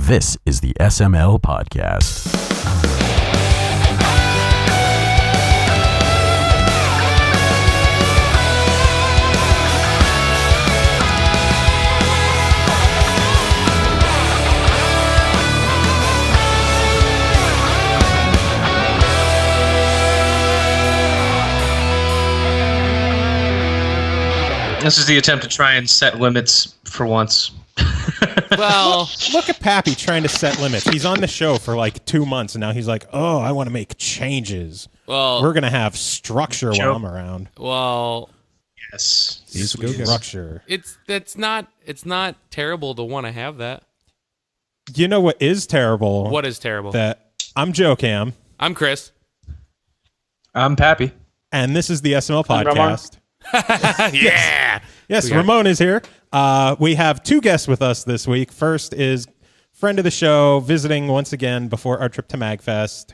This is the SML podcast. This is the attempt to try and set limits for once. Well, look at Pappy trying to set limits. He's on the show for like 2 months, and now he's like, "Oh, I want to make changes. Well, we're gonna have structure while I'm around." Well, yes, he's a good structure. It's not terrible to want to have that. You know what is terrible? What is terrible? That I'm Joe Cam. I'm Chris. I'm Pappy, and this is the SML podcast. Yeah. Yes, Ramon is here. We have two guests with us this week. First is friend of the show, visiting once again before our trip to MagFest.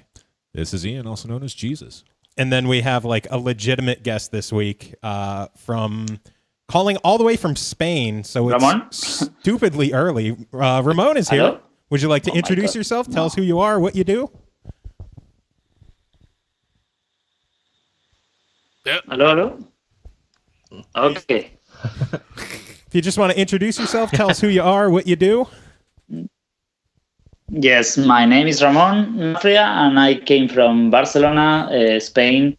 This is Ian, also known as Jesus. And then we have like a legitimate guest this week from calling all the way from Spain. So it's Ramon? Stupidly early. Ramon is here. Hello? Would you like to introduce yourself? Tell us who you are, what you do. Hello? Okay. If you just want to introduce yourself, tell us who you are, what you do. Yes, my name is Ramon Nafria, and I came from Barcelona, Spain,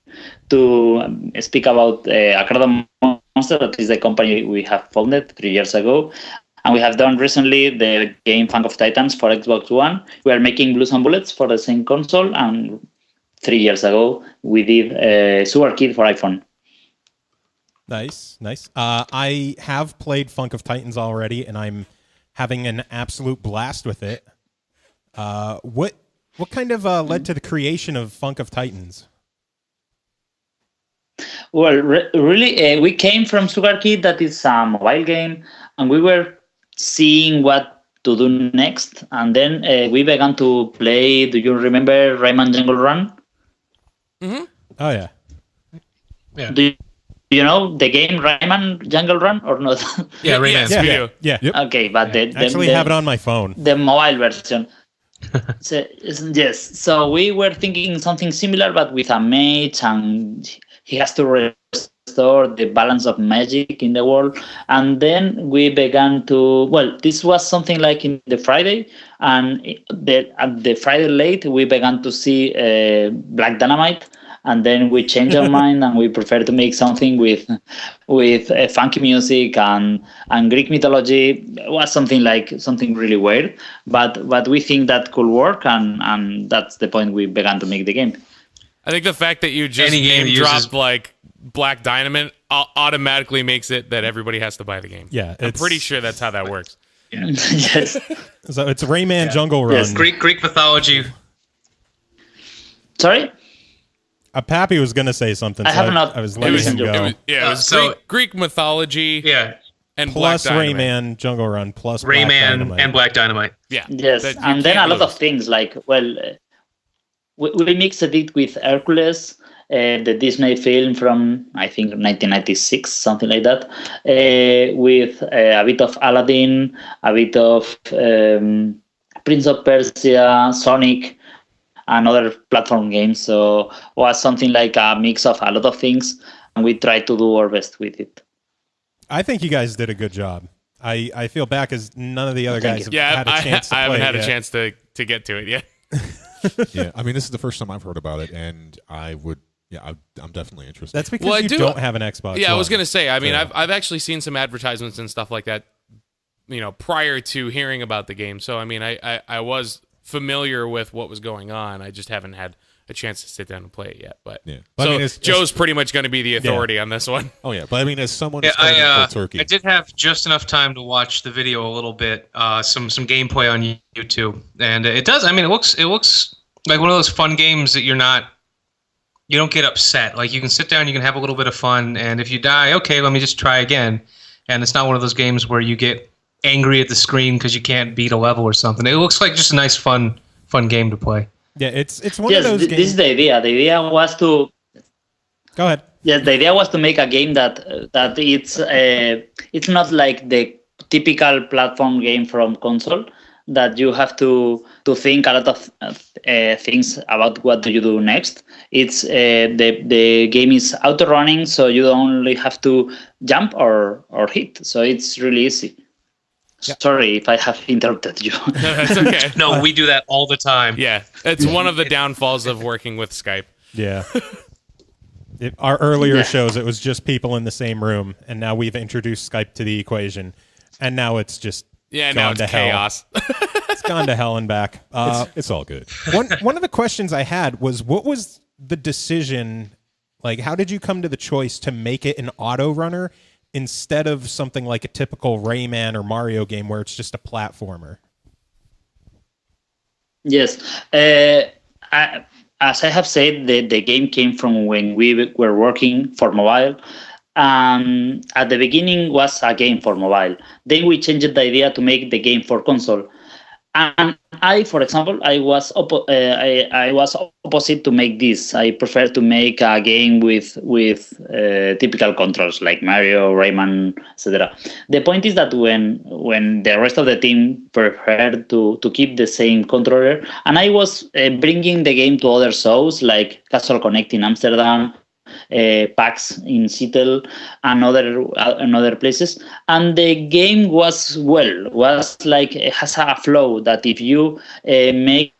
to speak about Acronym Monster, that is the company we have founded 3 years ago. And we have done recently the game Funk of Titans for Xbox One. We are making Blues and Bullets for the same console, and 3 years ago we did Sugar Kid for iPhone. Nice. I have played Funk of Titans already, and I'm having an absolute blast with it. What kind of led to the creation of Funk of Titans? Well, really, we came from Sugar Kid, that is a mobile game, and we were seeing what to do next. And then we began to play, do you remember Rayman Jungle Run? Mm-hmm. Oh, yeah. Do you know the game Rayman Jungle Run or not? Yeah, Rayman. Yeah, we yeah, do. yeah. Yep. Okay, but I actually have it on my phone. The mobile version. Yes, so we were thinking something similar, but with a mage, and he has to restore the balance of magic in the world. And then we began to, well, this was something like in the Friday, and at the Friday late, we began to see Black Dynamite. And then we changed our mind, and we prefer to make something with funky music and Greek mythology. It was something really weird, but we think that could work, and that's the point we began to make the game. I think the fact that you just dropped like Black Dynamite automatically makes it that everybody has to buy the game. Yeah, I'm pretty sure that's how that works. Yeah. Yes. So it's Rayman Jungle Run. Yes. Greek mythology. Sorry. Pappy was going to say something. I have not. I was letting him go. It was Greek mythology. Yeah. And plus Black Dynamite. Rayman Jungle Run plus Rayman Black Dynamite. and Black Dynamite. Yeah. Yes, and then a lot of things like, well, we mixed it with Hercules, the Disney film from, I think, 1996, something like that, with a bit of Aladdin, a bit of Prince of Persia, Sonic, and other platform games. So it was something like a mix of a lot of things, and we tried to do our best with it. I think you guys did a good job. I feel bad because none of the other guys have had a chance to play I haven't had it a chance to get to it yet. Yeah, I mean, this is the first time I've heard about it, and I'm definitely interested. That's because you don't have an Xbox. Yeah, I was going to say, I mean, I've actually seen some advertisements and stuff like that, prior to hearing about the game. So, I mean, I was familiar with what was going on. I just haven't had a chance to sit down and play it yet. But yeah. So I mean, Joe's pretty much going to be the authority on this one. Oh yeah, but I mean, as someone who's playing cold turkey, I did have just enough time to watch the video a little bit, some gameplay on YouTube, and it does. I mean, it looks like one of those fun games that you don't get upset. Like you can sit down, you can have a little bit of fun, and if you die, okay, let me just try again. And it's not one of those games where you get angry at the screen because you can't beat a level or something. It looks like just a nice fun game to play. Yeah, it's one of those games. This is the idea. The idea was to... Go ahead. Yes, the idea was to make a game that it's not like the typical platform game from console, that you have to think a lot of things about what do you do next. It's the game is auto running, so you only have to jump or hit. So it's really easy. Sorry if I have interrupted you. No, that's okay. No, we do that all the time. Yeah, it's one of the downfalls of working with Skype. Yeah. Our earlier shows, it was just people in the same room, and now we've introduced Skype to the equation, and now it's just now it's chaos. It's gone to hell and back. It's all good. One of the questions I had was, what was the decision? Like, how did you come to the choice to make it an auto runner instead of something like a typical Rayman or Mario game where it's just a platformer? Yes. As I have said, the game came from when we were working for mobile. At the beginning was a game for mobile. Then we changed the idea to make the game for console. And I, for example, I was opposite to make this. I prefer to make a game with typical controls like Mario, Rayman, etc. The point is that when the rest of the team preferred to keep the same controller, and I was bringing the game to other shows like Castle Connect in Amsterdam, PAX in Seattle, and other places, and the game was like it has a flow that if you make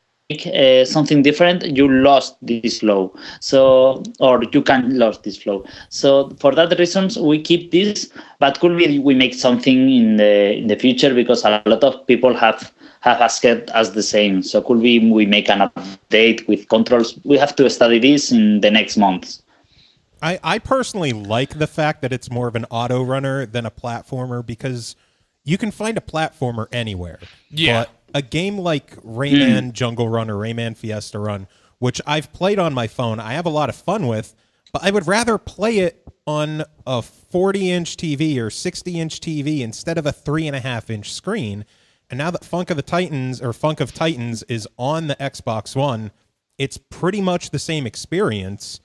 something different, you lost this flow. So, or you can lose this flow. So for that reasons, we keep this, but could be we make something in the future, because a lot of people have asked us the same. So could be we make an update with controls. We have to study this in the next months. I personally like the fact that it's more of an auto runner than a platformer, because you can find a platformer anywhere. Yeah. But a game like Rayman Jungle Run or Rayman Fiesta Run, which I've played on my phone, I have a lot of fun with, but I would rather play it on a 40-inch TV or 60-inch TV instead of a 3.5-inch screen. And now that Funk of Titans is on the Xbox One, it's pretty much the same experience.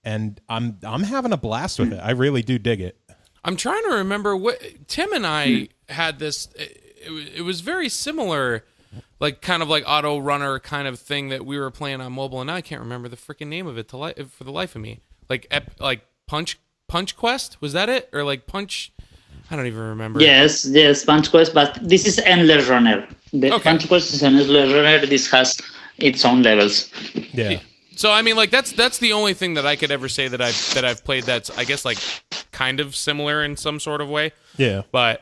And I'm having a blast with it. I really do dig it. I'm trying to remember what Tim and I had this. It was very similar, like kind of like auto runner kind of thing that we were playing on mobile, and now I can't remember the freaking name of it for the life of me. Like Punch Quest, was that it, or like Punch? I don't even remember. Yes, Punch Quest, but this is Endless Runner. Punch Quest is an Endless Runner. This has its own levels. Yeah. So I mean, like that's the only thing that I could ever say that I've played that's, I guess, like kind of similar in some sort of way. Yeah. But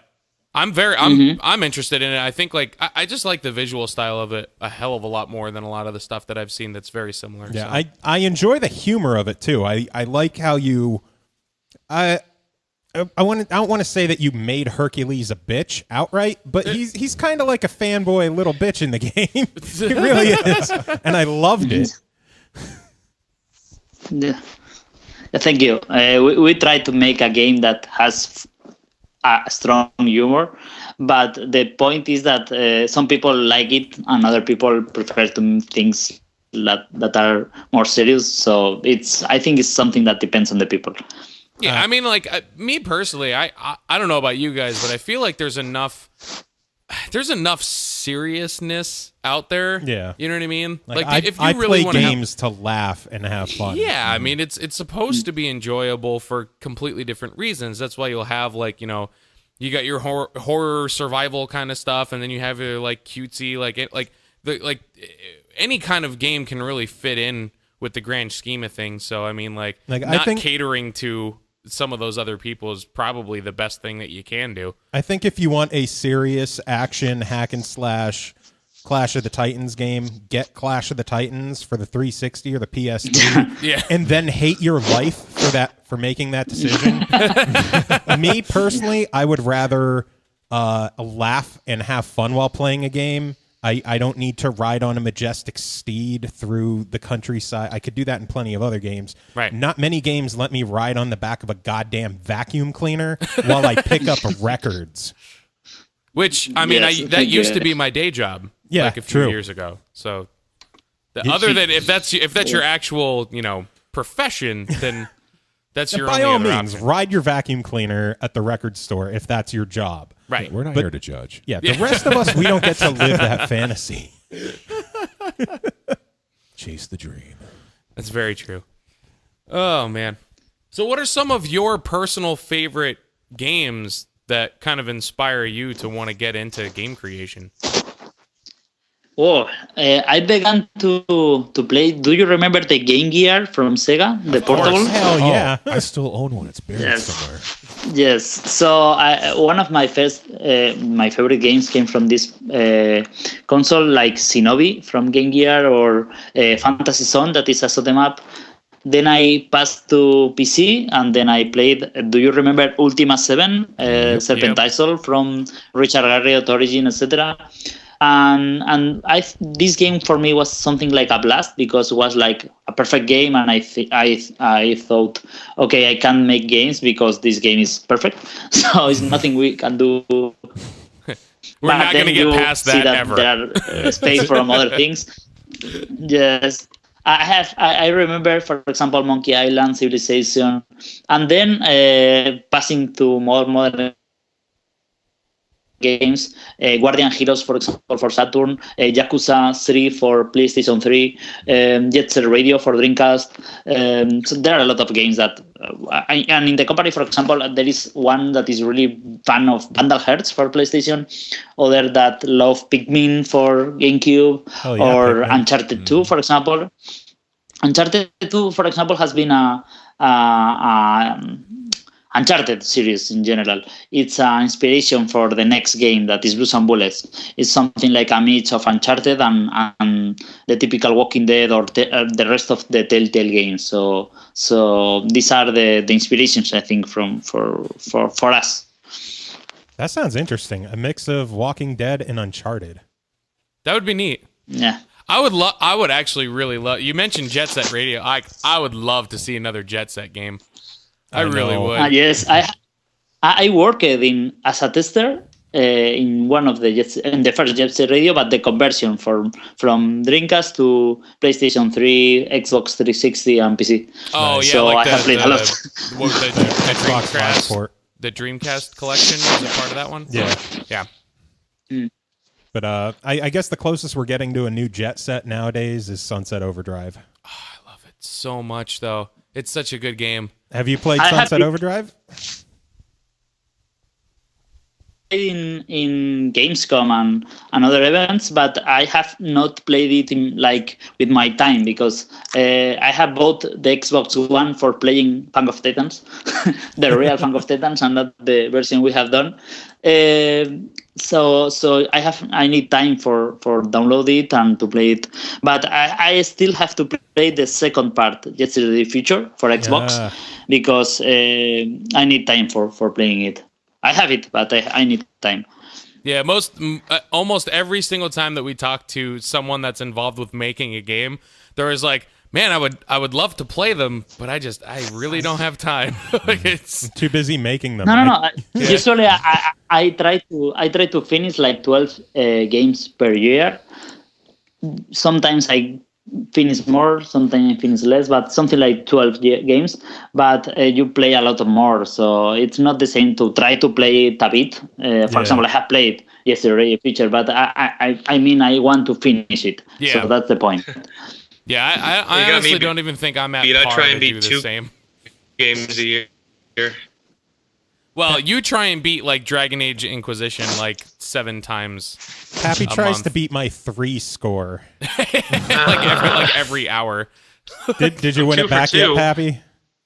I'm interested in it. I think like I just like the visual style of it a hell of a lot more than a lot of the stuff that I've seen that's very similar. Yeah, so. I enjoy the humor of it too. I like how you I don't want to say that you made Hercules a bitch outright, but he's kind of like a fanboy little bitch in the game. He really is. And I loved it. Yeah. Thank you. We try to make a game that has a strong humor, but the point is that some people like it and other people prefer to things that are more serious. So I think it's something that depends on the people. Yeah, I mean, like me personally, I don't know about you guys, but I feel like there's enough seriousness out there. Yeah, you know what I mean. Like if you I really play want games to laugh and have fun. Yeah, I mean, it's supposed to be enjoyable for completely different reasons. That's why you'll have like, you know, you got your horror survival kind of stuff, and then you have your like cutesy like any kind of game can really fit in with the grand scheme of things. So I mean, like not I think catering to some of those other people is probably the best thing that you can do. I think if you want a serious action hack and slash Clash of the Titans game, get Clash of the Titans for the 360 or the PS2, Yeah. and then hate your life for making that decision. Me personally, I would rather laugh and have fun while playing a game. I don't need to ride on a majestic steed through the countryside. I could do that in plenty of other games. Right. Not many games let me ride on the back of a goddamn vacuum cleaner while I pick up records. Which, I mean, Yes, that used to be my day job, Yeah, like a few true. years ago. So, other than if that's your actual, you know, profession, then That's your by only all other means, option. ride your vacuum cleaner at the record store if that's your job. Right. We're not here to judge. Yeah, the rest of us, we don't get to live that fantasy. Chase the dream. That's very true. Oh, man. So what are some of your personal favorite games that kind of inspire you to want to get into game creation? Oh, I began to play. Do you remember the Game Gear from Sega, the portable? Hell yeah. I still own one. It's buried Yes. somewhere. Yes. So one of my my favorite games came from this console, like Shinobi from Game Gear or Fantasy Zone, that is a shoot 'em up. Then I passed to PC, and then I played. Do you remember Ultima 7, Serpent Isle from Richard Garriott Origin, etc. And this game for me was something like a blast because it was like a perfect game, and I thought, okay, I can make games because this game is perfect. So it's nothing we can do. We're not going to get past that ever. There are space for other things. Yes. I remember, for example, Monkey Island, Civilization, and then passing to more modern games, Guardian Heroes, for example, for Saturn, Yakuza 3 for PlayStation 3, Jet Set Radio for Dreamcast. So there are a lot of games that, and in the company, for example, there is one that is really fan of Vandal Hearts for PlayStation, other that love Pikmin for GameCube, or Pikmin. Uncharted 2, for example. Uncharted 2, for example, has been a Uncharted series in general. It's an inspiration for the next game that is Blues and Bullets. It's something like a mix of Uncharted and the typical Walking Dead or the rest of the Telltale games. So these are the inspirations, I think, for us. That sounds interesting. A mix of Walking Dead and Uncharted. That would be neat. Yeah. I would actually really love. You mentioned Jet Set Radio. I would love to see another Jet Set game. I really would. Yes, I worked as a tester in one of the first Jet Set Radio, but the conversion from Dreamcast to PlayStation 3, Xbox 360, and PC. Oh yeah, so like I have played a lot. What was the Xbox port. The Dreamcast collection was a part of that one. Yeah. But I guess the closest we're getting to a new Jet Set nowadays is Sunset Overdrive. Oh, I love it so much, though. It's such a good game. Have you played Sunset Overdrive? In Gamescom and other events, but I have not played it with my time because I have bought the Xbox One for playing Funk of Titans, the real Funk of Titans, and not the version we have done. So I need time for download it and to play it, but I still have to play the second part, Jet Set Radio Future for Xbox, because I need time for playing it. I have it, but I need time. Yeah, almost every single time that we talk to someone that's involved with making a game, there is like, man, I would love to play them, but I really don't have time. It's too busy making them. No. Usually, I try to finish like 12 games per year. Sometimes I finish more, sometimes I finish less, but something like 12 games. But you play a lot more, so it's not the same to try to play it a bit. For example, I have played yesterday a feature, but I mean I want to finish it. Yeah. So that's the point. Yeah, I honestly don't even think I'm at par try to and beat do the 2 same. games a year. Well, you try and beat like Dragon Age Inquisition like 7 times. Happy tries month. to beat my 3 score. like every hour. Did you win 2 it for back 2. yet, Pappy?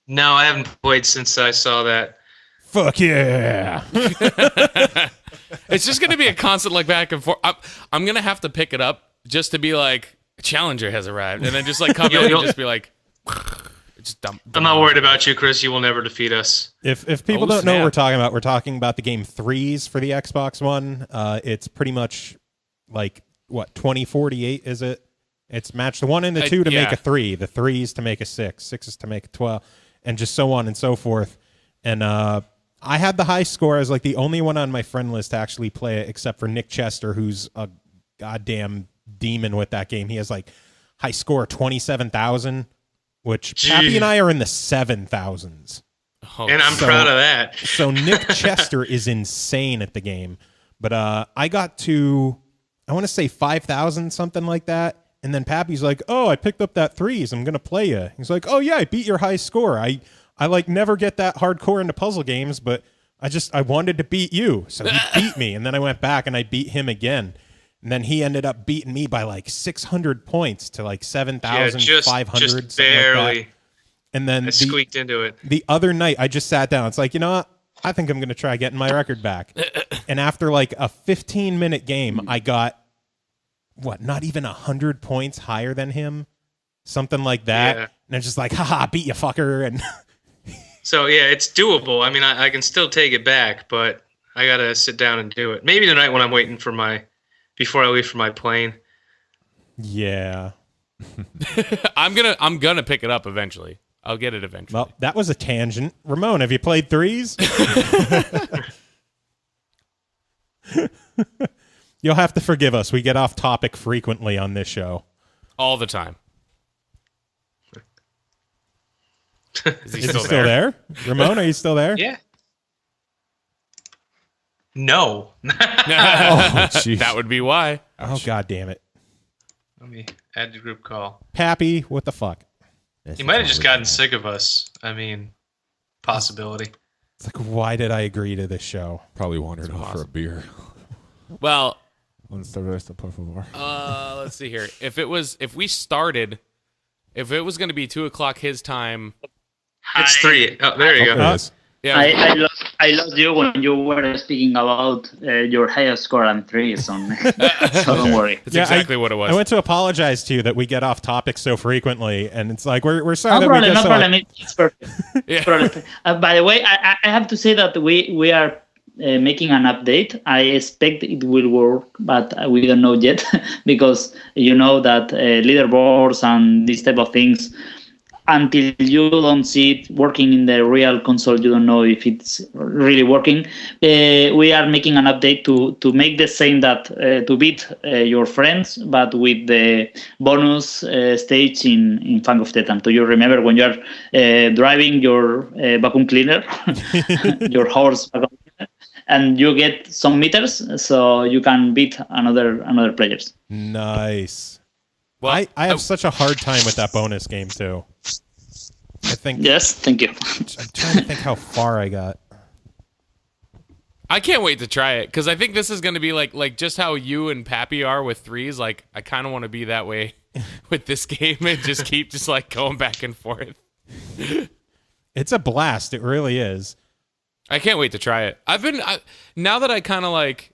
No, I haven't played since I saw that. Fuck yeah! It's just gonna be a constant like back and forth. I'm gonna have to pick it up just to be like, a challenger has arrived, and then just like come in and just be like, just dump. I'm not worried about you, Chris. You will never defeat us. If people don't know what we're talking about the game Threes for the Xbox One. It's pretty much like what 2048 is it? It's match the 1 and the 2 to make a 3, the 3s to make a 6, 6s to make a 12, and just so on and so forth. And I had the high score. I was like the only one on my friend list to actually play it, except for Nick Chester, who's a goddamn demon with that game. He has like high score 27,000. which Pappy and I are in the 7,000s. Oh, And I'm proud of that. So Nick Chester is insane at the game. But I got to, I want to say 5,000, something like that. And then Pappy's like, oh, I picked up that threes. I'm going to play you. He's like, oh, yeah, I beat your high score. I like never get that hardcore into puzzle games, but I wanted to beat you. So he beat me. And then I went back and I beat him again. And then he ended up beating me by like 600 points to like 7,500. Just barely. Like, and then I squeaked into it. The other night, I just sat down. It's like, you know what? I think I'm going to try getting my record back. And after like a 15-minute game, I got, not even 100 points higher than him? Something like that. Yeah. And I'm just like, haha, beat you, fucker. And So, yeah, it's doable. I mean, I can still take it back, but I got to sit down and do it. Maybe tonight when I'm waiting for before I leave for my plane. yeah. I'm gonna pick it up eventually. I'll get it eventually. Well, that was a tangent. Ramon, have you played threes? You'll have to forgive us. We get off topic frequently on this show. All the time. Is he Is he still there? Ramon, are you still there? Yeah. No. jeez. That would be why. Oh, God damn it. Let me add the group call. Pappy, what the fuck? He might have just gotten sick of us. I mean, possibility. It's like, why did I agree to this show? Probably wandered off for a beer. Well, Let's see here. If it was going to be 2:00 his time. It's 3. Oh, there you go. There it is. Yeah. I lost you when you were speaking about your highest score and threes on. So don't worry. That's exactly what it was. I went to apologize to you that we get off topic so frequently, and it's like we're sorry No that we problem, get no so problem. It's perfect. Yeah. Perfect. By the way, I have to say that we are making an update. I expect it will work, but we don't know yet because you know that leaderboards and these type of things, until you don't see it working in the real console, you don't know if it's really working. We are making an update to make the same that to beat your friends, but with the bonus stage in Fang of Titan. Do you remember when you are driving your vacuum cleaner, your horse vacuum cleaner, and you get some meters, so you can beat another players. nice. Well, I have such a hard time with that bonus game too. I think. Yes, thank you. I'm trying to think how far I got. I can't wait to try it because I think this is going to be like just how you and Pappy are with threes. Like I kind of want to be that way with this game and just keep like going back and forth. It's a blast. It really is. I can't wait to try it. Now that I kind of like.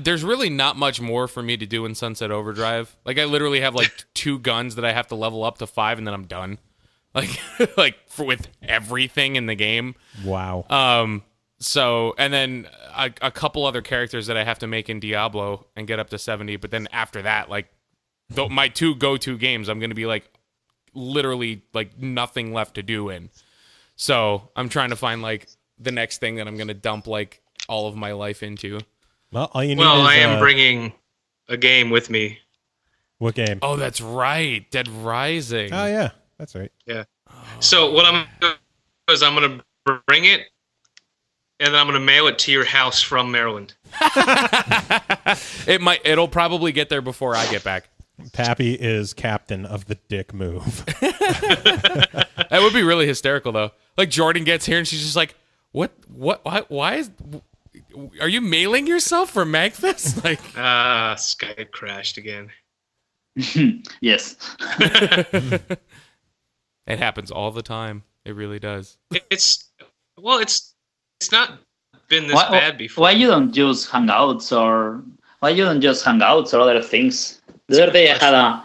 There's really not much more for me to do in Sunset Overdrive. Like I literally have like 2 guns that I have to level up to 5, and then I'm done. Like with everything in the game. Wow. So and then a couple other characters that I have to make in Diablo and get up to 70. But then after that, like my 2 go-to games, I'm gonna be like literally like nothing left to do in. So I'm trying to find like the next thing that I'm gonna dump like all of my life into. Well, all you need Well, is, I am bringing a game with me. what game? Oh, that's right, Dead Rising. Oh yeah, that's right. Yeah. So what I'm going to do is I'm going to bring it, and then I'm going to mail it to your house from Maryland. It'll probably get there before I get back. Pappy is captain of the dick move. That would be really hysterical though. Like Jordan gets here and she's just like, "What? Why is? Are you mailing yourself for MagFest?" Like, Skype crashed again. Yes. it happens all the time. It really does. It's not been this bad before. Why you don't use Hangouts or other things? The other day I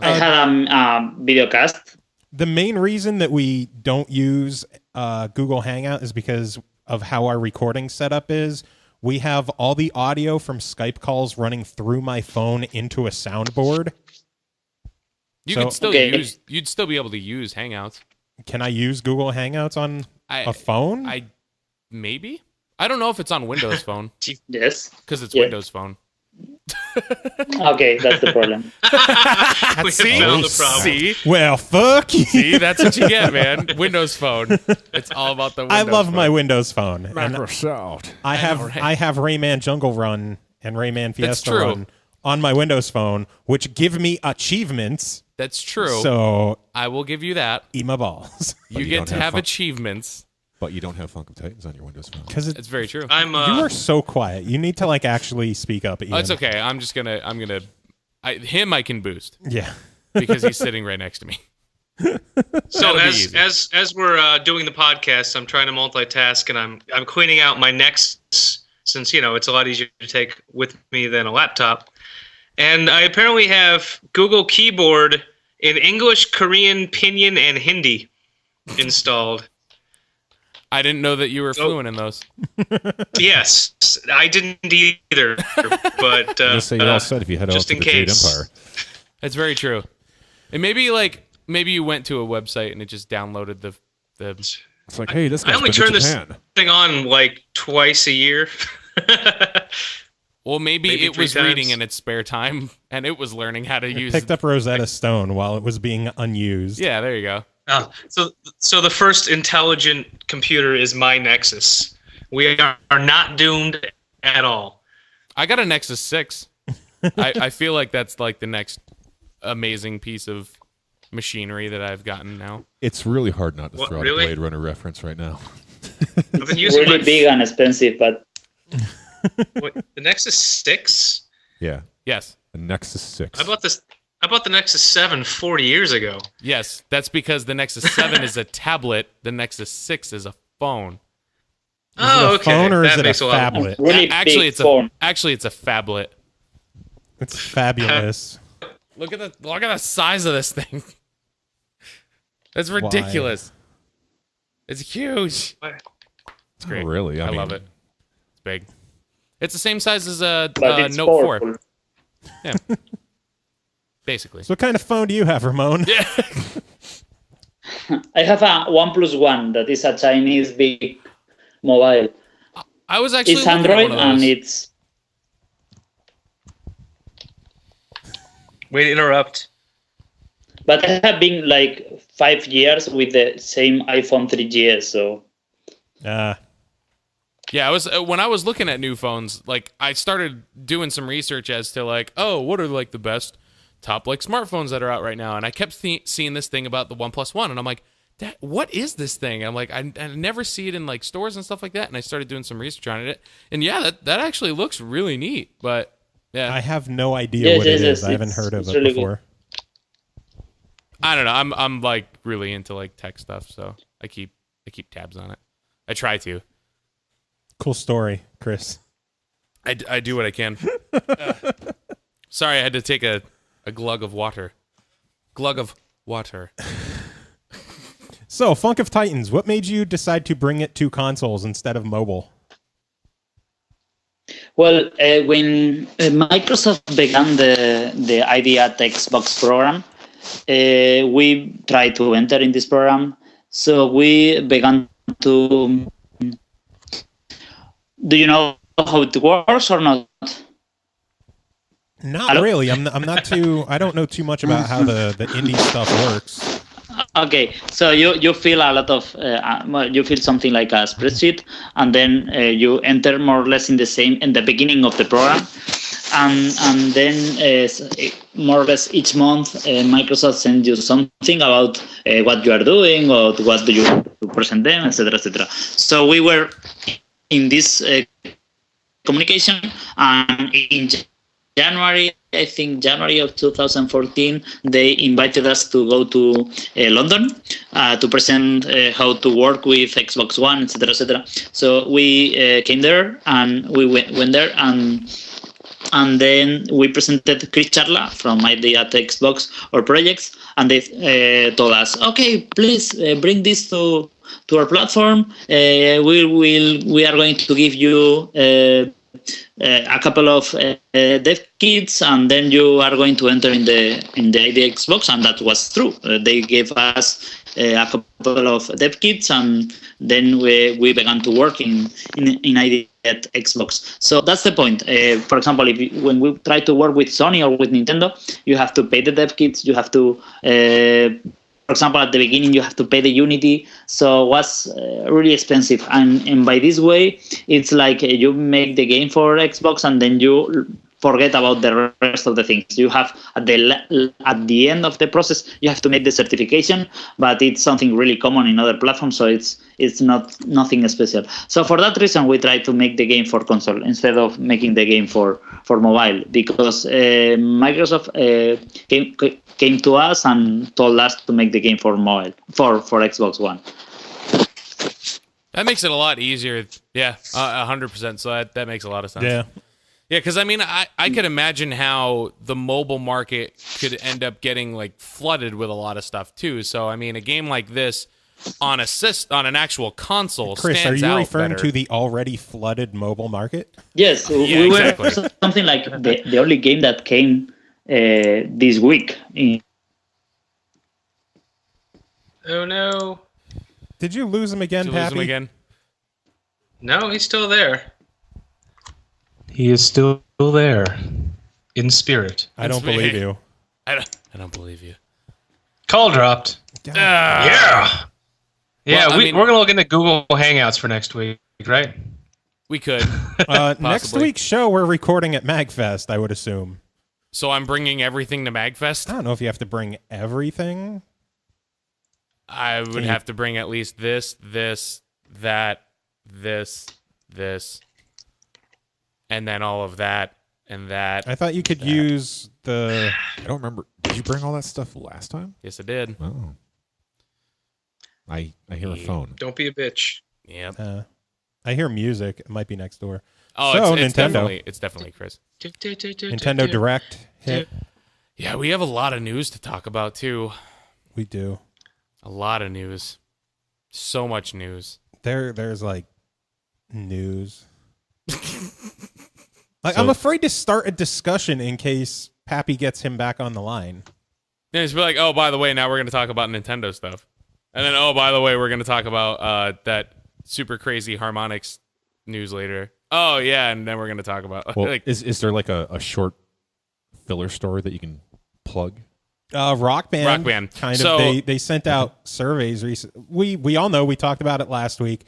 had a video cast. The main reason that we don't use Google Hangout is because of how our recording setup is. We have all the audio from Skype calls running through my phone into a soundboard. You'd still be able to use Hangouts. Can I use Google Hangouts on a phone? Maybe. I don't know if it's on Windows Phone. Yes. Because it's Yeah. Windows Phone. Okay, that's the problem. We See? found the problem. See? Well, fuck you. See? That's what you get, man. Windows Phone. It's all about the Windows I love phone. my Windows Phone. And Microsoft. I have right? I have Rayman Jungle Run and Rayman Fiesta true. Run on my Windows Phone, which give me achievements. That's true. So I will give you that. eat my balls. You you get don't to have have fun. achievements. But you don't have Funk of Titans on your Windows Phone. Because It's very true. I'm you are so quiet. You need to like actually speak up. Ian. Oh, it's okay. I'm gonna. I can boost Yeah. because he's sitting right next to me. So That'll be as easy. as we're doing the podcast, I'm trying to multitask, and I'm cleaning out my Nexus since it's a lot easier to take with me than a laptop. And I apparently have Google Keyboard in English, Korean, Pinyin, and Hindi installed. I didn't know that you were fluent in those. Yes, I didn't either, but Just say you're all set if you head out just to in the Jade case. Empire. It's very true. And maybe you went to a website and it just downloaded the. It's like, hey, this I guy's only been turn to this Japan. thing on like twice a year. Well, maybe Maybe it 3 was reading times. in its spare time and it was learning how to use. Picked up Rosetta Stone while it was being unused. Yeah, there you go. Oh, so the first intelligent computer is my Nexus. We are not doomed at all. I got a Nexus 6. I feel like that's like the next amazing piece of machinery that I've gotten now. It's really hard not to What, throw out really? a Blade Runner reference right now. I've been using Really big and expensive, but the Nexus 6. Yeah, Yes. a Nexus 6. I bought the Nexus 7 40 years ago. Yes, that's because the Nexus 7 is a tablet. The Nexus 6 is a phone. Oh, it a okay. phone or is That it a makes a lot. phablet? really Actually, big it's phone. it's a phablet. It's fabulous. Look at the size of this thing. That's ridiculous. It's huge. It's great. Really? I I love mean- it. It's big. It's the same size as a But it's Note powerful. 4. Yeah. Basically. So what kind of phone do you have, Ramon? Yeah. I have a OnePlus One that is a Chinese big mobile. I was actually It's looking at Android one of and those. it's Wait to interrupt. but I have been like 5 years with the same iPhone 3GS, so Yeah, I was when I was looking at new phones, like I started doing some research as to like, oh, what are like the best top like smartphones that are out right now, and I kept seeing this thing about the OnePlus One, and I'm like, what is this thing? I'm like, I never see it in like stores and stuff like that, and I started doing some research on it, and yeah, that actually looks really neat, but yeah, I have no idea Yes, what it yes, is. I haven't it's- heard of it's it really good. before. I don't know. I'm like really into like tech stuff, so I keep tabs on it. I try to. Cool story, Chris. I do what I can. Sorry, I had to take a glug of water. Glug of water. So, Funk of Titans, what made you decide to bring it to consoles instead of mobile? well, when Microsoft began the ID at Xbox program, we tried to enter in this program. So we began to. Do you know how it works or not? Not Hello? really. I'm not too. I don't know too much about how the indie stuff works. Okay, so you fill a lot of you fill something like a spreadsheet, and then you enter more or less in the beginning of the program, and then more or less each month Microsoft sends you something about what you are doing or what do you want to present them, etc., etc. So we were in this communication, and in January, I think January of 2014, they invited us to go to London to present how to work with Xbox One, etc., etc. So we came there and we went there and then we presented Chris Charla from ID at Xbox or projects, and they told us, okay, please bring this to our platform. We are going to give you a couple of dev kits, and then you are going to enter in the ID Xbox, and that was true. They gave us a couple of dev kits, and then we began to work in ID at Xbox. So that's the point. For example, when we try to work with Sony or with Nintendo, you have to pay the dev kits. You have to, for example, at the beginning, you have to pay the Unity. So it was really expensive. And by this way, it's like you make the game for Xbox and then you forget about the rest of the things. You have at the end of the process, you have to make the certification, but it's something really common in other platforms, so it's nothing special. So for that reason, we try to make the game for console instead of making the game for mobile, because Microsoft came to us and told us to make the game for mobile, for Xbox One. That makes it a lot easier. Yeah, 100%. So that makes a lot of sense. Yeah. Yeah, because I mean, I could imagine how the mobile market could end up getting like flooded with a lot of stuff too. So I mean, a game like this on an actual console Chris, stands are you out referring better. to the already flooded mobile market? Yes, Yeah, we exactly. were something like the only game that came this week. Oh no. Did you lose him again, Did you lose Pappy? him again? No, he's still there. He is still there. In spirit. I don't believe you. I don't believe you. Call dropped. Yeah. Yeah, Well, I mean- we're going to look into Google Hangouts for next week, right? We could. Next Possibly. week's show, we're recording at MagFest, I would assume. So I'm bringing everything to MagFest. I don't know if you have to bring everything. I would have to bring at least this, that, this, and then all of that and that. I thought you could use the... I don't remember. Did you bring all that stuff last time? Yes, I did. Oh. I hear a phone. Don't be a bitch. Yep. I hear music. It might be next door. Oh, So, it's Nintendo. definitely Chris. Nintendo Direct hit. Yeah, we have a lot of news to talk about too. We do. A lot of news. So much news. There's like news. I'm afraid to start a discussion in case Pappy gets him back on the line. Yeah, just be like, oh, by the way, now we're going to talk about Nintendo stuff. And then, oh, by the way, we're going to talk about that super crazy harmonics news later. Oh, yeah, and then we're going to talk about... Well, like, is there like a short filler story that you can plug? Rock Band. Rock Band. Kind So- of. They sent out surveys recently. We all know, we talked about it last week,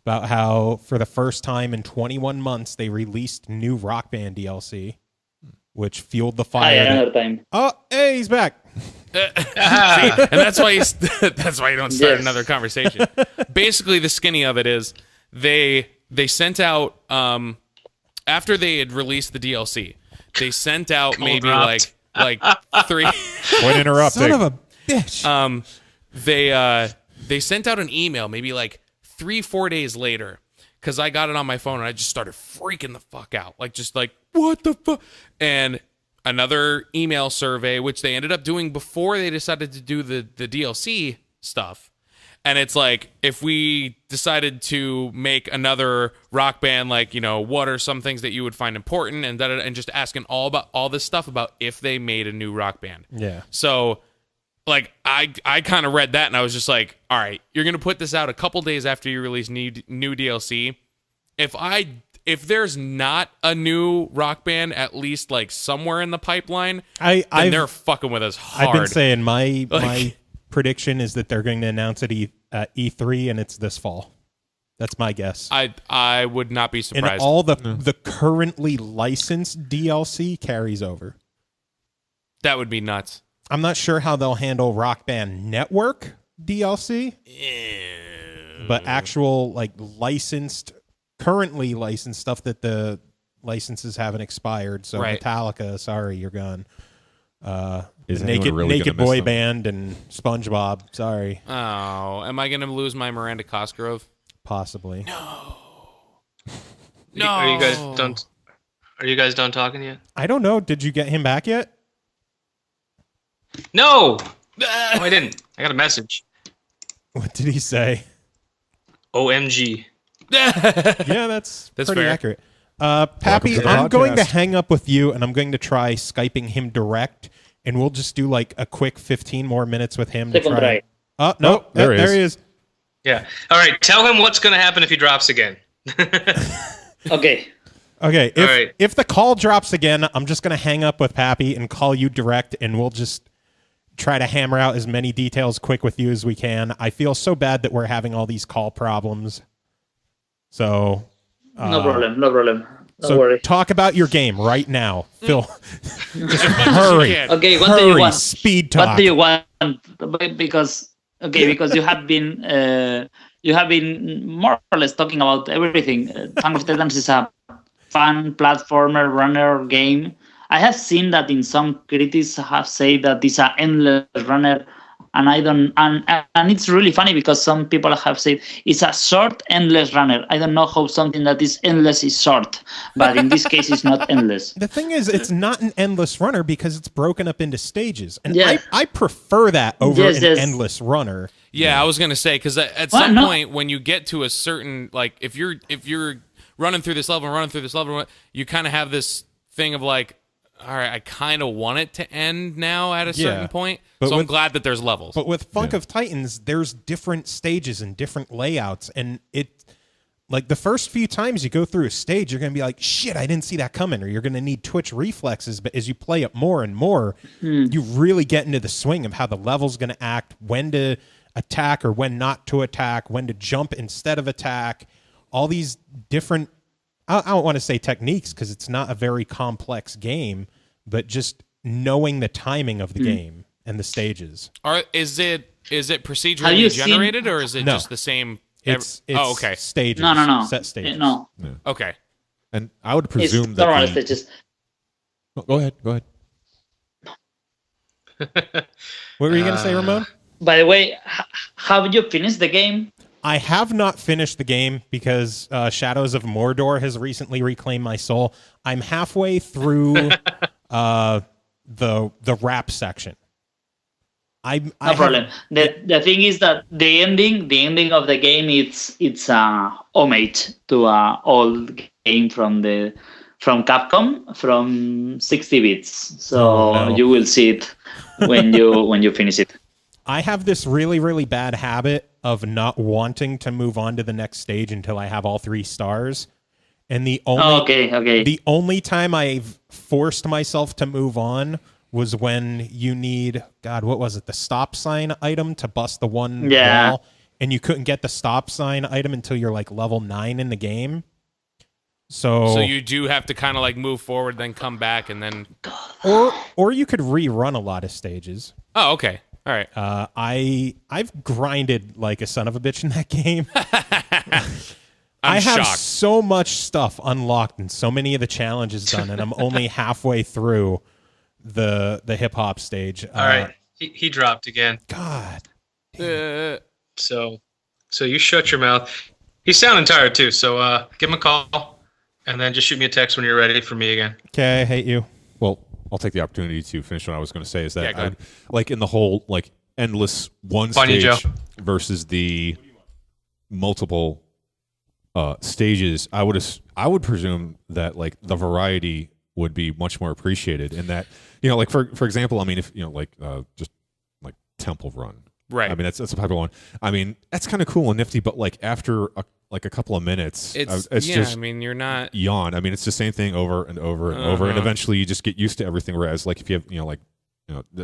about how for the first time in 21 months they released new Rock Band DLC, which fueled the Hi, fire. another time. Oh, hey, he's back. See, and that's why that's why you don't start Yes. another conversation. Basically, the skinny of it is they sent out after they had released the DLC, they sent out maybe dropped. like 3. Point interrupting. Son of a bitch. They sent out an email maybe like 3-4 days later, because I got it on my phone and I just started freaking the fuck out, like just like what the fuck. And another email survey, which they ended up doing before they decided to do the DLC stuff. And it's like, if we decided to make another Rock Band, like, you know, what are some things that you would find important, and just asking all this stuff about if they made a new Rock Band. Yeah. So, like, I kind of read that and I was just like, all right, you're gonna put this out a couple days after you release new DLC. If there's not a new Rock Band, at least like somewhere in the pipeline, then they're fucking with us hard. I've been saying my Like- prediction is that they're going to announce it at E3, and it's this fall. That's my guess. I would not be And surprised. all the currently licensed DLC carries over. That would be nuts. I'm not sure how they'll handle Rock Band Network DLC, but actual like currently licensed stuff that the licenses haven't expired. So Right. Metallica, sorry, you're gone. Is The anyone really Naked gonna miss Boy them? Band and SpongeBob, sorry, Oh, am I going to lose my Miranda Cosgrove? possibly. No. Are you guys done? Are you guys done talking yet? I don't know. Did you get him back yet? No. No, I didn't. I got a message. What did he say? OMG. Yeah, that's That's pretty fair. accurate. Pappy, to the I'm going to podcast. hang up with you, and I'm going to try Skyping him direct, and we'll just do like a quick 15 more minutes with him. Second to try. try. Oh, no, there he he is. Yeah. All right. Tell him what's going to happen if he drops again. Okay. Okay, All right. if the call drops again, I'm just going to hang up with Pappy and call you direct, and we'll just try to hammer out as many details quick with you as we can. I feel so bad that we're having all these call problems. So, No problem. No problem. Don't so worry. talk about your game right now, Phil. As Hurry. you can. Okay, what do you Hurry, want? speed talk. What do you want? Because you have been more or less talking about everything. Funk of Titans is a fun platformer runner game. I have seen that in some critics have said that it's an endless runner, and I don't. And it's really funny because some people have said it's a short endless runner. I don't know how something that is endless is short, but in this case, it's not endless. The thing is, it's not an endless runner because it's broken up into stages, and Yeah. I prefer that over Yes, an yes. endless runner. Yeah, I was gonna say because at Well, some no. point when you get to a certain like if you're running through this level, you kind of have this thing of like, all right, I kind of want it to end now at a certain Yeah. point. But So I'm with- glad that there's levels. But with Funk of Titans, there's different stages and different layouts, and it like the first few times you go through a stage, you're gonna be like, "Shit, I didn't see that coming," or you're gonna need twitch reflexes. But as you play it more and more, you really get into the swing of how the level's gonna act, when to attack or when not to attack, when to jump instead of attack. All these different, I don't want to say techniques because it's not a very complex game, but just knowing the timing of the game and the stages. Is it Have you procedurally seen- generated or is it No. just the same? It's oh, okay, stages. No. Set stages. No. okay. And I would It's presume that normal the- stages. Go ahead. What were you gonna say, Ramon? By the way, have you finished the game? I have not finished the game because Shadows of Mordor has recently reclaimed my soul. I'm halfway through the rap section. No problem. The thing is that the ending of the game it's a homage to a old game from Capcom from 60 bits. So Oh, no. you will see it when you finish it. I have this really, really bad habit of not wanting to move on to the next stage until I have all 3 stars. And the only Okay. the only time I've forced myself to move on was when you need, God, what was it? The stop sign item to bust the one Yeah. wall. And you couldn't get the stop sign item until you're like level 9 in the game. So you do have to kind of like move forward, then come back, and then. or you could rerun a lot of stages. Oh, okay. All right. I've grinded like a son of a bitch in that game. I'm I have shocked. so much stuff unlocked and so many of the challenges done, and I'm only halfway through the hip hop stage. All right. He dropped again. God. So you shut your mouth. He's sounding tired too. So give him a call, and then just shoot me a text when you're ready for me again. Okay, I hate you. Well, I'll take the opportunity to finish what I was going to say. Is Yeah, that go ahead. like in the whole like endless one Funny, stage Joe. versus the multiple stages, I would presume that like the variety would be much more appreciated, and that like for example, I mean if like just like Temple Run, Right. I mean that's a popular one. I mean that's kind of cool and nifty, but like after a couple of minutes, It's yeah. just I mean, you're not. yawn. I mean, it's the same thing over and over and over, and eventually you just get used to everything. Whereas, like, if you have,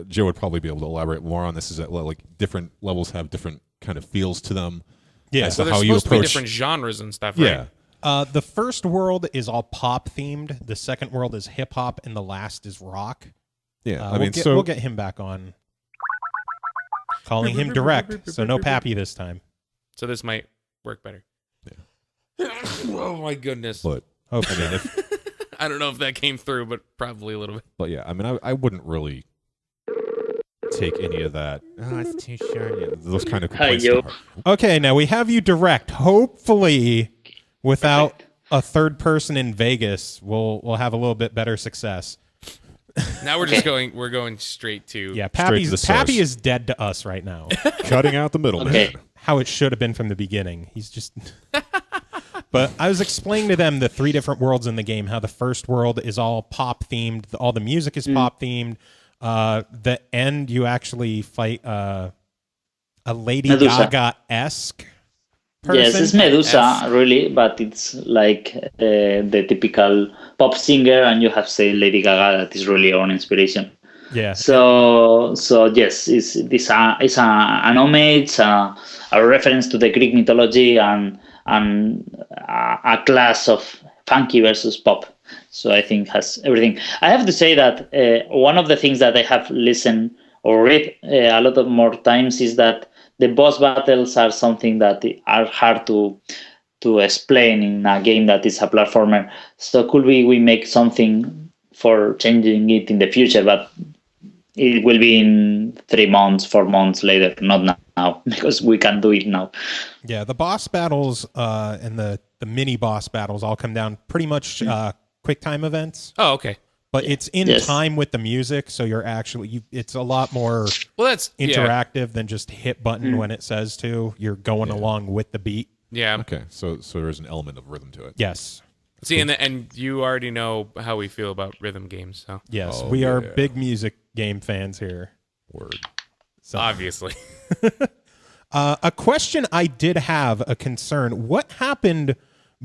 Joe would probably be able to elaborate more on this. Is that like different levels have different kind of feels to them? Yeah. as So to there's how you supposed to be approach. different genres and stuff, right? Yeah, The first world is all pop themed. The second world is hip hop, and the last is rock. yeah. We'll get him back on. Calling him direct, so no Pappy this time. So this might work better. Oh my goodness. but Hopefully. I mean, I don't know if that came through, but probably a little bit. but yeah, I mean, I wouldn't really take any of that. Oh, it's too short. Yeah, those kind of complaints. Joe. to heart. Okay, now we have you direct. Hopefully, without a third person in Vegas, we'll have a little bit better success. Now we're just we're going straight to. Yeah, Straight to the Pappy source. is dead to us right now. Cutting out the middleman. Okay. How it should have been from the beginning. He's just But I was explaining to them the 3 different worlds in the game, how the first world is all pop themed, all the music is pop themed. The end, you actually fight a Lady Medusa. Gaga-esque person. Yes, it's Medusa, really, but it's like the typical pop singer, and you have say Lady Gaga, that is really our inspiration. Yeah. So yes, it's an homage, a reference to the Greek mythology, and a class of funky versus pop. So I think has everything. I have to say that one of the things that I have listened or read a lot of more times is that the boss battles are something that are hard to explain in a game that is a platformer. So could we make something for changing it in the future, but it will be in 3 months, 4 months later, not now, because we can do it now. Yeah, the boss battles and the mini boss battles all come down pretty much quick time events. Oh, okay. But it's in time with the music, so you're actually it's a lot more that's interactive than just hit button when it says to. You're going along with the beat. Yeah. Okay, so there's an element of rhythm to it. Yes. See, and you already know how we feel about rhythm games, so Yes, we are big music game fans here. Word. So. obviously. A question I did have, a concern. What happened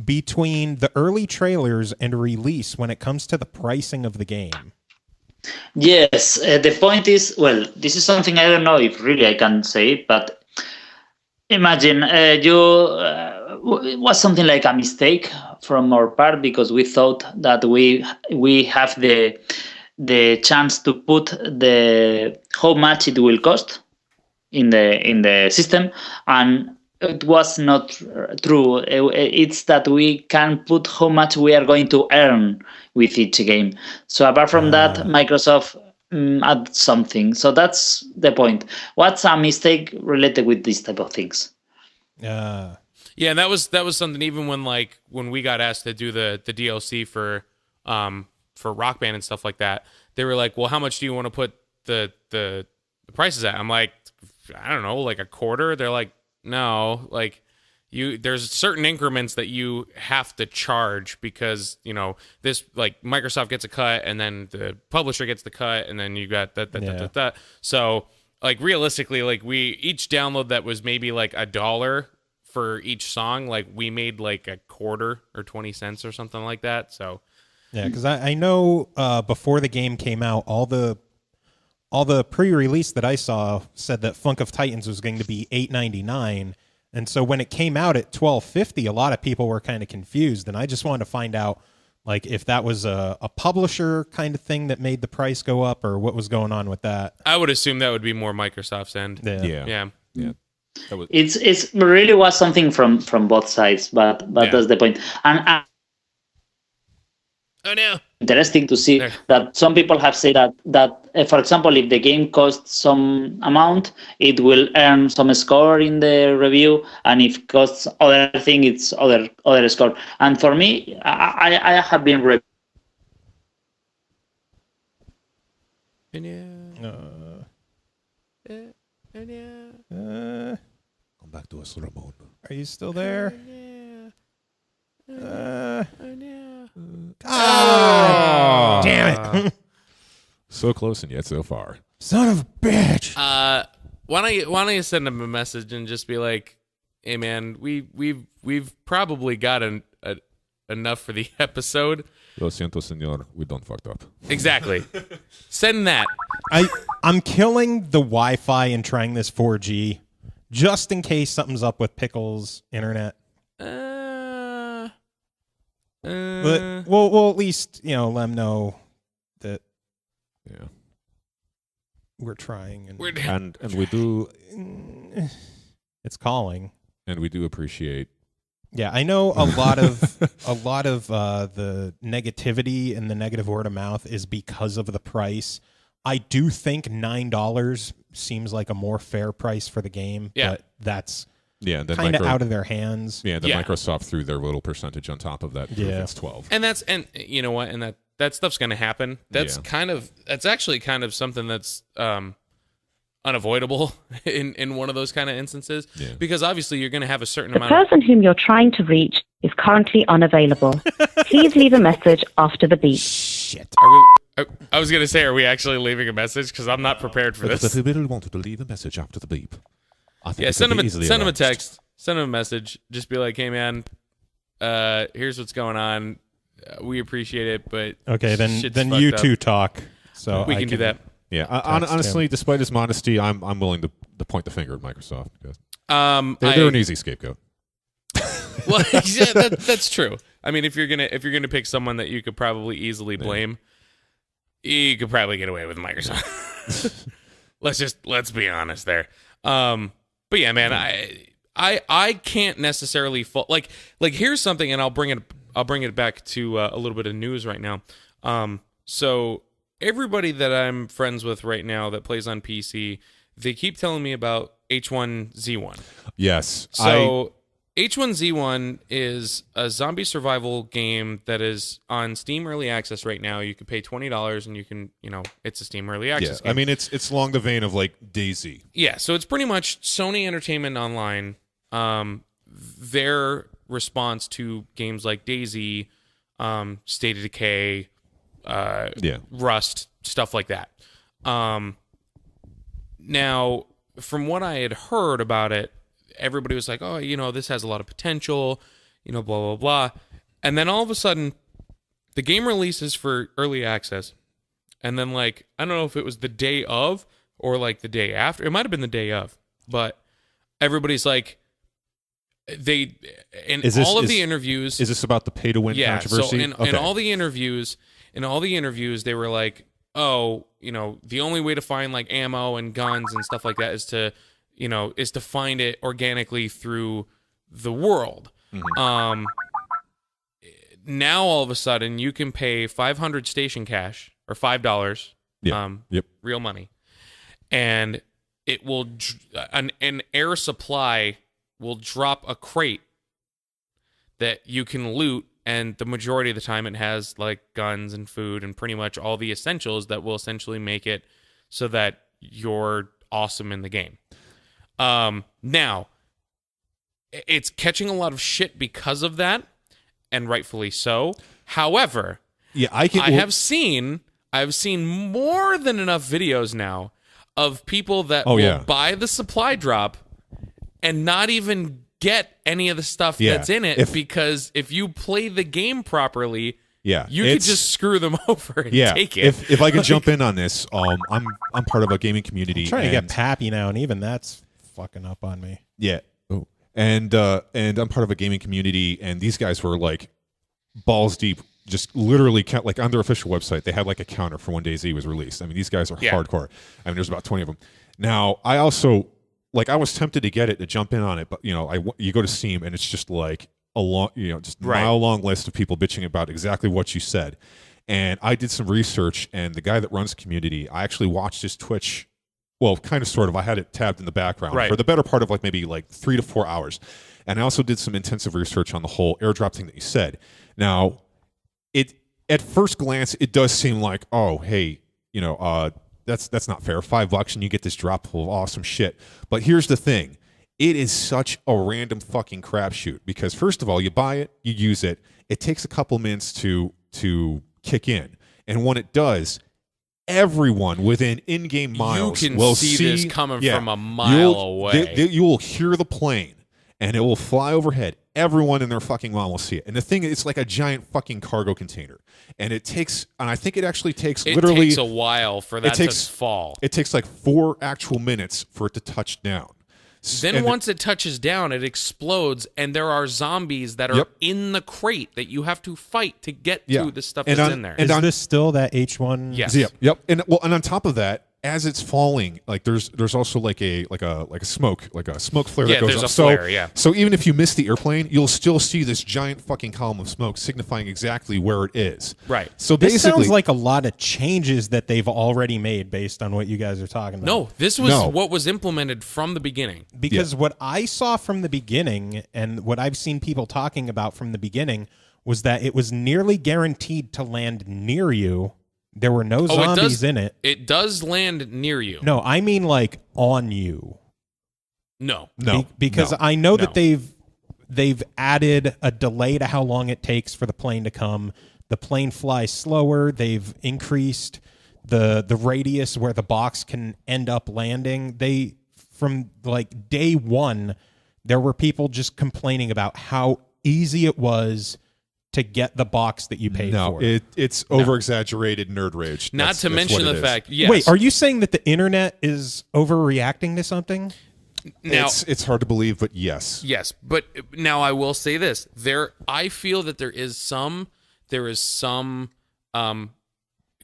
between the early trailers and release when it comes to the pricing of the game? Yes, the point is, well, this is something I don't know if really I can say it, but imagine it was something like a mistake from our part, because we thought that we have the chance to put how much it will cost in the system, and it was not true. It's that we can put how much we are going to earn with each game. So apart from that, Microsoft add something. So that's the point. What's a mistake related with these type of things? Yeah, and that was something. Even when we got asked to do the DLC for Rock Band and stuff like that, they were like, "Well, how much do you want to put the prices at?" I'm like, I don't know, like a quarter. They're like, no, like there's certain increments that you have to charge, because this, like, Microsoft gets a cut, and then the publisher gets the cut, and then you got that. So like realistically, like each download that was maybe like $1 for each song, like we made like a quarter or 20 cents or something like that. So yeah, because I know before the game came out, all the pre-release that I saw said that Funk of Titans was going to be $8.99, and so when it came out at $12.50, a lot of people were kind of confused, and I just wanted to find out, like, if that was a publisher kind of thing that made the price go up, or what was going on with that. I would assume that would be more Microsoft's end. Yeah. It's really was something from both sides, but that's the point. And oh no. Interesting to see that some people have said that for example, if the game costs some amount, it will earn some score in the review, and if it costs other thing, it's other score. And for me, I have been Come back to us, Ramon. Are you still there? Damn it. So close and yet so far. Son of a bitch. Why don't you send him a message and just be like, "Hey man, we've probably got enough for the episode." Lo siento, señor. We don't fucked up. Exactly. Send that. I'm killing the Wi-Fi and trying this 4G just in case something's up with Pickle's internet. But we'll at least let them know that we're trying, and we do. It's calling, and we do appreciate. Yeah, I know a lot of the negativity and the negative word of mouth is because of the price. I do think $9 seems like a more fair price for the game, but that's kind of out of their hands. Yeah, Microsoft threw their little percentage on top of that. Yeah, it's 12. And you know what? And that stuff's going to happen. That's actually kind of something that's unavoidable in one of those kind of instances, because obviously you're going to have a certain The amount of... person whom you're trying to reach is currently unavailable. Please leave a message after the beep. Shit. I was going to say, are we actually leaving a message? Because I'm not prepared for this. If we really wanted to leave a message after the beep, I think Send him a text, send him a message. Just be like, hey, man, here's what's going on. We appreciate it, but Okay, shit's then fucked you up. two talk. So We can do that. Yeah, honestly, despite his modesty, I'm willing to point the finger at Microsoft because they're an easy scapegoat. Well, yeah, that's true. I mean, if you're gonna pick someone that you could probably easily blame, you could probably get away with Microsoft. let's be honest there. But yeah, man, I can't necessarily fault like here's something, and I'll bring it back to a little bit of news right now. So everybody that I'm friends with right now that plays on PC, they keep telling me about H1Z1. Yes. So H1Z1 is a zombie survival game that is on Steam Early Access right now. You can pay $20 and you can, it's a Steam Early Access game. I mean, it's along the vein of like DayZ. Yeah, so it's pretty much Sony Entertainment Online, their response to games like DayZ, State of Decay, Rust, stuff like that. Now, from what I had heard about it, everybody was like, oh, this has a lot of potential, blah, blah, blah. And then all of a sudden, the game releases for early access. And then, I don't know if it was the day of or, the day after. It might have been the day of. But everybody's like, the interviews... Is this about the pay-to-win controversy? So in all the interviews, they were like, oh, the only way to find, ammo and guns and stuff like that is to... is to find it organically through the world. Mm-hmm. Now all of a sudden you can pay 500 station cash or $5, real money, and it will an air supply will drop a crate that you can loot, and the majority of the time it has guns and food and pretty much all the essentials that will essentially make it so that you're awesome in the game. Now, it's catching a lot of shit because of that, and rightfully so. However, I've seen more than enough videos now of people that will buy the supply drop and not even get any of the stuff that's in it, because if you play the game properly, you could just screw them over and take it. If I could jump in on this, I'm part of a gaming community. I'm trying to get Pappy now, and even that's fucking up on me. Yeah. Oh. And I'm part of a gaming community, and these guys were balls deep, just literally on their official website, they had a counter for when DayZ was released. I mean, these guys are hardcore. I mean, there's about 20 of them. Now, I also I was tempted to get it, to jump in on it, but you go to Steam and it's just a long, mile long list of people bitching about exactly what you said. And I did some research, and the guy that runs the community, I actually watched his Twitch. Well, kind of, sort of. I had it tabbed in the background for the better part of maybe 3 to 4 hours. And I also did some intensive research on the whole airdrop thing that you said. Now, at first glance, it does seem like, oh, hey, that's not fair. $5 and you get this drop full of awesome shit. But here's the thing. It is such a random fucking crapshoot, because first of all, you buy it, you use it. It takes a couple minutes to kick in. And when it does, everyone within in-game miles will see this coming from a mile away. You will hear the plane, and it will fly overhead. Everyone and their fucking mom will see it. And the thing is, it's like a giant fucking cargo container. And I think it actually takes literally... It takes a while for that to fall. It takes 4 actual minutes for it to touch down. Then once it touches down, it explodes, and there are zombies that are in the crate that you have to fight to get to the stuff that's in there. Is this still that H1? Yes. Yep. And on top of that, as it's falling, there's also a smoke flare that goes there's up. a flare, So even if you miss the airplane, you'll still see this giant fucking column of smoke signifying exactly where it is. Right. So this basically, sounds like a lot of changes that they've already made based on what you guys are talking about. No, this was what was implemented from the beginning. Because what I saw from the beginning, and what I've seen people talking about from the beginning, was that it was nearly guaranteed to land near you There were no zombies in it. It does land near you. No, I mean like on you. No. Because no, I know no. that they've added a delay to how long it takes for the plane to come. The plane flies slower. They've increased the radius where the box can end up landing. From like day one, there were people just complaining about how easy it was to get the box that you paid for. It's over-exaggerated nerd rage. Not to mention the fact, yes. Wait, are you saying that the internet is overreacting to something? Now, it's hard to believe, but yes. Yes, but now I will say this: I feel that there is some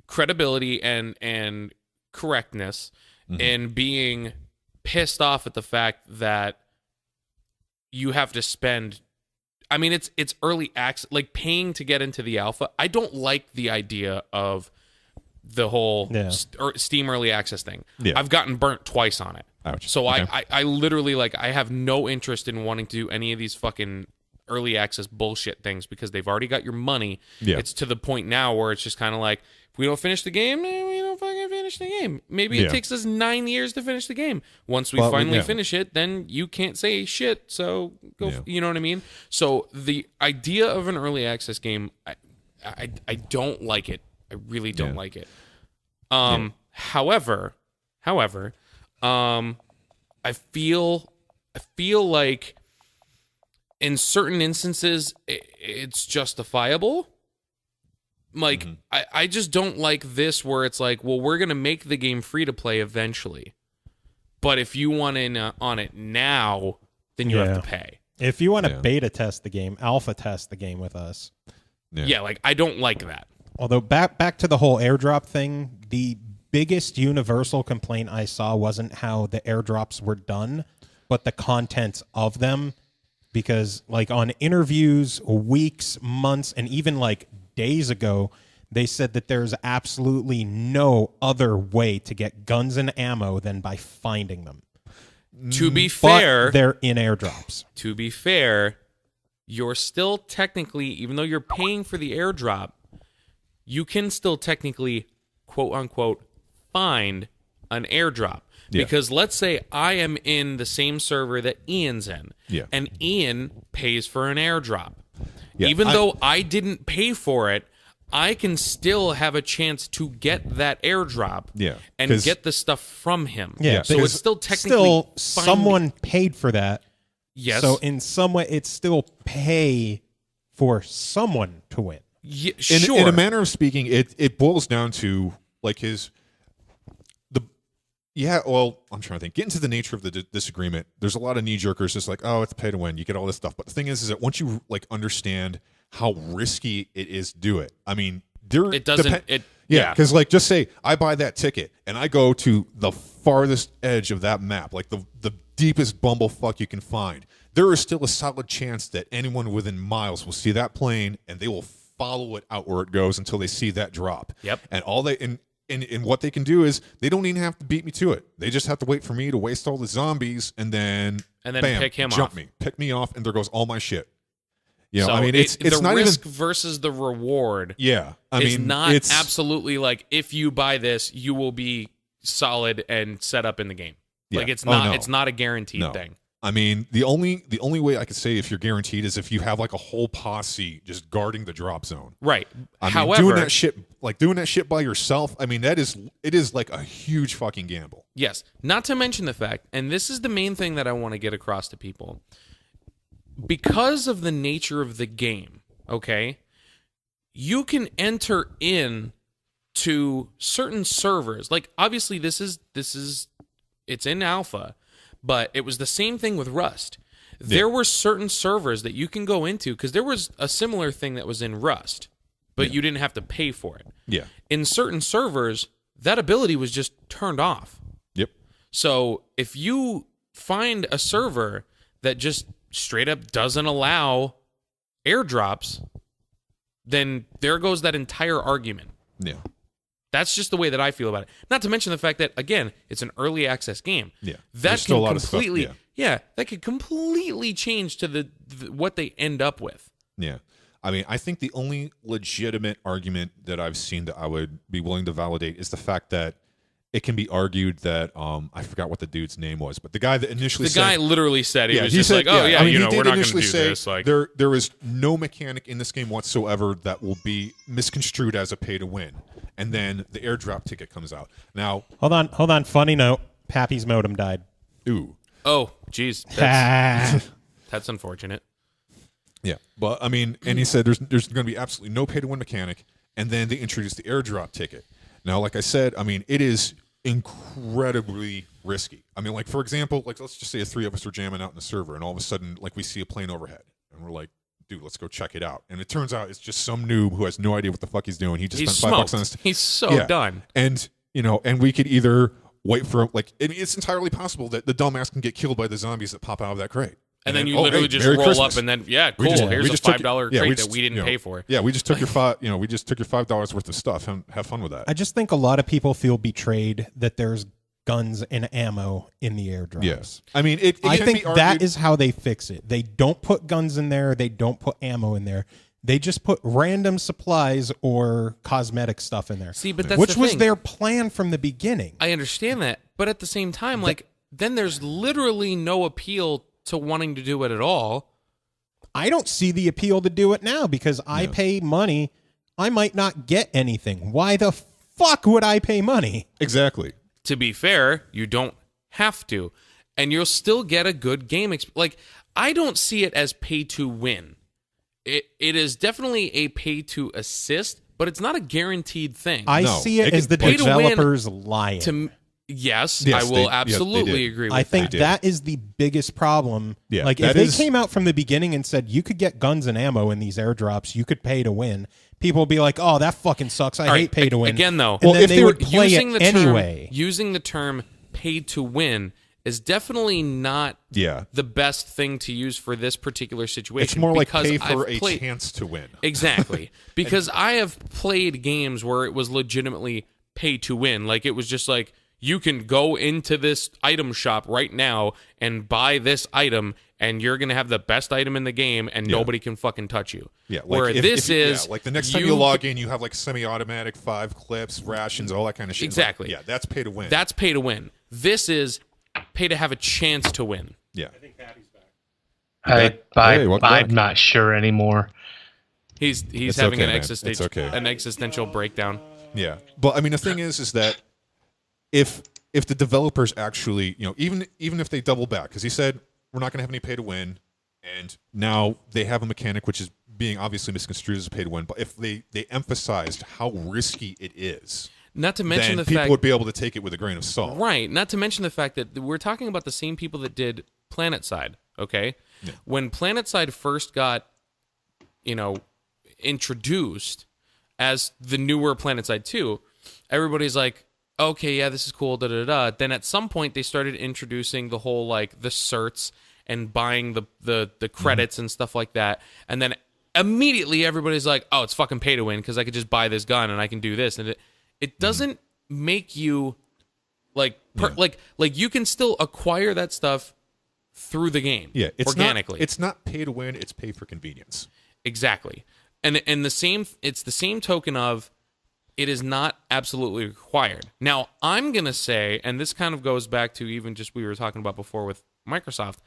credibility and correctness in being pissed off at the fact that you have to spend. I mean, it's early access, like paying to get into the alpha. I don't like the idea of the whole Steam early access thing. Yeah. I've gotten burnt twice on it. Ouch. So Okay. I literally I have no interest in wanting to do any of these fucking early access bullshit things because they've already got your money. Yeah. It's to the point now where it's just kind of like, if we don't finish the game, we don't fucking finish the game. Maybe it takes us 9 years to finish the game. Once we finally finish it, then you can't say shit. So go, you know what I mean? So the idea of an early access game, I don't like it. I really don't like it. However, I feel like in certain instances it's justifiable. Like I just don't like this where it's like, well, we're gonna make the game free to play eventually, but if you want in on it now, then you have to pay. If you want to beta test the game, alpha test the game with us. Yeah, like I don't like that. Although back to the whole airdrop thing, the biggest universal complaint I saw wasn't how the airdrops were done, but the contents of them. Because like on interviews weeks, months, and even like days ago, they said that there's absolutely no other way to get guns and ammo than by finding them. To be fair, but they're in airdrops. To be fair, you're still technically, even though you're paying for the airdrop, you can still technically, quote unquote, find an airdrop. Yeah. Because let's say I am in the same server that Ian's in, and Ian pays for an airdrop. Yeah, Even though I didn't pay for it, I can still have a chance to get that airdrop and get the stuff from him. Yeah, so it's still technically someone paid for that. Yes. So in some way, it's still pay for someone to win. Yeah, In a manner of speaking, it boils down to like well, I'm trying to think. Get into the nature of the disagreement. There's a lot of knee-jerkers just like, oh, it's pay to win. You get all this stuff. But the thing is that once you like understand how risky it is to do it, I mean, it doesn't. Because like just say I buy that ticket and I go to the farthest edge of that map, like the deepest bumblefuck you can find. There is still a solid chance that anyone within miles will see that plane and they will follow it out where it goes until they see that drop. Yep. And all they and what they can do is they don't even have to beat me to it. They just have to wait for me to waste all the zombies and then bam, pick him jump off. me, pick me off, and there goes all my shit. You know, So I mean, it's the not risk even versus the reward. Yeah, I is mean, not it's absolutely like if you buy this, you will be solid and set up in the game. Yeah. Like it's Oh, not. no. It's not a guaranteed No. thing. I mean, the only way I could say if you're guaranteed is if you have like a whole posse just guarding the drop zone. Right. I mean, However, doing that shit by yourself, I mean, it is like a huge fucking gamble. yes. Not to mention the fact, and this is the main thing that I want to get across to people, because of the nature of the game. Okay, you can enter in to certain servers. Like obviously, this is it's in alpha. But it was the same thing with Rust. There were certain servers that you can go into because there was a similar thing that was in Rust, but you didn't have to pay for it. Yeah. In certain servers, that ability was just turned off. Yep. So if you find a server that just straight up doesn't allow airdrops, then there goes that entire argument. Yeah. That's just the way that I feel about it. Not to mention the fact that, again, it's an early access game. Yeah. That There's still can a lot of stuff, completely, that could completely change to the what they end up with. Yeah. I mean, I think the only legitimate argument that I've seen that I would be willing to validate is the fact that it can be argued that I forgot what the dude's name was, but the guy that initially The guy literally said he was just said, like, oh yeah, I mean, we're not going to initially do say this. Like there is no mechanic in this game whatsoever that will be misconstrued as a pay to win. And then the airdrop ticket comes out. Now, hold on. Funny note: Pappy's modem died. ooh, oh, geez, that's unfortunate. yeah, but I mean, and he said there's going to be absolutely no pay to win mechanic, and then they introduced the airdrop ticket. Now, like I said, I mean, it is incredibly risky. I mean, like for example, like let's just say the three of us are jamming out in the server, and all of a sudden, like we see a plane overhead, and we're like, dude, let's go check it out. And it turns out it's just some noob who has no idea what the fuck he's doing. He just spent $5 on this. He's so done. And and we could either wait for it's entirely possible that the dumbass can get killed by the zombies that pop out of that crate. And then you literally just Merry roll Christmas. up and then here's a $5 crate that we didn't pay for. Yeah, we just took your $5 worth of stuff. Have fun with that. I just think a lot of people feel betrayed that there's guns and ammo in the airdrops. Yes. I mean, I can think be argued, that is how they fix it. They don't put guns in there. They don't put ammo in there. They just put random supplies or cosmetic stuff in there. See, but that's which the was thing. their plan from the beginning. I understand that, but at the same time, like then there's literally no appeal to wanting to do it at all. I don't see the appeal to do it now because I pay money. I might not get anything. Why the fuck would I pay money? Exactly. To be fair, you don't have to, and you'll still get a good game. Like I don't see it as pay to win. It is definitely a pay to assist, but it's not a guaranteed thing. I see it as the pay to win developers lying. Yes, Yes, I will they absolutely did. agree with that. I think that is the biggest problem. Yeah, like if that they is- came out from the beginning and said you could get guns and ammo in these airdrops, you could pay to win. People would be like, "Oh, that fucking sucks. I All hate right, pay to win." Again, though, and then if they they would were play using it the term, anyway. using the term "pay to win" is definitely not the best thing to use for this particular situation. It's more like because pay for I've a played- chance to win. Exactly. Because I have played games where it was legitimately pay to win. Like it was just like, you can go into this item shop right now and buy this item, and you're going to have the best item in the game, and nobody can fucking touch you. Yeah, like Where like the next time you log in, you have like semi-automatic 5 clips, rations, all that kind of shit. Exactly. Like, that's pay to win. That's pay to win. This is pay to have a chance to win. Yeah. I'm not sure anymore. He's It's having okay, an man. It's okay. an existential breakdown. Yeah, but I mean, the thing is that if the developers actually, even if they double back, because he said we're not going to have any pay to win, and now they have a mechanic which is being obviously misconstrued as a pay to win, but if they emphasized how risky it is, Not to mention then the people fact, would be able to take it with a grain of salt. right? Not to mention the fact that we're talking about the same people that did PlanetSide. Okay, when PlanetSide first got, introduced as the newer PlanetSide 2, everybody's like, okay, yeah, this is cool, da da da. Then at some point they started introducing the whole like the certs and buying the credits and stuff like that, and then immediately everybody's like, oh, it's fucking pay to win because I could just buy this gun and I can do this, and it doesn't make you like you can still acquire that stuff through the game, It's organically. It's not pay to win; it's pay for convenience. Exactly. And it's the same token of it is not absolutely required. Now, I'm going to say, and this kind of goes back to even just we were talking about before with Microsoft,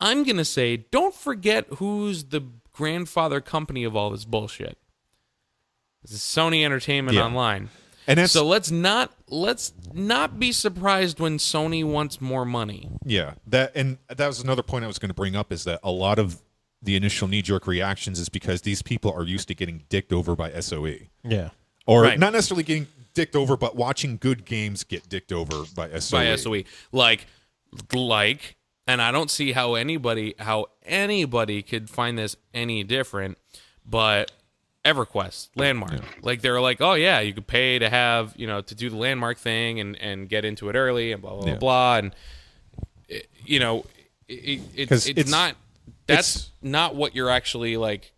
I'm going to say don't forget who's the grandfather company of all this bullshit. This is Sony Entertainment Online. And so let's not be surprised when Sony wants more money. Yeah, that was another point I was going to bring up, is that a lot of the initial knee-jerk reactions is because these people are used to getting dicked over by SOE. Yeah. Or Right. not necessarily getting dicked over, but watching good games get dicked over by SOE. By SOE. Like, and I don't see how anybody could find this any different, but EverQuest, Landmark. Like, they're like, oh, yeah, you could pay to have, to do the Landmark thing and get into it early and blah, blah, blah, blah. And, it's not, that's not what you're actually, like,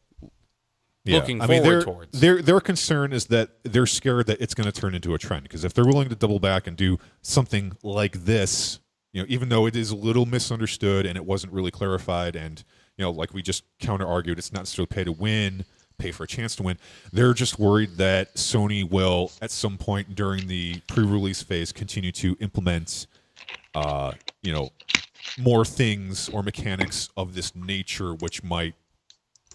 looking forward towards. Their concern is that they're scared that it's going to turn into a trend, because if they're willing to double back and do something like this, even though it is a little misunderstood and it wasn't really clarified, and like we just counter argued, it's not necessarily pay to win, pay for a chance to win. They're just worried that Sony will, at some point during the pre-release phase, continue to implement, more things or mechanics of this nature, which might,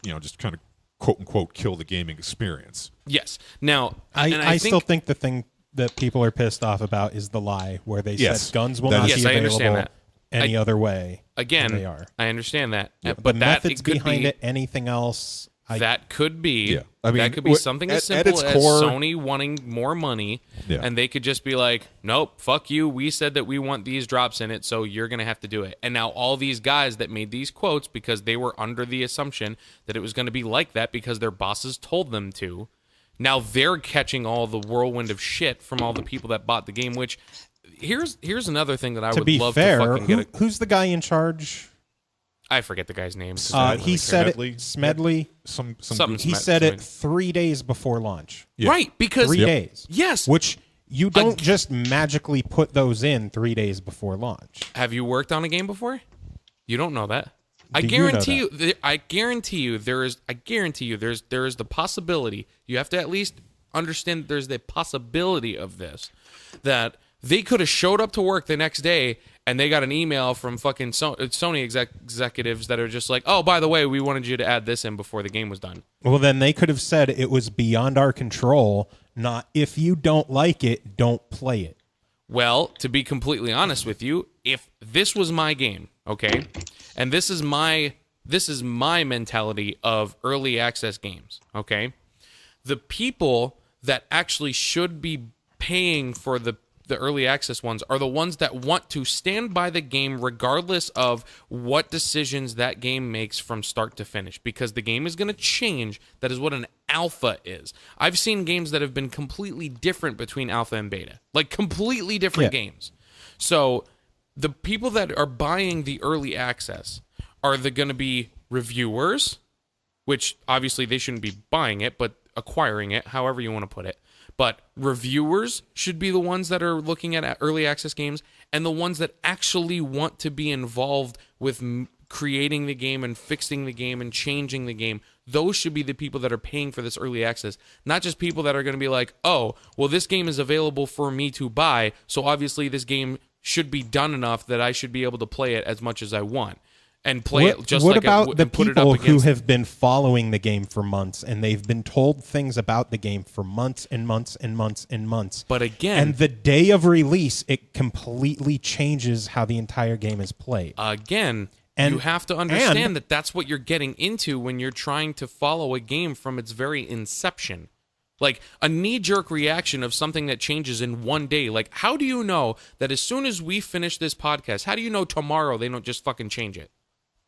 just kind of quote unquote kill the gaming experience. Yes. Now, I still think the thing that people are pissed off about is the lie where they said guns will not be I understand available that. any other way. Again, than they are. I understand that. But But the that methods it could behind be, it, anything else, that could be. Yeah. I mean, that could be something as at simple its as core- Sony wanting more money, and they could just be like, "Nope, fuck you. We said that we want these drops in it, so you're gonna have to do it." And now all these guys that made these quotes because they were under the assumption that it was going to be like that because their bosses told them to. Now they're catching all the whirlwind of shit from all the people that bought the game. Which here's another thing that I would love to fucking get. Who's the guy in charge? I forget the guy's name. He said it. Smedley. Something. He said it 3 days before launch. Yeah. Right, because 3 days. Yes. Which you don't just magically put those in 3 days before launch. Have you worked on a game before? You don't know that. I Do you know guarantee you. I guarantee you there is the possibility. You have to at least understand there's the possibility of this, that they could have showed up to work the next day and they got an email from fucking Sony executives that are just like, "Oh, by the way, we wanted you to add this in before the game was done." Well, then they could have said it was beyond our control, not if you don't like it, don't play it. Well, to be completely honest with you, if this was my game, okay, and this is my mentality of early access games, okay, the people that actually should be paying for the early access ones are the ones that want to stand by the game regardless of what decisions that game makes from start to finish, because the game is going to change. That is what an alpha is. I've seen games that have been completely different between alpha and beta, like completely different games. So the people that are buying the early access are going to be reviewers, which obviously they shouldn't be buying it, but acquiring it, however you want to put it. But reviewers should be the ones that are looking at early access games, and the ones that actually want to be involved with creating the game and fixing the game and changing the game. Those should be the people that are paying for this early access, not just people that are going to be like, "Oh, well, this game is available for me to buy, so obviously this game should be done enough that I should be able to play it as much as I want." And play it just what like about the put it up people who against. have been following the game for months and they've been told things about the game for months and months and months and months? But again, and the day of release, it completely changes how the entire game is played. Again, And- you have to understand that that's what you're getting into when you're trying to follow a game from its very inception. Like a knee-jerk reaction of something that changes in one day. Like, how do you know that as soon as we finish this podcast, how do you know tomorrow they don't just fucking change it?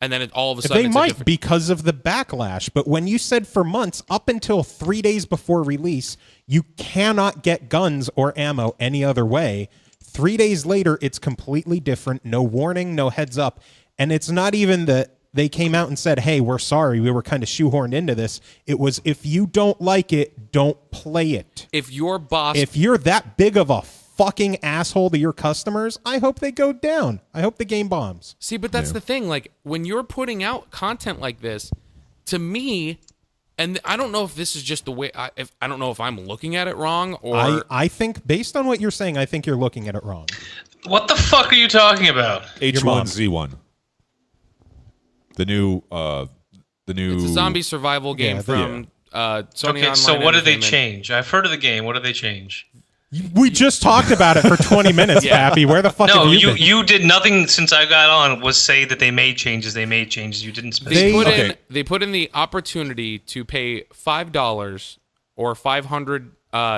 And then all of a sudden They it's might because of the backlash, but when you said for months, up until 3 days before release, you cannot get guns or ammo any other way. 3 days later, it's completely different. No warning, no heads up. And it's not even that they came out and said, "Hey, we're sorry, we were kind of shoehorned into this." It was, if you don't like it, don't play it. If your boss... If you're that big of a fucking asshole to your customers, I hope they go down. I hope the game bombs. See, but that's the thing. Like, when you're putting out content like this, to me, and I don't know if this is just the way, I don't know if I'm looking at it wrong or... I think, based on what you're saying, I think you're looking at it wrong. What the fuck are you talking about? H1Z1. The new It's a zombie survival game from Sony Okay, Online so what did they Entertainment. change? I've heard of the game. What did they change? We just talked about it for 20 minutes, Pappy. Where the fuck No, have you been? you did nothing since I got on was say that they made changes. They made changes. You didn't specify. They put in the opportunity to pay $5 or 500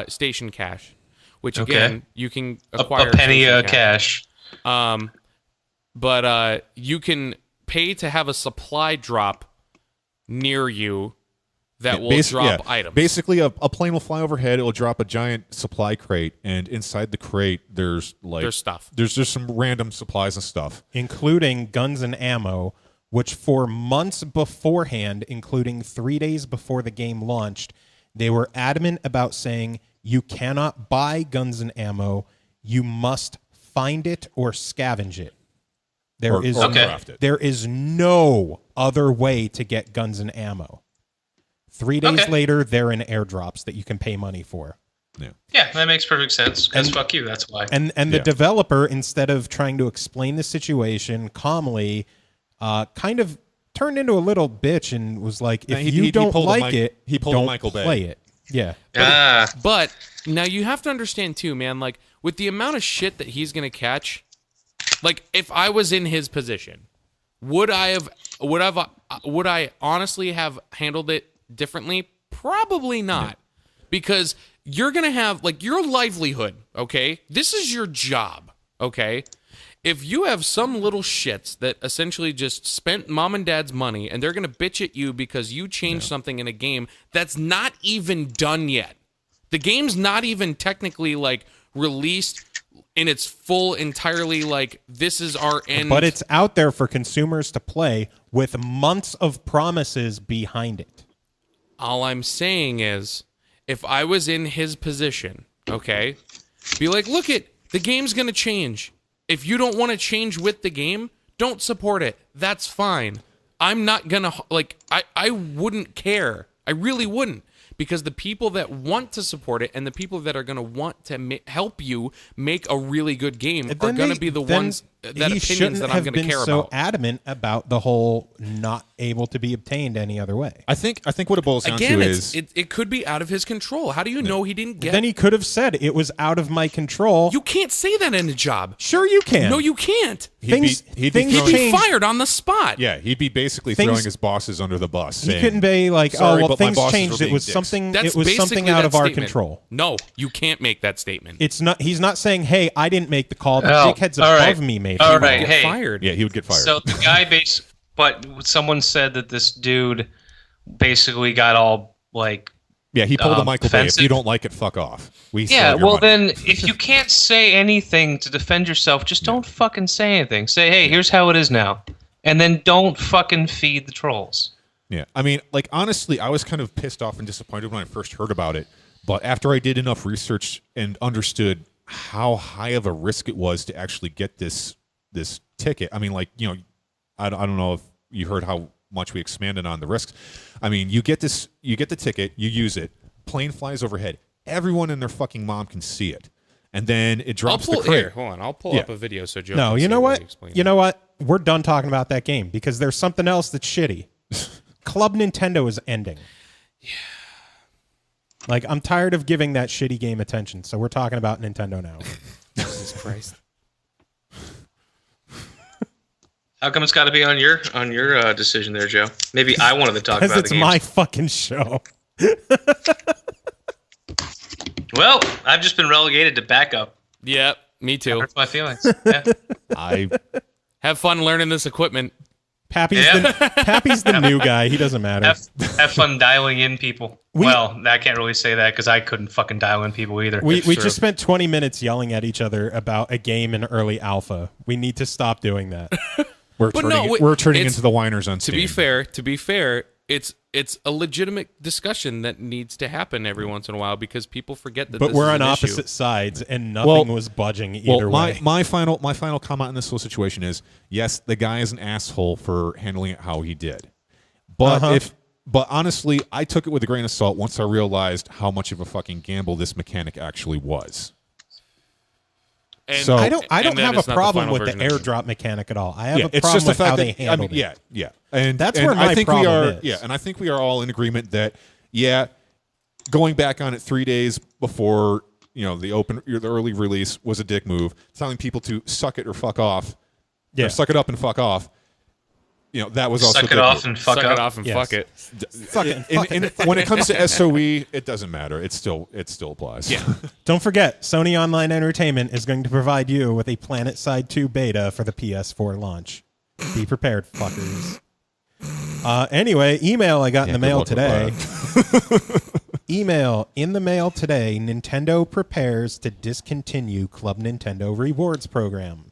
station cash, which again you can acquire a penny station cash. But you can pay to have a supply drop near you that will drop items. Basically, a plane will fly overhead. It will drop a giant supply crate, and inside the crate, there's stuff. There's just some random supplies and stuff, including guns and ammo, which for months beforehand, including 3 days before the game launched, they were adamant about saying you cannot buy guns and ammo. You must find it or scavenge it. There is craft it. There is no other way to get guns and ammo. 3 days Okay. later, they're in airdrops that you can pay money for. Yeah, that makes perfect sense. Because fuck you, that's why. And the developer, instead of trying to explain the situation calmly, kind of turned into a little bitch and was like, if you don't like it, he pulled don't Michael Bay. play it. Yeah. But now you have to understand too, man, like with the amount of shit that he's going to catch, like if I was in his position, would I honestly have handled it differently? Probably not. Because you're going to have like your livelihood, okay? This is your job, okay? If you have some little shits that essentially just spent mom and dad's money and they're going to bitch at you because you changed something in a game that's not even done yet. The game's not even technically like released in its full entirely like this is our end. But it's out there for consumers to play with months of promises behind it. All I'm saying is if I was in his position, okay, be like, look the game's going to change. If you don't want to change with the game, don't support it. That's fine. I'm not going to, like, I wouldn't care. I really wouldn't. Because the people that want to support it and the people that are going to want to help you make a really good game are going to be the ones that opinions that I'm going to care so about. Adamant about the whole not able to be obtained any other way. I think what it boils down Again, to is it could be out of his control. How do you know he didn't get? Then he could have said it was out of my control. You can't say that in a job. Sure you can. No, you can't. Things He'd be changed. fired on the spot. Yeah, he'd be basically Things- throwing his bosses under the bus. He saying, couldn't be like, "Sorry, oh well, but my things bosses changed. were It being was dicks." something. That's It was basically something out that of our statement. control. No, you can't make that statement. It's not. He's not saying, "Hey, I didn't make the call. The Oh, dickheads all above right. me made." All the call." right, Get hey. fired. Yeah, he would get fired. So the guy but someone said that this dude basically got all like. yeah, he pulled a Michael Bay. If offensive. you don't like it, fuck off. We Yeah, sell your well money. then, if you can't say anything to defend yourself, just don't fucking say anything. Say, hey, here's how it is now, and then don't fucking feed the trolls. Yeah, I mean, like honestly, I was kind of pissed off and disappointed when I first heard about it. But after I did enough research and understood how high of a risk it was to actually get this ticket, I mean, like I don't know if you heard how much we expanded on the risks. I mean, you get the ticket, you use it, plane flies overhead, everyone and their fucking mom can see it, and then it drops the crate. Hold on, I'll pull up a video so Joe. No, can you see know what? he explained You it. know what? We're done talking about that game because there's something else that's shitty. Club Nintendo is ending. Yeah. Like, I'm tired of giving that shitty game attention, so we're talking about Nintendo now. Jesus Christ. How come it's got to be on your decision there, Joe? Maybe I wanted to talk Because about it's the games. my fucking show. Well, I've just been relegated to backup. Yep, me too. Hurts my feelings. Yeah. I Have fun learning this equipment. Pappy's Yeah. Pappy's the new guy. He doesn't matter. Have fun dialing in people. Well, I can't really say that because I couldn't fucking dial in people either. We True. just spent 20 minutes yelling at each other about a game in early alpha. We need to stop doing that. we're But turning no, we're turning it's- into the whiners on To Steam. be fair, it's a legitimate discussion that needs to happen every once in a while because people forget that. But this we're is on an opposite issue. sides, and nothing was budging either way. my final comment on this whole situation is yes, the guy is an asshole for handling it how he did, but but honestly, I took it with a grain of salt once I realized how much of a fucking gamble this mechanic actually was. And- So- I don't and that have is a not problem final with the version of it. airdrop mechanic at all. I have a it's problem just the with fact how that they handled it. yeah, and That's and where my I think problem we are, is. yeah, and I think we are all in agreement that going back on it 3 days before the early release was a dick move. Telling people to suck it or fuck off, Yeah. or suck it up and fuck off. That was also a Suck dick it off move. and fuck Suck up. it off and Yes. fuck it. When it comes to SOE, it doesn't matter. It still applies. Yeah. Don't forget, Sony Online Entertainment is going to provide you with a PlanetSide 2 beta for the PS4 launch. Be prepared, fuckers. Anyway, email I got in the mail today. Email in the mail today. Nintendo prepares to discontinue Club Nintendo Rewards program.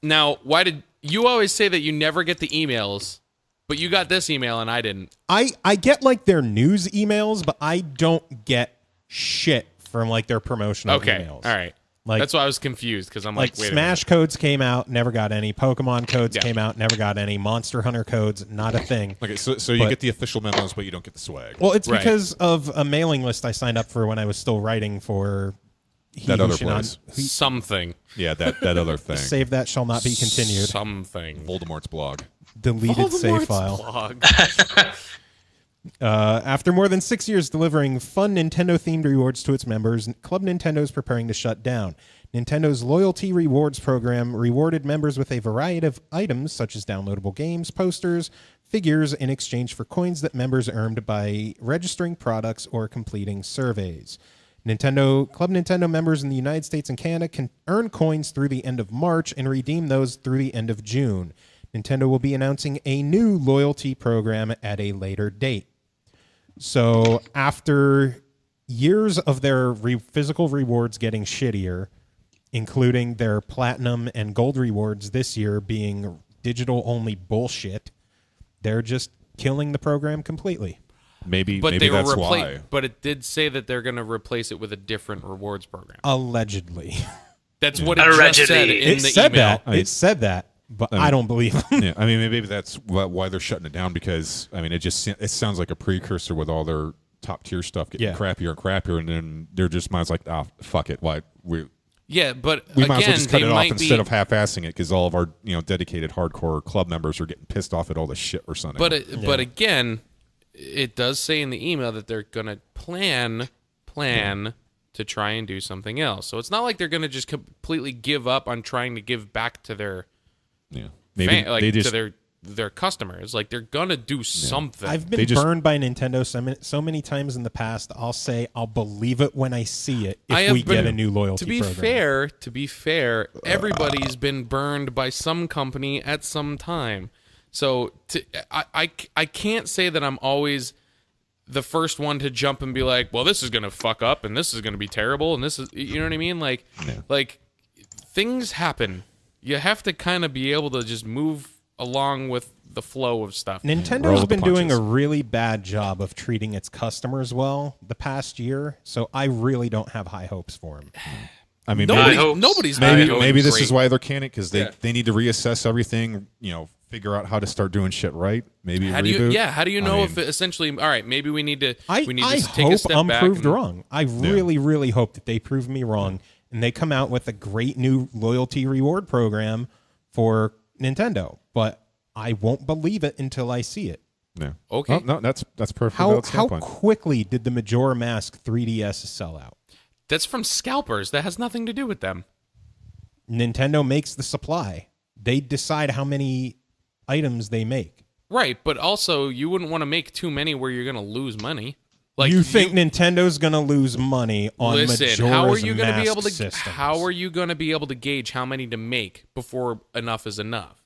Now, why did you always say that you never get the emails, but you got this email and I didn't? I get like their news emails, but I don't get shit from like their promotional Okay, emails. all right. Like That's why I was confused because I'm like, wait Smash codes came out, never got any. Pokemon codes came out, never got any. Monster Hunter codes, not a thing. Okay, so you get the official memos, but you don't get the swag. Well, it's Right. because of a mailing list I signed up for when I was still writing for That other place. something. Yeah, that other thing. Save that shall not be continued. Something. Voldemort's blog. Deleted save Voldemort's file. blog. After more than 6 years delivering fun Nintendo-themed rewards to its members, Club Nintendo is preparing to shut down. Nintendo's loyalty rewards program rewarded members with a variety of items such as downloadable games, posters, figures in exchange for coins that members earned by registering products or completing surveys. Club Nintendo members in the United States and Canada can earn coins through the end of March and redeem those through the end of June. Nintendo will be announcing a new loyalty program at a later date. So after years of their physical rewards getting shittier, including their platinum and gold rewards this year being digital-only bullshit, they're just killing the program completely. Maybe But they that's were why. But it did say that they're going to replace it with a different rewards program. Allegedly. That's what it just said in the email. It said that, but I don't believe them. Yeah, I mean, maybe that's why they're shutting it down because I mean, it sounds like a precursor with all their top tier stuff getting crappier and crappier, and then they're just might as like, fuck it, why we Yeah, but might as again, well just cut they it off might instead be, of half-assing it because all of our dedicated hardcore club members are getting pissed off at all the shit we're sending. But again, it does say in the email that they're going to plan to try and do something else. So it's not like they're going to just completely give up on trying to give back to their maybe they just to their customers. Like they're going to do something. I've been burned by Nintendo so many times in the past. I'll say I'll believe it when I see it if we get a new loyalty program. To be fair, everybody's been burned by some company at some time. So I can't say that I'm always the first one to jump and be like, well, this is going to fuck up and this is going to be terrible and this is, you know what I mean? Like things happen. You have to kind of be able to just move along with the flow of stuff. Nintendo's been doing a really bad job of treating its customers well the past year, so I really don't have high hopes for them. I mean, nobody's maybe this great. is why they're canning because they need to reassess everything. Figure out how to start doing shit right. Maybe how reboot. do you know if it essentially? All right, maybe we need to. I take a hope step I'm back proved wrong. I really hope that they prove me wrong and they come out with a great new loyalty reward program for Nintendo. But I won't believe it until I see it. Yeah. Okay. Oh, no, that's perfect. How quickly did the Majora Mask 3DS sell out? That's from scalpers. That has nothing to do with them. Nintendo makes the supply. They decide how many items they make. Right, but also you wouldn't want to make too many where you're going to lose money. Like you think Nintendo's going to lose money on Majora's how are you Mask be able to systems? How are you going to be able to gauge how many to make before enough is enough?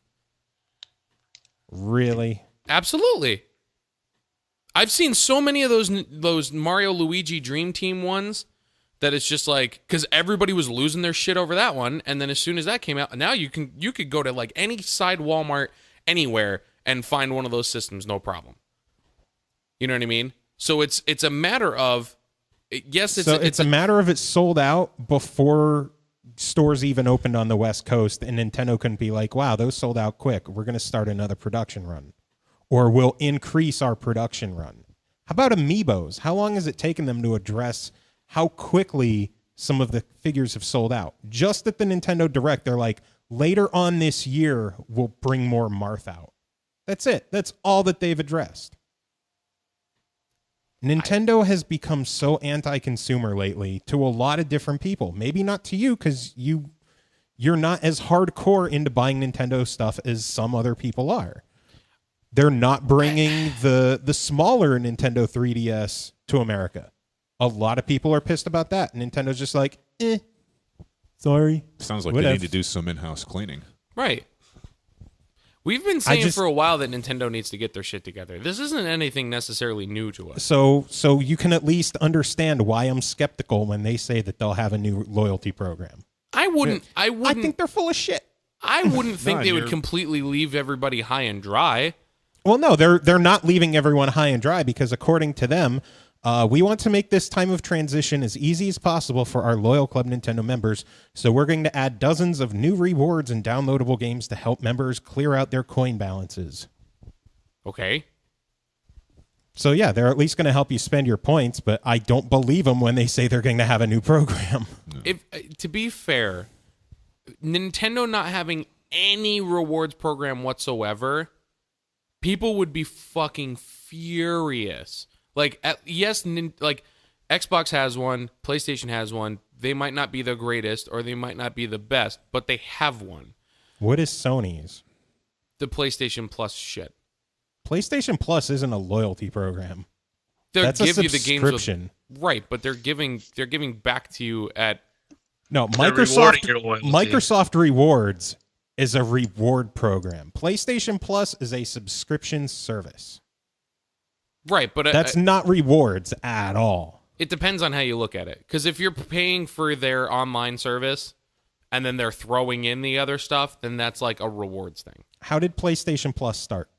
Really? Absolutely. I've seen so many of those Mario Luigi Dream Team ones that it's just like because everybody was losing their shit over that one, and then as soon as that came out, now you could go to like any side Walmart anywhere and find one of those systems, no problem. You know what I mean? So it's a matter of yes, it's a matter of it sold out before stores even opened on the West Coast, and Nintendo couldn't be like, wow, those sold out quick. We're going to start another production run. Or we'll increase our production run. How about Amiibos? How long has it taken them to address how quickly some of the figures have sold out? Just at the Nintendo Direct, they're like, later on this year, we'll bring more Marth out. That's it. That's all that they've addressed. Nintendo has become so anti-consumer lately to a lot of different people. Maybe not to you because you're not as hardcore into buying Nintendo stuff as some other people are. They're not bringing the smaller Nintendo 3DS to America. A lot of people are pissed about that. Nintendo's just like, sorry. Sounds like they need to do some in-house cleaning. Right. We've been saying for a while that Nintendo needs to get their shit together. This isn't anything necessarily new to us. So you can at least understand why I'm skeptical when they say that they'll have a new loyalty program. I wouldn't. I think they're full of shit. I wouldn't think they would completely leave everybody high and dry. Well, no, they're not leaving everyone high and dry because according to them, We want to make this time of transition as easy as possible for our loyal Club Nintendo members, so we're going to add dozens of new rewards and downloadable games to help members clear out their coin balances. Okay. So yeah, they're at least going to help you spend your points, but I don't believe them when they say they're going to have a new program. If to be fair, Nintendo not having any rewards program whatsoever, people would be fucking furious. Like, like Xbox has one, PlayStation has one. They might not be the greatest or they might not be the best, but they have one. What is Sony's? The PlayStation Plus shit. PlayStation Plus isn't a loyalty program. That's a give you the games subscription. right, but they're giving back to you at No, They're rewarding Microsoft your loyalty. Microsoft Rewards is a reward program. PlayStation Plus is a subscription service. right, but That's not rewards at all. it depends on how you look at it. Because if you're paying for their online service and then they're throwing in the other stuff, then that's like a rewards thing. How did PlayStation Plus start?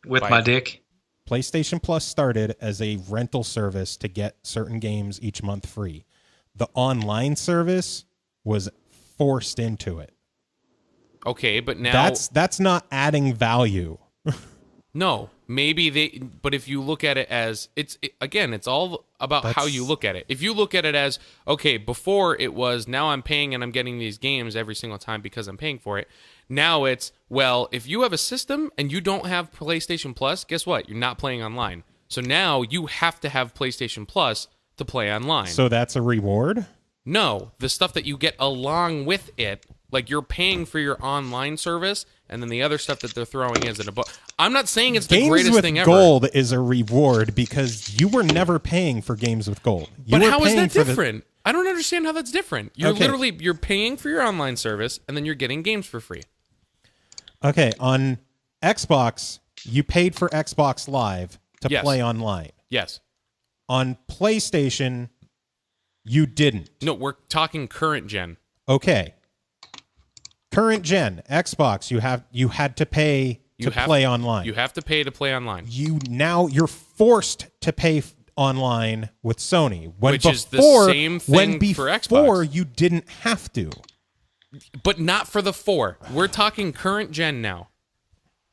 With my dick. PlayStation Plus started as a rental service to get certain games each month free. The online service was forced into it. Okay, but now That's not adding value. no, maybe but if you look at it as it's all about how you look at it. If you look at it as, okay, before it was now I'm paying and I'm getting these games every single time because I'm paying for it. Now it's, well, if you have a system and you don't have PlayStation Plus, guess what? You're not playing online. So now you have to have PlayStation Plus to play online. So that's a reward? No, the stuff that you get along with it, like you're paying for your online service, and then the other stuff that they're throwing is in a book. I'm not saying it's the Games greatest with thing ever. gold is a reward because you were never paying for games with gold. You But were how is paying that for the- different? I don't understand how that's different. You're Okay. you're paying for your online service, and then you're getting games for free. Okay, on Xbox, you paid for Xbox Live to Yes. play online. Yes. On PlayStation, you didn't. No, we're talking current gen. Okay. Current gen, Xbox, you had to pay to play online. You have to pay to play online. You're forced to pay online with Sony. Which is the same thing for Xbox. Before you didn't have to. But not for the 4. We're talking current gen now.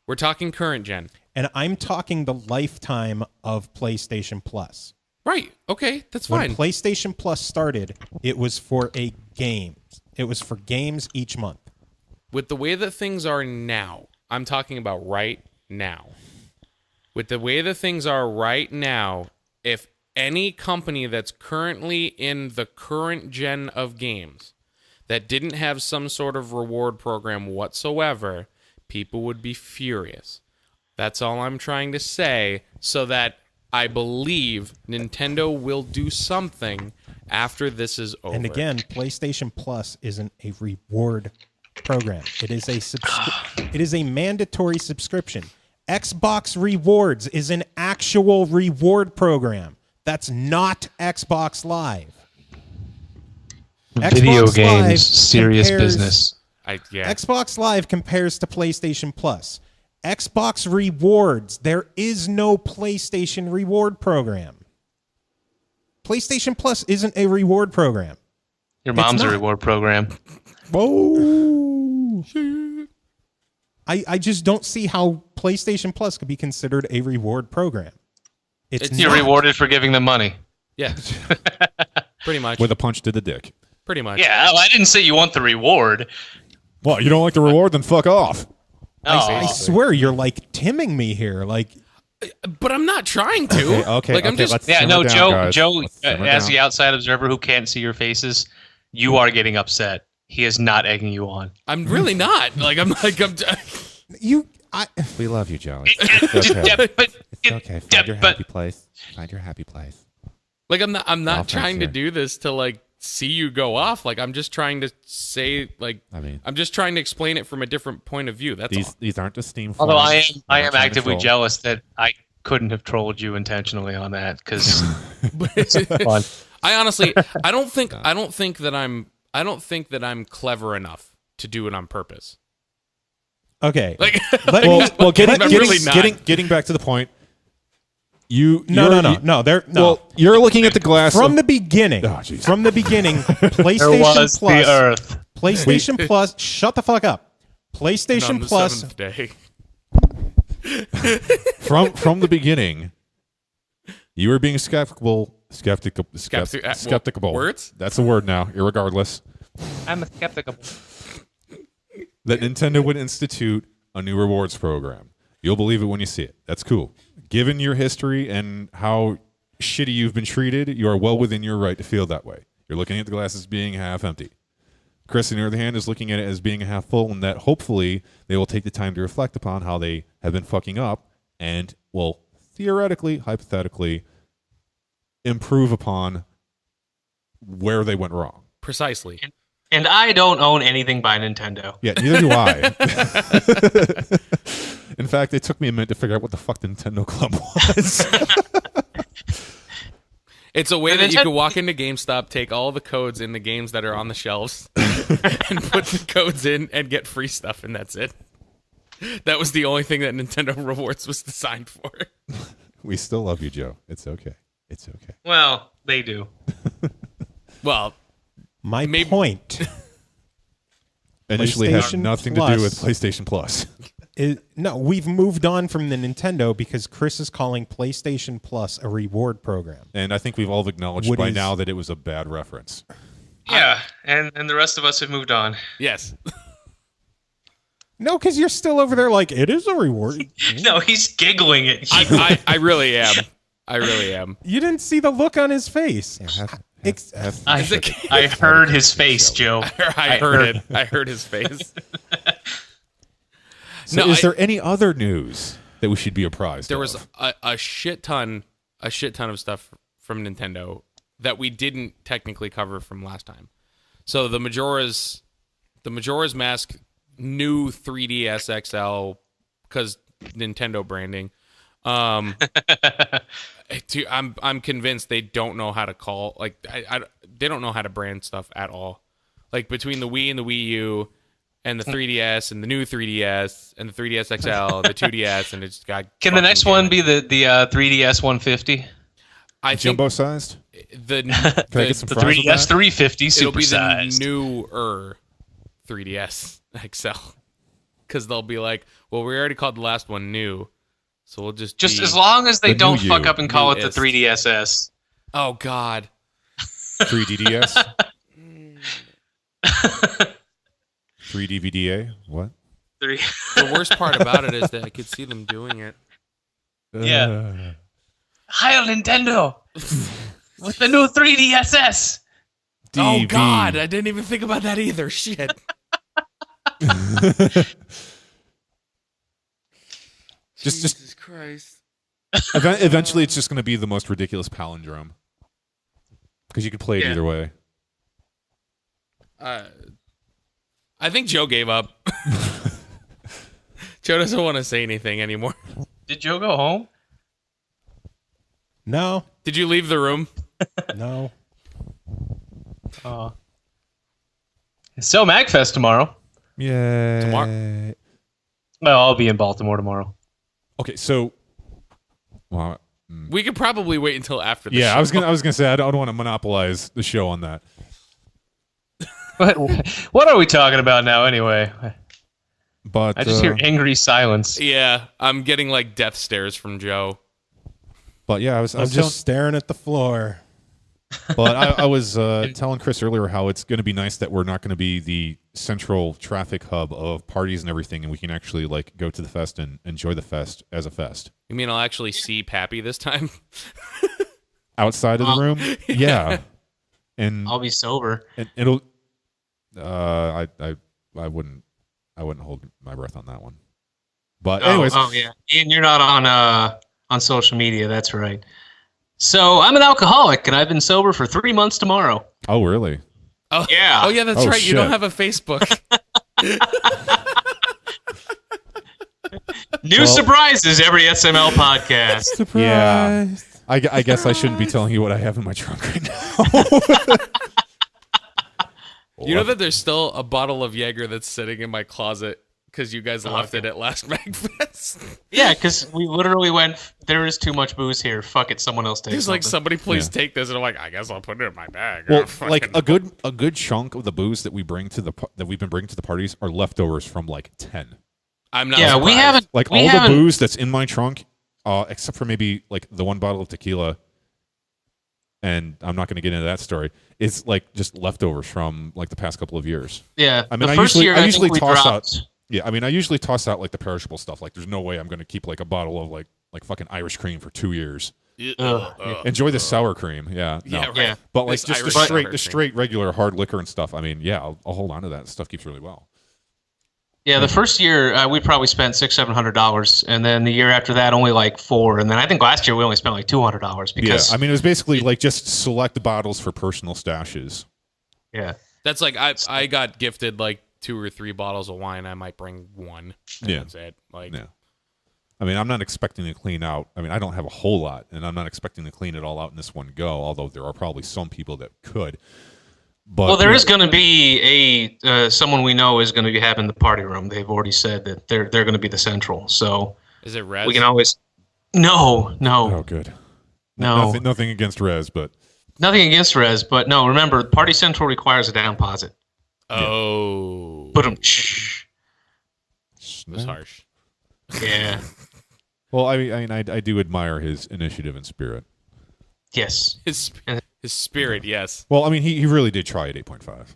We're talking current gen. And I'm talking the lifetime of PlayStation Plus. Right. Okay, that's When fine. PlayStation Plus started, it was for a game. It was for games each month. With the way that things are now, I'm talking about right now. With the way that things are right now, if any company that's currently in the current gen of games that didn't have some sort of reward program whatsoever, people would be furious. That's all I'm trying to say, so that I believe Nintendo will do something after this is over. And again, PlayStation Plus isn't a reward program. It is it is a mandatory subscription. Xbox Rewards is an actual reward program. That's not Xbox Live. Video Xbox games, Live serious compares- business. Xbox Live compares to PlayStation Plus. Xbox Rewards, there is no PlayStation reward program. PlayStation Plus isn't a reward program. Your mom's a not. reward program. Oh. I just don't see how PlayStation Plus could be considered a reward program. You're rewarded for giving them money. Yeah. Pretty much. With a punch to the dick. Pretty much. Yeah, I didn't say you want the reward. Well, you don't like the reward, then fuck off. I swear you're like timming me here. Like, But I'm not trying to. Okay, Like, I'm just. let's Yeah, simmer no, down, Joe, guys. Let's simmer as down. the outside observer who can't see your faces, you are getting upset. He is not egging you on. I'm really not. Like, I'm. We love you, Joe. But It's okay. Find your happy place. Find your happy place. Like, I'm not Offense trying to here. do this to, like, see you go off. Like, I'm just trying to say, like, I mean, I'm just trying to explain it from a different point of view. That's all. these aren't the Steam. Although I forums. am We're not trying to actively troll. jealous that I couldn't have trolled you intentionally on that because it's fun. I honestly, I don't think that I'm clever enough to do it on purpose. okay. Like, Let me- I'm really not. Getting back to the point. No. They're no. Well, you're looking at the glass From the beginning. Oh, jeez. From the beginning, PlayStation There was Plus. the Earth. PlayStation Plus. Shut the fuck up. And on PlayStation the Plus. 7th day. from the beginning, you were being skeptical. Skeptical. Words? That's a word now. Irregardless, I'm a skeptical. that Nintendo would institute a new rewards program. You'll believe it when you see it. That's cool. Given your history and how shitty you've been treated, you are well within your right to feel that way. You're looking at the glass as being half empty. Chris, on the other hand, is looking at it as being half full, and that hopefully they will take the time to reflect upon how they have been fucking up and will theoretically, hypothetically, improve upon where they went wrong. Precisely. And I don't own anything by Nintendo. Yeah, neither do I. In fact, it took me a minute to figure out what the fuck the Nintendo Club was. It's a way that you can walk into GameStop, take all the codes in the games that are on the shelves, and put the codes in and get free stuff, and that's it. That was the only thing that Nintendo Rewards was designed for. We still love you, Joe. It's okay. It's okay. Well, they do. Well, My point. Initially had PlayStation nothing Plus. to do with PlayStation Plus. No, we've moved on from the Nintendo because Chris is calling PlayStation Plus a reward program. And I think we've all acknowledged What by is- now that it was a bad reference. Yeah, and the rest of us have moved on. yes. No, because you're still over there like, it is a reward. No, he's giggling at you. I really am. I really am. You didn't see the look on his face. I heard his face, Joe. I heard it. I heard his face. So is there any other news that we should be apprised There of? was a shit ton of stuff from Nintendo that we didn't technically cover from last time. So the Majora's Mask new 3DS XL, because Nintendo branding. I'm convinced they don't know how to call, like, they don't know how to brand stuff at all. Like between the Wii and the Wii U and the 3DS and the new 3DS and the 3DS XL, the 2DS, and it's got. Can the next one be the 3DS 150? I think jumbo sized? the Can I get some The fries with 3DS that? 350 it'll be the supersized. newer 3DS XL, because they'll be like, well, we already called the last one new, so we'll just be, As long as they the don't new fuck you. up and call it the Newest. 3DSS. Oh God. 3DDS? 3DVDA? What? The worst part about it is that I could see them doing it. Yeah. Heil Nintendo with the new 3DSS. Oh DV. God, I didn't even think about that either. Shit. Just Jesus Christ. eventually, it's just going to be the most ridiculous palindrome because you could play it Yeah. either way. I think Joe gave up. Joe doesn't want to say anything anymore. Did Joe go home? No, Did you leave the room? no. So MagFest tomorrow. Yeah. Tomorrow. Well, I'll be in Baltimore tomorrow. Okay, so. Well, We could probably wait until after the yeah, show. I was gonna say I don't want to monopolize the show on that. What are we talking about now, anyway? But I just hear angry silence. Yeah, I'm getting like death stares from Joe. But yeah, I was I'm just staring at the floor. But I was telling Chris earlier how it's going to be nice that we're not going to be the central traffic hub of parties and everything, and we can actually like go to the fest and enjoy the fest as a fest. You mean I'll actually see Pappy this time? Outside of the room, yeah, and I'll be sober. it'll. I wouldn't hold my breath on that one. But anyways, Oh yeah, Ian, you're not on social media. That's right. So I'm an alcoholic, and I've been sober for 3 months tomorrow. oh really? Oh Yeah. Oh yeah, that's Oh, right. You don't shit. have a Facebook. New surprises every SML podcast. Surprise! Yeah, I guess I shouldn't be telling you what I have in my trunk right now. You know that there's still a bottle of Jaeger that's sitting in my closet because you guys left it at last MagFest. Yeah, because we literally went, there is too much booze here. Fuck it, someone else takes He's like, something. somebody please take this, and I'm like, I guess I'll put it in my bag. Well, Oh, like fucking- a good chunk of the booze that we've been bringing to the parties are leftovers from like 10. I'm not. Yeah, we surprised. haven't. Like we all haven't, the booze that's in my trunk, except for maybe like the one bottle of tequila, and I'm not going to get into that story. It's like just leftovers from like the past couple of years. Yeah, I mean, the I first usually- year I I usually think we toss dropped. Yeah, I mean, I usually toss out like the perishable stuff. Like, there's no way I'm going to keep like a bottle of like fucking Irish cream for 2 years. Enjoy the sour cream. Yeah, no. Yeah, right. Yeah. But like This just Irish the sour cream. straight regular hard liquor and stuff. I mean, yeah, I'll hold on to that. Stuff keeps really well. Yeah, the first year we probably spent $600-700, and then the year after that only like $400, and then I think last year we only spent like $200 because Yeah, I mean, it was basically like just select bottles for personal stashes. yeah. That's like I got gifted like 2 or 3 bottles of wine. I might bring one. Yeah. That's it. Like, Yeah. I mean, I'm not expecting to clean out. I mean, I don't have a whole lot, and I'm not expecting to clean it all out in this one go, although there are probably some people that could. But, Well, there is going to be someone we know is going to be having the party room. They've already said that they're going to be the central, so is it red? we can always. No, Oh, good. no, Nothing against Rez, but nothing against Rez, but no. Remember, Party Central requires a down deposit. Oh, But that's harsh. yeah, well, I do admire his initiative and spirit. yes. His spirit, yes. Well, I mean, he really did try at 8.5.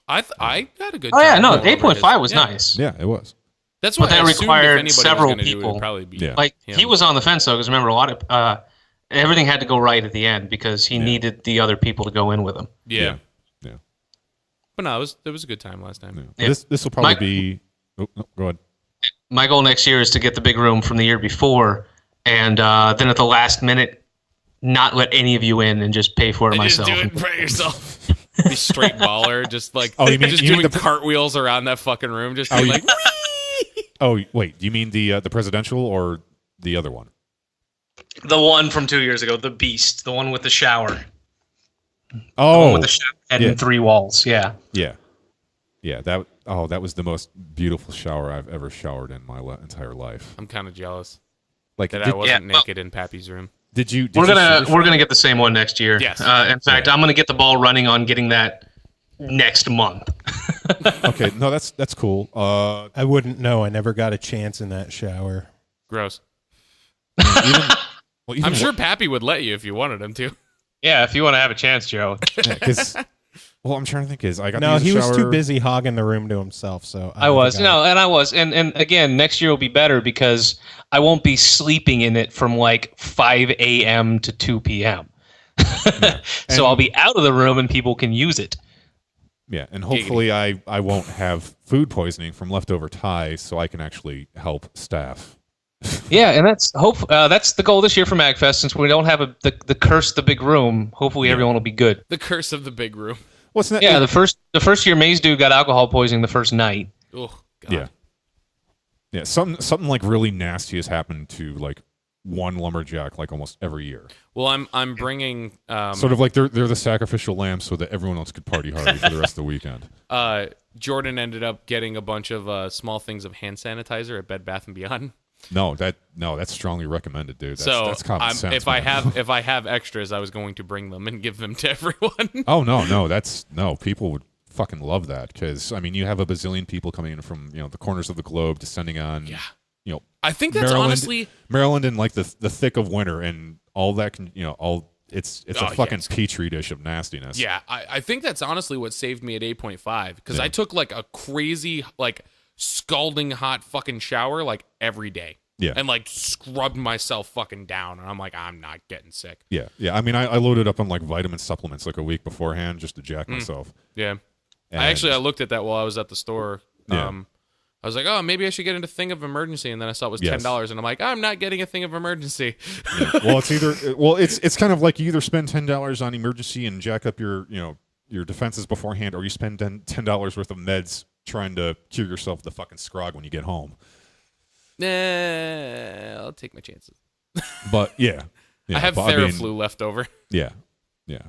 I had a good. Oh yeah, time no, going over 8.5 was his- yeah. nice. Yeah, it was. That's But what that I assumed if required anybody was several gonna do it, people. it'd probably be Yeah. Like him. he was on the fence though, because remember a lot of everything had to go right at the end because he needed the other people to go in with him. Yeah. Yeah. But no, it was a good time last time. Yeah. Yeah. This will probably Mike- be. Oh, no, go ahead. My goal next year is to get the big room from the year before, and then at the last minute, not let any of you in and just pay for it And myself. just do it by yourself. Be straight baller, just like Oh, you mean- just you mean doing the- cartwheels around that fucking room, just Oh, being you- like, Oh, wait. Do you mean the presidential or the other one? The one from 2 years ago, the Beast, the one with the shower, the one Oh, with the shower head yeah. and 3 walls. Yeah, yeah. That was the most beautiful shower I've ever showered in my entire life. I'm kind of jealous Like, that did, I wasn't Yeah, well- naked in Pappy's room. did you? Did we're you gonna get the same one next year. Yes. In fact, I'm gonna get the ball running on getting that next month. Okay, no, that's cool. I wouldn't know. I never got a chance in that shower. Gross. Even I'm sure Pappy would let you if you wanted him to. Yeah, if you want to have a chance, Joe. because. Well, I'm trying to think. I got to No, use the he was too shower- busy hogging the room to himself. So I was. And again, next year will be better because I won't be sleeping in it from like 5 a.m. to 2 p.m. So I'll be out of the room and people can use it. Yeah, and hopefully I won't have food poisoning from leftover ties, so I can actually help staff. Yeah, and that's the goal this year for MagFest. Since we don't have the curse, the big room. Hopefully, everyone will be good. The curse of the big room. What's that? Yeah, the first year Maze Dude got alcohol poisoning the first night. Oh God. Yeah. Something like really nasty has happened to like one lumberjack like almost every year. Well, I'm bringing Sort of like they're the sacrificial lamb so that everyone else could party hardy for the rest of the weekend. Jordan ended up getting a bunch of small things of hand sanitizer at Bed Bath and Beyond. No, that's strongly recommended, dude. That's common sense. If I have extras, I was going to bring them and give them to everyone. Oh no, people would fucking love that because I mean you have a bazillion people coming in from the corners of the globe descending on I think that's Maryland, honestly Maryland in like the thick of winter and all that can it's a fucking it's petri dish of nastiness. Yeah, I think that's honestly what saved me at 8.5 because I took like a crazy, like scalding hot fucking shower like every day. Yeah. And like scrubbed myself fucking down. And I'm like, I'm not getting sick. Yeah. I mean, I loaded up on like vitamin supplements like a week beforehand just to jack myself. Yeah. And I looked at that while I was at the store. Yeah. I was like, oh, maybe I should get into Thing of Emergency. And then I saw it was Yes. $10. And I'm like, I'm not getting a Thing of Emergency. yeah. Well, it's kind of like you either spend $10 on emergency and jack up your defenses beforehand, or you spend $10 worth of meds trying to cure yourself of the fucking scrog when you get home. Nah, I'll take my chances. But yeah, I have Theraflu left over. Yeah.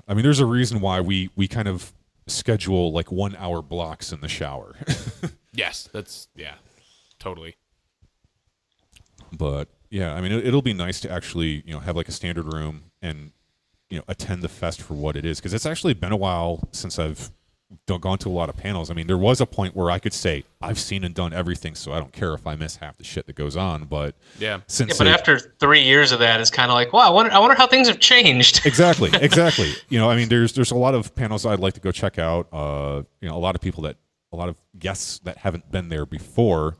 I mean, there's a reason why we kind of schedule like 1 hour blocks in the shower. Yes, that's, yeah. totally. But yeah, I mean, it'll be nice to actually, have like a standard room and, attend the fest for what it is. Because it's actually been a while since I've gone to a lot of panels. I mean, there was a point where I could say I've seen and done everything, so I don't care if I miss half the shit that goes on. But but after 3 years of that, it's kind of like, wow, I wonder how things have changed. Exactly. I mean, there's a lot of panels I'd like to go check out. A lot of guests that haven't been there before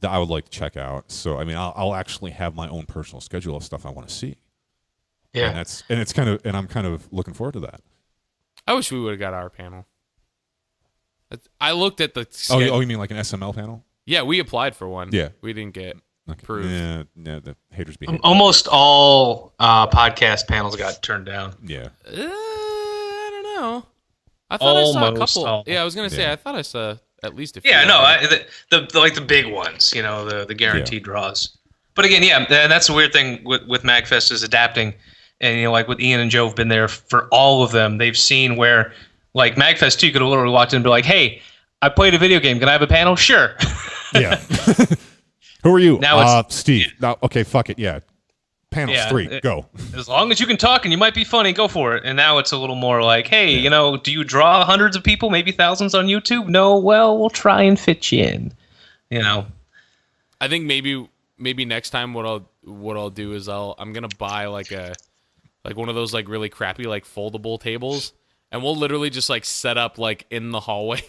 that I would like to check out. So I mean, I'll actually have my own personal schedule of stuff I want to see. Yeah, and I'm kind of looking forward to that. I wish we would have got our panel. I looked at the. Oh, you mean like an SML panel? Yeah, we applied for one. Yeah, we didn't get approved. Yeah, the haters be. Almost all podcast panels got turned down. Yeah. I don't know. I thought I saw a couple. All. Yeah, I was gonna say I thought I saw at least a few. Yeah, no, the big ones, the guaranteed draws. But again, and that's the weird thing with MagFest is adapting, and like with Ian and Joe have been there for all of them. They've seen where. Like MagFest 2 could have literally walked in and be like, hey, I played a video game. Can I have a panel? Sure. Yeah. Who are you? Now it's Steve. No, okay, fuck it. Yeah. Panels 3, go. As long as you can talk and you might be funny, go for it. And now it's a little more like, hey, do you draw hundreds of people, maybe thousands on YouTube? No, well, we'll try and fit you in. I think maybe next time what I'll do is I'm gonna buy like one of those like really crappy like foldable tables. And we'll literally just like set up like in the hallway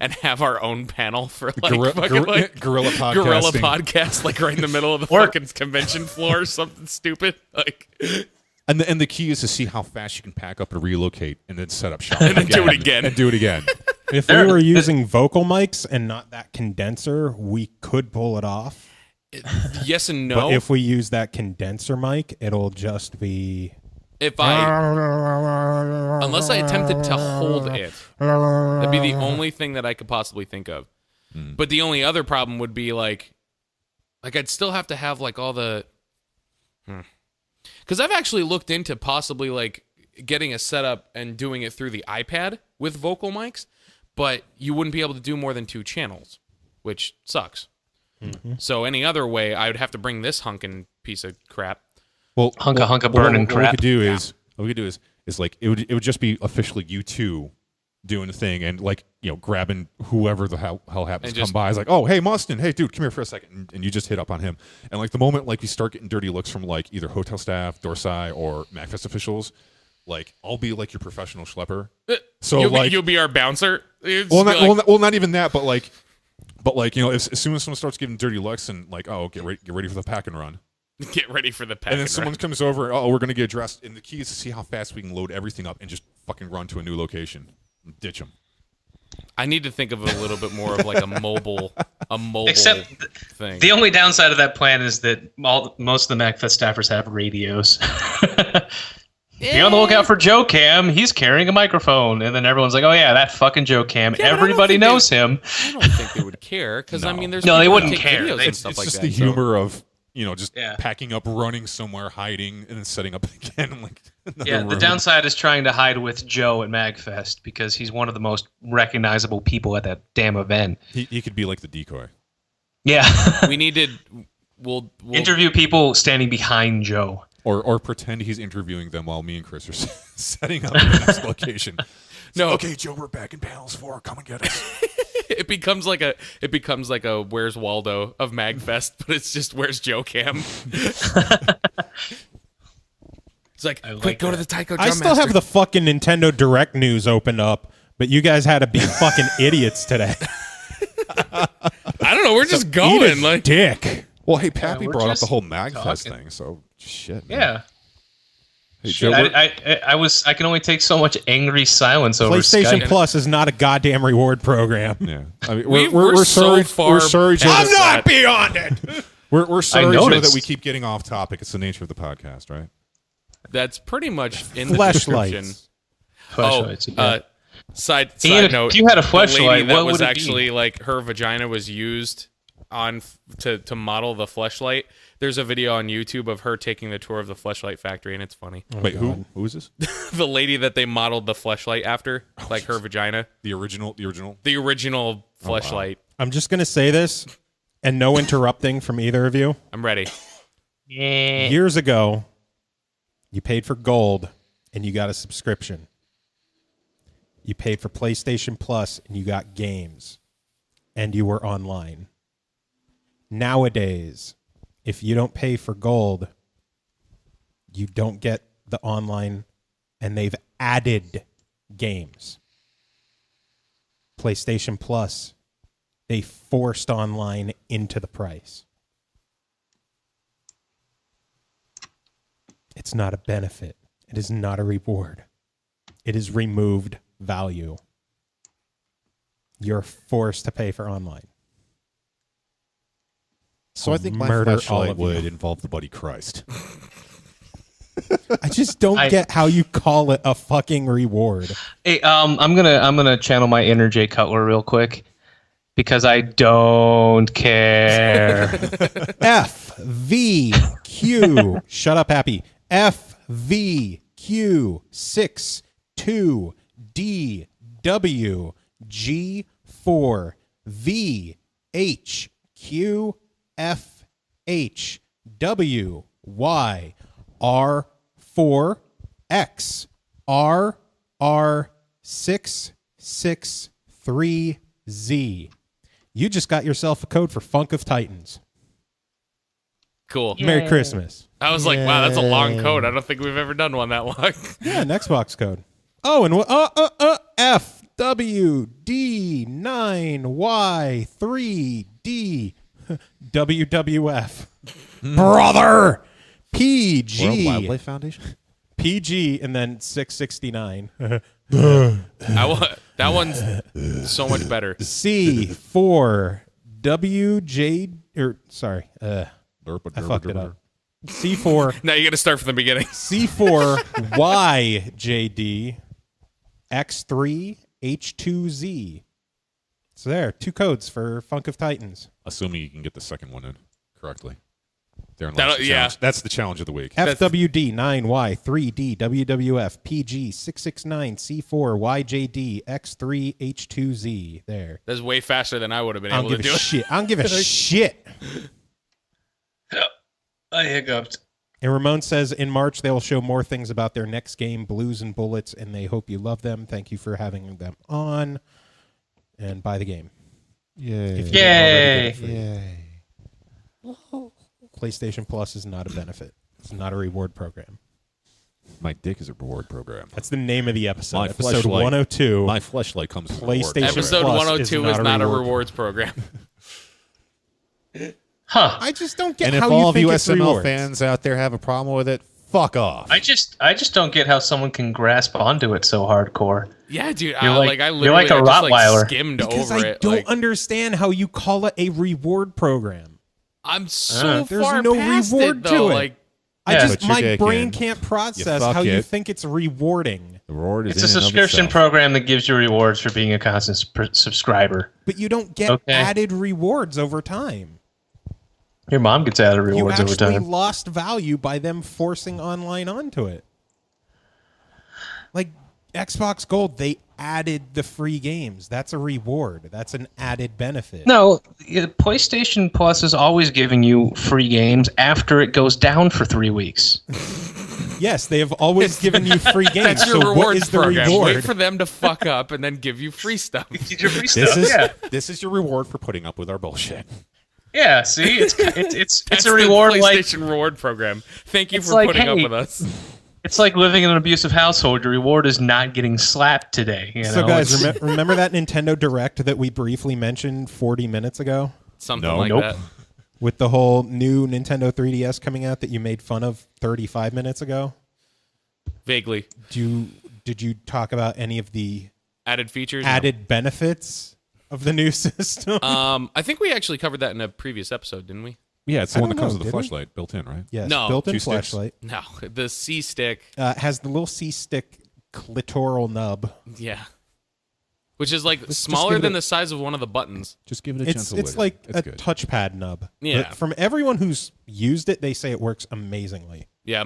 and have our own panel for like guerrilla podcast, like right in the middle of the fucking convention floor or something stupid. Like, and the key is to see how fast you can pack up and relocate, and then set up shop and then do it again. And do it again. If we were using vocal mics and not that condenser, we could pull it off. Yes and no. But if we use that condenser mic, it'll just be. Unless I attempted to hold it, that'd be the only thing that I could possibly think of. But the only other problem would be like I'd still have to have like all the, because I've actually looked into possibly like getting a setup and doing it through the iPad with vocal mics, but you wouldn't be able to do more than 2 channels, which sucks. Mm-hmm. So any other way, I would have to bring this hunkin' piece of crap. Well, hunka burning crap. What we could do is like it would just be officially you two doing the thing and like grabbing whoever the hell happens to come by. It's like, oh hey Mustin, hey dude, come here for a second, and you just hit up on him. And like the moment like we start getting dirty looks from like either hotel staff, Dorsai, or MagFest officials, like I'll be like your professional schlepper. So you'll be our bouncer. Not even that, but like as soon as someone starts getting dirty looks and like get ready for the pack and run. Get ready for the pack. And then someone comes over, we're going to get dressed. And the key is to see how fast we can load everything up and just fucking run to a new location. Ditch them. I need to think of a little bit more of like a mobile thing. The only downside of that plan is that most of the MagFest staffers have radios. Be on the lookout for Joe Cam. He's carrying a microphone. And then everyone's like, oh yeah, that fucking Joe Cam. Yeah, everybody knows him. I don't think they would care. Because I mean, they wouldn't care. It's just the humor of... packing up, running somewhere, hiding, and then setting up again. The downside is trying to hide with Joe at MagFest because he's one of the most recognizable people at that damn event. He could be like the decoy. Yeah. We need to... We'll interview people standing behind Joe. Or pretend he's interviewing them while me and Chris are setting up the next location. No. Okay, Joe, we're back in panels 4. Come and get us. It becomes like a Where's Waldo of MagFest, but it's just Where's Joe Cam. It's like, quick, go to the Taiko Drum I still have the fucking Nintendo Direct news opened up, but you guys had to be fucking idiots today. I don't know. We're just going like dick. Well, hey, Pappy brought up the whole MagFest thing, so shit. Man. Yeah. Hey, Joe, I can only take so much angry silence over PlayStation Skype. Plus is not a goddamn reward program. Yeah, I mean, we're sorry. so far. We're sorry, Joe. I'm not beyond it. We're sorry, Joe, that we keep getting off topic. It's the nature of the podcast, right? That's pretty much in the description. Fleshlights. Side Ian, note: if you had a the fleshlight, lady that what was would it actually be? like her vagina was used on to model the fleshlight. There's a video on YouTube of her taking the tour of the fleshlight factory, and it's funny. Wait, who is this? The lady that they modeled the fleshlight after, like her vagina. The original The original fleshlight. I'm just gonna say this. and no interrupting from either of you. I'm ready. Years ago, you paid for gold and you got a subscription. You paid for PlayStation Plus and you got games and you were online. Nowadays, if you don't pay for gold, you don't get the online, and they've added games. PlayStation Plus, they forced online into the price. It's not a benefit. It is not a reward. It is removed value. You're forced to pay for online. So I think my murder all flashlight of you. would involve the Buddy Christ. I just don't get how you call it a fucking reward. Hey, I'm gonna channel my inner Jay Cutler real quick because I don't care. FVQ. Shut up, Happy. FVQ 62DW G4 VHQFHWY R4X RR663Z. You just got yourself a code for Funk of Titans. Cool. Merry Christmas. I was like, wow, that's a long code. I don't think we've ever done one that long. Yeah, an Xbox code. Oh, and FWD9Y3D WWF. Brother! PG. World Wildlife Foundation? PG and then 669. That one's so much better. C4WJ I fucked it up. C4 Now you got to start from the beginning. C4YJD X3H2Z. So there, 2 codes for Funk of Titans. Assuming you can get the second one in correctly. Therein That'll- lies the yeah. challenge. That's the challenge of the week. FWD9Y3D WWF PG669C4YJD X3H2Z. There. That's way faster than I would have been I don't able to give do a it. shit. I don't give a shit. I hiccuped. And Ramon says in March they will show more things about their next game, Blues and Bullets, and they hope you love them. Thank you for having them on. And buy the game. Yay. If you didn't already get it Yay. free. PlayStation Plus is not a benefit. It's not a reward program. My dick is a reward program. That's the name of the episode. My Episode fleshlight- 102. My fleshlight comes with a reward PlayStation program. Episode Plus 102 is not a rewards program. Huh. I just don't get And if how all you of think you it's SML rewards. fans out there have a problem with it, fuck off. I just don't get how someone can grasp onto it so hardcore. Yeah, dude. You're like- I you're literally like a just, Rottweiler. skimmed Because over I it. don't Like, understand how you call it a reward program. I'm so There's far no past reward it, to though. it. Like, Yeah. Put your My dick brain in. can't process fuck how you it. think it's rewarding. The reward is It's a in and of subscription itself. program that gives you rewards for being a constant subscriber. But you don't get Okay. added rewards over time. Your mom gets added You rewards over actually time. lost value by them forcing online onto it. Like Xbox Gold, they added the free games. That's a reward. That's an added benefit. No, PlayStation Plus is always giving you free games after it goes down for 3 weeks. Yes, they have always given you free games. that's your so what rewards is the program. reward? Wait for them to fuck up and then give you free stuff. Get your free This stuff. is Yeah, this is your reward for putting up with our bullshit. yeah. See, it's That's a reward the like PlayStation reward program. Thank you It's for like, putting up hey, with us. it's like living in an abusive household. Your reward is not getting slapped today. You So know? guys, It's- remember that Nintendo Direct that we briefly mentioned 40 minutes ago? Something No. like Nope. that. With the whole new Nintendo 3DS coming out that you made fun of 35 minutes ago? Vaguely. Did you talk about any of the Added features. added benefits of the new system? I think we actually covered that in a previous episode, didn't we? Yeah, it's the I one that don't comes know, with the did we? flashlight built in, right? Yes, No. built-in 2 sticks. flashlight. No. The C stick. Has the little C-stick clitoral nub. Yeah. Which is like just smaller give it than a- the size of one of the buttons. Just give it a It's gentle wiggle. like It's a good. touchpad nub. Yeah. But from everyone who's used it, they say it works amazingly. Yeah.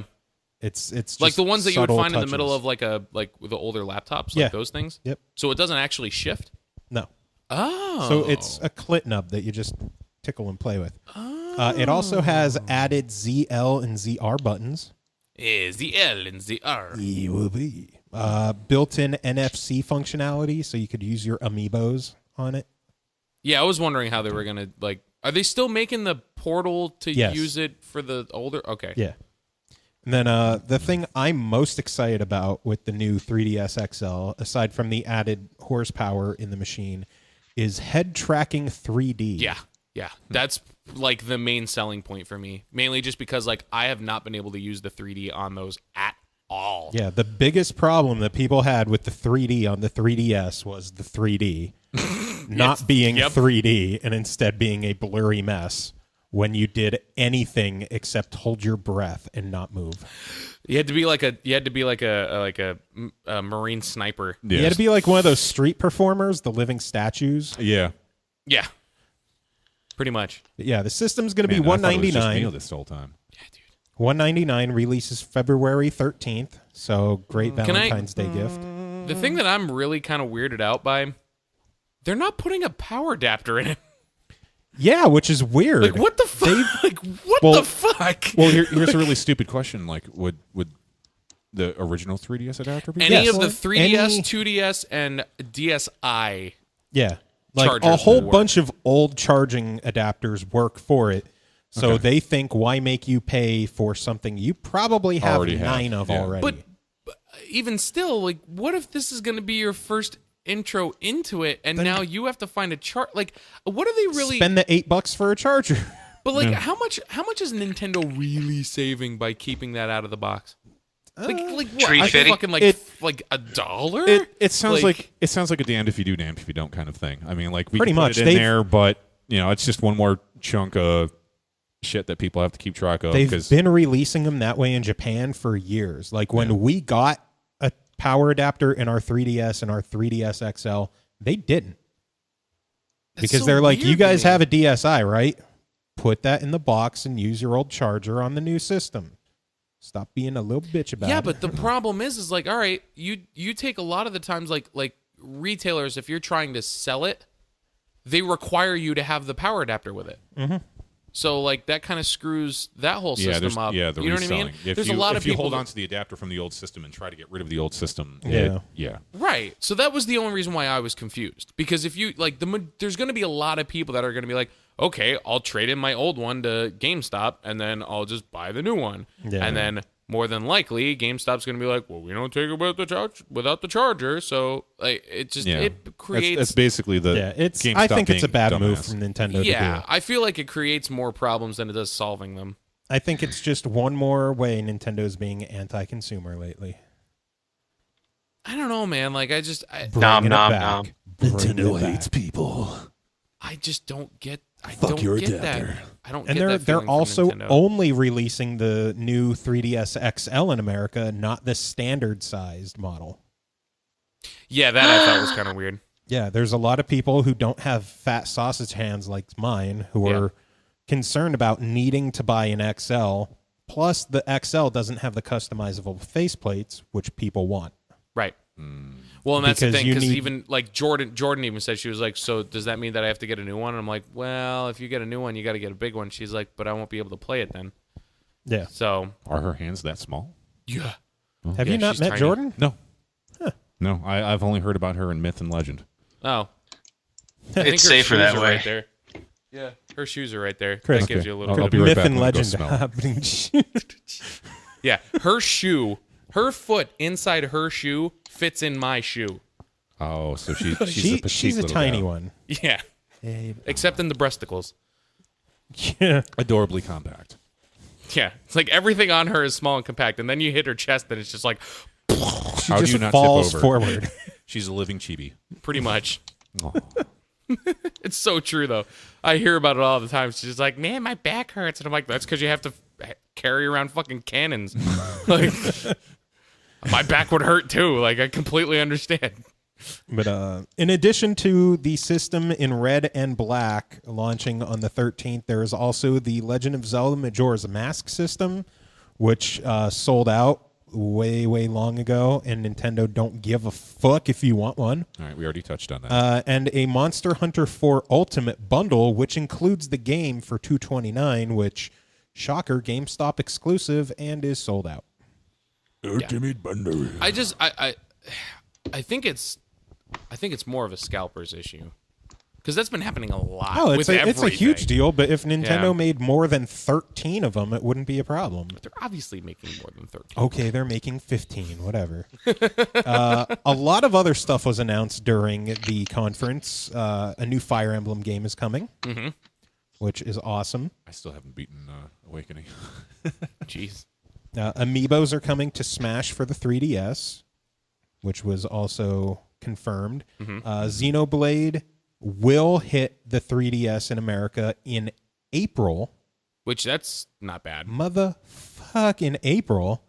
It's Like just the ones that you would subtle find in the middle touches. of like with the older laptops, like Yeah. those things. Yep. So it doesn't actually shift. No. Oh. So it's a clit nub that you just tickle and play with. It also has added ZL and ZR buttons. Is the L and the R. Built-in NFC functionality, so you could use your amiibos on it. Yeah, I was wondering how they were going to, like, are they still making the portal to Yes. use it for the older? Okay. Yeah. And then the thing I'm most excited about with the new 3DS XL, aside from the added horsepower in the machine, is head tracking 3D. Yeah. That's like the main selling point for me. Mainly just because like I have not been able to use the 3D on those at all. Yeah, the biggest problem that people had with the 3D on the 3DS was the 3D not being 3D and instead being a blurry mess when you did anything except hold your breath and not move. You had to be like a marine sniper. Yeah. You had to be like one of those street performers, the living statues. Yeah. Yeah. Pretty much. Yeah, the system's going to be Man, I thought it was just $199. Neil this whole time. Yeah, dude. $199 releases February 13th, so great Valentine's Day gift. The thing that I'm really kind of weirded out by, they're not putting a power adapter in it. Yeah, which is weird. Like what the fuck? Like what Well- the fuck? Well, here's a really stupid question. Like, would the original 3DS adapter be? Any Yes. of the 3DS, Any- 2DS, and DSi. Yeah, like Chargers a whole will work. bunch of old charging adapters work for it. So Okay. they think, why make you pay for something you probably have Already have, 9 of yeah. already? But even still, like, what if this is going to be your first intro into it, and now you have to find a chart? Like, what are they really? Spend the $8 for a charger. But like, how much is Nintendo really saving by keeping that out of the box? Like what? Like $3.50? fucking like It- like $1? It sounds like a damned if you do, damned if you don't kind of thing. I mean, like we Pretty can put much. it in there, but it's just one more chunk of shit that people have to keep track of. They've 'cause- been releasing them that way in Japan for years. Like when we got a power adapter in our 3DS and our 3DS XL, they didn't. Because so they're like, weird you to guys me. have a DSi, right? Put that in the box and use your old charger on the new system. Stop being a little bitch about it. Yeah, but the problem is like, all right, you take a lot of the times like retailers, if you're trying to sell it, they require you to have the power adapter with it. Mm-hmm. So like that kind of screws that whole system up. the you know what I reselling. mean? If There's you, a lot if of you people hold that- on to the adapter from the old system and try to get rid of the old system. Yeah. Right. So that was the only reason why I was confused. Because if you like there's going to be a lot of people that are going to be like, okay, I'll trade in my old one to GameStop and then I'll just buy the new one. Yeah. And then more than likely, GameStop's going to be like, well, we don't take it without the charger. So like it just it creates. That's basically the. yeah, I GameStop think it's a being bad move dumbass. from Nintendo to yeah, do. I feel like it creates more problems than it does solving them. I think it's just one more way Nintendo's being anti-consumer lately. I don't know, man. Like Bringing Nom, it nom, back. nom. Bringing it back. people. I just don't get. I Fuck don't your get adapter. that. I don't And get they're that feeling from also Nintendo. only releasing the new 3DS XL in America, not the standard sized model. Yeah, that I thought was kind of weird. Yeah, there's a lot of people who don't have fat sausage hands like mine who Yeah. are concerned about needing to buy an XL. Plus, the XL doesn't have the customizable faceplates, which people want. Right. Well, and that's the Because thing, you because need- even like Jordan even said, she was like, so does that mean that I have to get a new one? And I'm like, well, if you get a new one, you got to get a big one. She's like, but I won't be able to play it then. Yeah. So Are her hands that small? yeah, Have Yeah, you not she's met tiny. Jordan? No. No, I've only heard about her in myth and legend. oh, I think It's her safer shoes that are way. Right there. Yeah, her shoes are right there. Chris, that gives okay. you a little I'll bit. be Of, right Myth back. and I'm gonna go legend smell. happening. yeah, her shoe, her foot inside her shoe fits in my shoe. Oh, so she's a petite She's a little tiny gal. one. Yeah, except in the breasticles. Yeah. Adorably compact. Yeah, it's like everything on her is small and compact, and then you hit her chest, and it's just like She How do just you not tip falls over? forward. She's a living chibi. pretty much. Oh. It's so true, though. I hear about it all the time. She's like, man, my back hurts. And I'm like, that's because you have to carry around fucking cannons. Like, my back would hurt, too. Like, I completely understand. But in addition to the system in red and black launching on the 13th, there is also the Legend of Zelda Majora's Mask system, which sold out way, way long ago, and Nintendo don't give a fuck if you want one. All right, we already touched on that. And a Monster Hunter 4 Ultimate bundle, which includes the game for $229, which, shocker, GameStop exclusive and is sold out. Ultimate bundle. I think it's more of a scalper's issue. Because that's been happening a lot. Oh, with it's a huge everything. deal, but if Nintendo Yeah. made more than 13 of them, it wouldn't be a problem. They're obviously making more than 13. Okay, they're making 15, whatever. A lot of other stuff was announced during the conference. A new Fire Emblem game is coming, which is awesome. I still haven't beaten Awakening. Jeez. Amiibos are coming to Smash for the 3DS, which was also confirmed. Xenoblade will hit the 3DS in America in April. Which, that's not bad. Motherfucking April.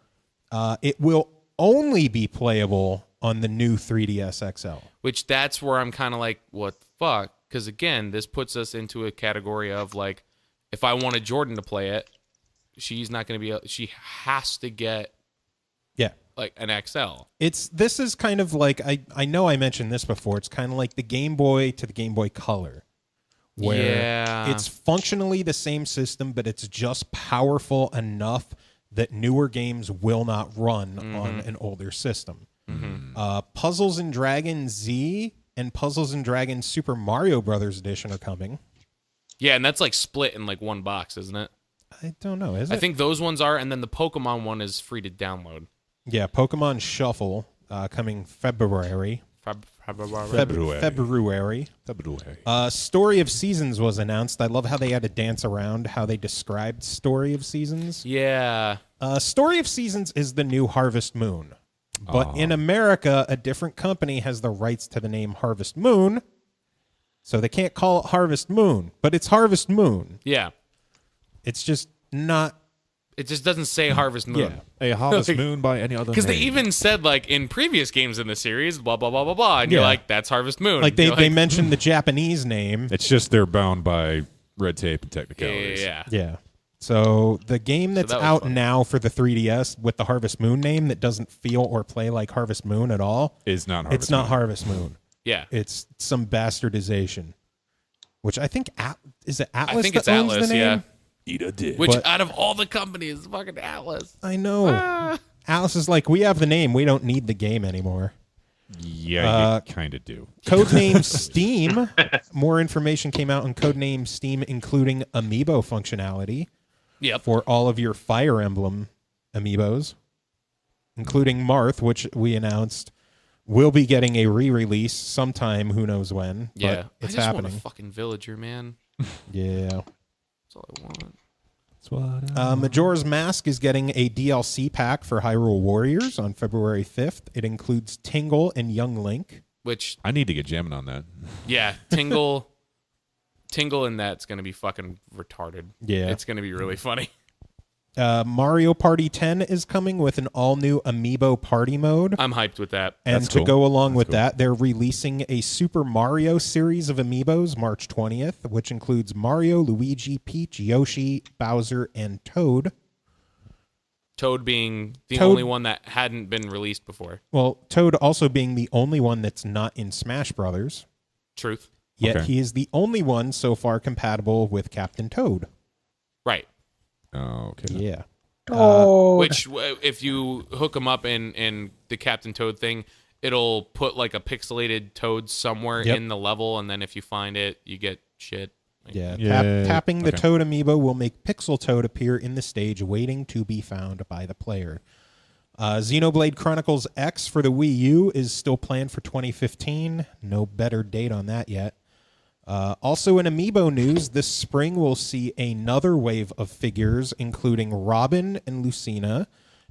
It will only be playable on the new 3DS XL. Which, that's where I'm kind of like, what the fuck? Because, again, this puts us into a category of, like, if I wanted Jordan to play it, she's not going to be able... She has to get, Yeah. like, an XL. This is kind of like, I know I mentioned this before, it's kind of like the Game Boy to the Game Boy Color, where Yeah. it's functionally the same system, but it's just powerful enough that newer games will not run on an older system. Puzzles and Dragons Z and Puzzles and Dragons Super Mario Brothers Edition are coming. Yeah, and that's, like, split in, like, one box, isn't it? I don't know, is it? I think those ones are, and then the Pokemon one is free to download. Yeah, Pokemon Shuffle coming February. February. Story of Seasons was announced. I love how they had to dance around how they described Story of Seasons. Yeah. Story of Seasons is the new Harvest Moon. But in America, a different company has the rights to the name Harvest Moon. So they can't call it Harvest Moon, but it's Harvest Moon. Yeah. It's just not... It just doesn't say Harvest Moon. A Harvest Moon by any other Because they name. even said, like, in previous games in the series, blah, blah, blah, blah, blah. And you're Yeah. like, that's Harvest Moon. Like You're they mentioned the Japanese name. It's just they're bound by red tape and technicalities. yeah. Yeah. So the game that's that was out funny. now for the 3DS with the Harvest Moon name that doesn't feel or play like Harvest Moon at all, Is not Harvest it's not Moon. Harvest Moon. Yeah. It's some bastardization. Which I think is it Atlas I think that it's owns Atlas, the name? yeah. Eat a dick. Which, But- out of all the companies, fucking Atlas. I know. Atlas is like, we have the name, we don't need the game anymore. Yeah, you kind of do. Codename Steam. More information came out on Codename Steam, including amiibo functionality Yep. for all of your Fire Emblem amiibos, including Marth, which we announced will be getting a re-release sometime, who knows when. But Yeah. it's I just happening. want a fucking villager, man. Yeah. That's all I want. Majora's Mask is getting a DLC pack for Hyrule Warriors on February 5th. It includes Tingle and Young Link. Which, I need to get jamming on that. yeah, Tingle and that's going to be fucking retarded. Yeah. It's going to be really funny. Mario Party 10 is coming with an all-new Amiibo Party mode. I'm hyped with that. And That's to cool. go along That's with cool. that, they're releasing a Super Mario series of Amiibos March 20th, which includes Mario, Luigi, Peach, Yoshi, Bowser, and Toad. Toad being the Toad- only one that hadn't been released before. Well, Toad also being the only one that's not in Smash Brothers. Truth. Yet Okay. he is the only one so far compatible with Captain Toad. Right. Oh, okay. Yeah. Which, if you hook them up in the Captain Toad thing, it'll put like a pixelated Toad somewhere Yep. in the level, and then if you find it, you get shit. Yeah. Yeah. Tapping the Okay. Toad amiibo will make Pixel Toad appear in the stage waiting to be found by the player. Xenoblade Chronicles X for the Wii U is still planned for 2015. No better date on that yet. Also in Amiibo news, this spring we'll see another wave of figures, including Robin and Lucina,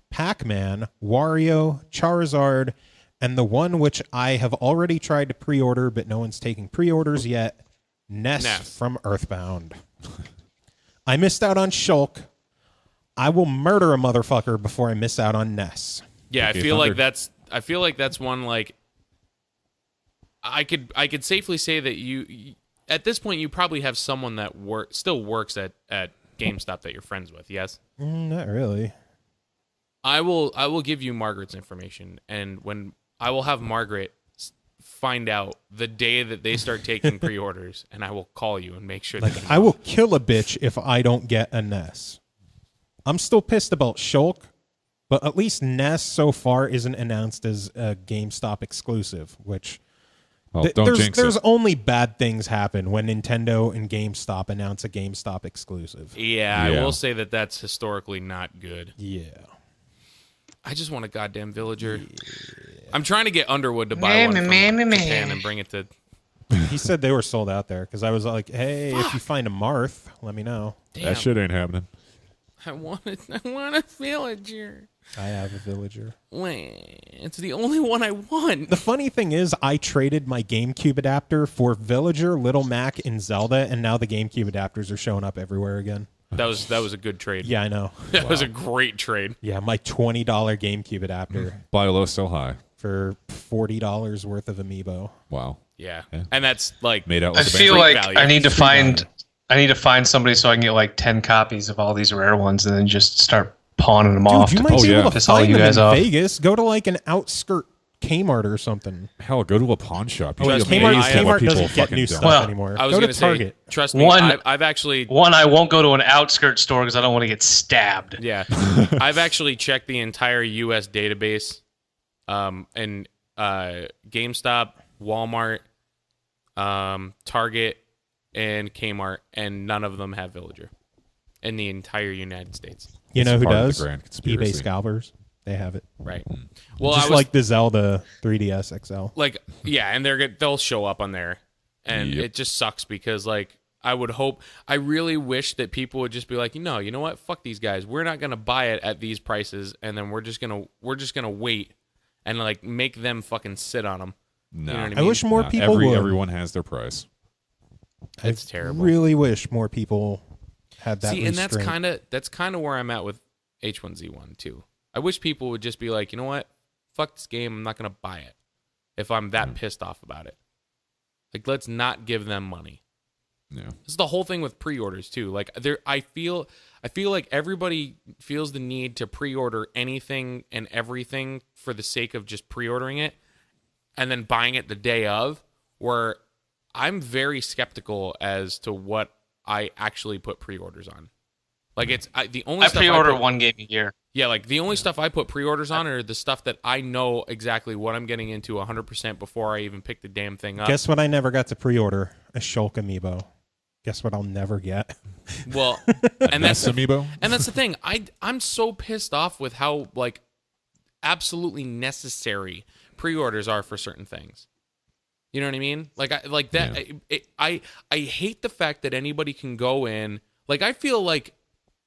Pac-Man, Wario, Charizard, and the one which I have already tried to pre-order, but no one's taking pre-orders yet, Ness. From Earthbound. I missed out on Shulk. I will murder a motherfucker before I miss out on Ness. Yeah, Okay, I feel like Thunder. that's one like I could safely say that you at this point you probably have someone that still works at GameStop that you're friends with. Yes. Not really. I will give you Margaret's information, and when I will have Margaret find out the day that they start taking pre-orders, and I will call you and make sure that I will kill a bitch if I don't get a NES. I'm still pissed about Shulk, but at least NES so far isn't announced as a GameStop exclusive, which don't jinx there's it. only bad things happen when Nintendo and GameStop announce a GameStop exclusive. Yeah, I will say that that's historically not good. Yeah. I just want a goddamn villager. Yeah. I'm trying to get Underwood to buy one from Japan and bring it to... He said they were sold out there because I was like, hey, if you find a Marth, let me know. Damn. That shit ain't happening. I want a villager. I have a villager. It's the only one I want. The funny thing is, I traded my GameCube adapter for Villager, Little Mac, and Zelda, and now the GameCube adapters are showing up everywhere again. That was a good trade. Yeah, I know. That was a great trade. Yeah, my $20 GameCube adapter Buy low, sell high. for $40 worth of Amiibo. Wow. Yeah. And that's like Made out I with the feel band. like value. I need to find somebody so I can get like 10 copies of all these rare ones and then just start pawning them off. Dude, you to might be yeah. able to piss all find you them guys in off. Vegas. Go to like an outskirt Kmart or something. Hell, go to a pawn shop. Oh, You'd yes, be Kmart- amazed at what Kmart people doesn't get fucking new dump. stuff Well, anymore. I was Go going to to Target. say, trust me, One- I've actually... One, I won't go to an outskirt store because I don't want to get stabbed. Yeah. I've actually checked the entire U.S. database and GameStop, Walmart, Target, and Kmart, and none of them have Villager in the entire United States. You know It's who part of the does? grand conspiracy. eBay scalpers. They have it. Right. Well, Just I was like the Zelda 3DS XL. like, yeah, and they'll show up on there, and Yep. it just sucks because like I really wish that people would just be like, you know what, fuck these guys, we're not gonna buy it at these prices, and then we're just gonna wait and like make them fucking sit on them. No. You know what I I mean? wish more people would. Everyone has their price. It's terrible. Really wish more people had that. See, and restraint. that's kind of where I'm at with H1Z1 too. I wish people would just be like, you know what, fuck this game, I'm not gonna buy it if I'm that pissed off about it. Like, let's not give them money. Yeah. This is the whole thing with pre-orders too. Like I feel like everybody feels the need to pre-order anything and everything for the sake of just pre-ordering it and then buying it the day of, where I'm very skeptical as to what I actually put pre-orders on. Like the only I stuff pre-order put- one game a year. Yeah, like the only stuff I put pre-orders on are the stuff that I know exactly what I'm getting into 100% before I even pick the damn thing up. Guess what? I never got to pre-order a Shulk amiibo. Guess what? I'll never get. Well, and that's Amiibo? And that's the thing. I'm so pissed off with how like absolutely necessary pre-orders are for certain things. You know what I mean? Like I hate the fact that anybody can go in. Like I feel like,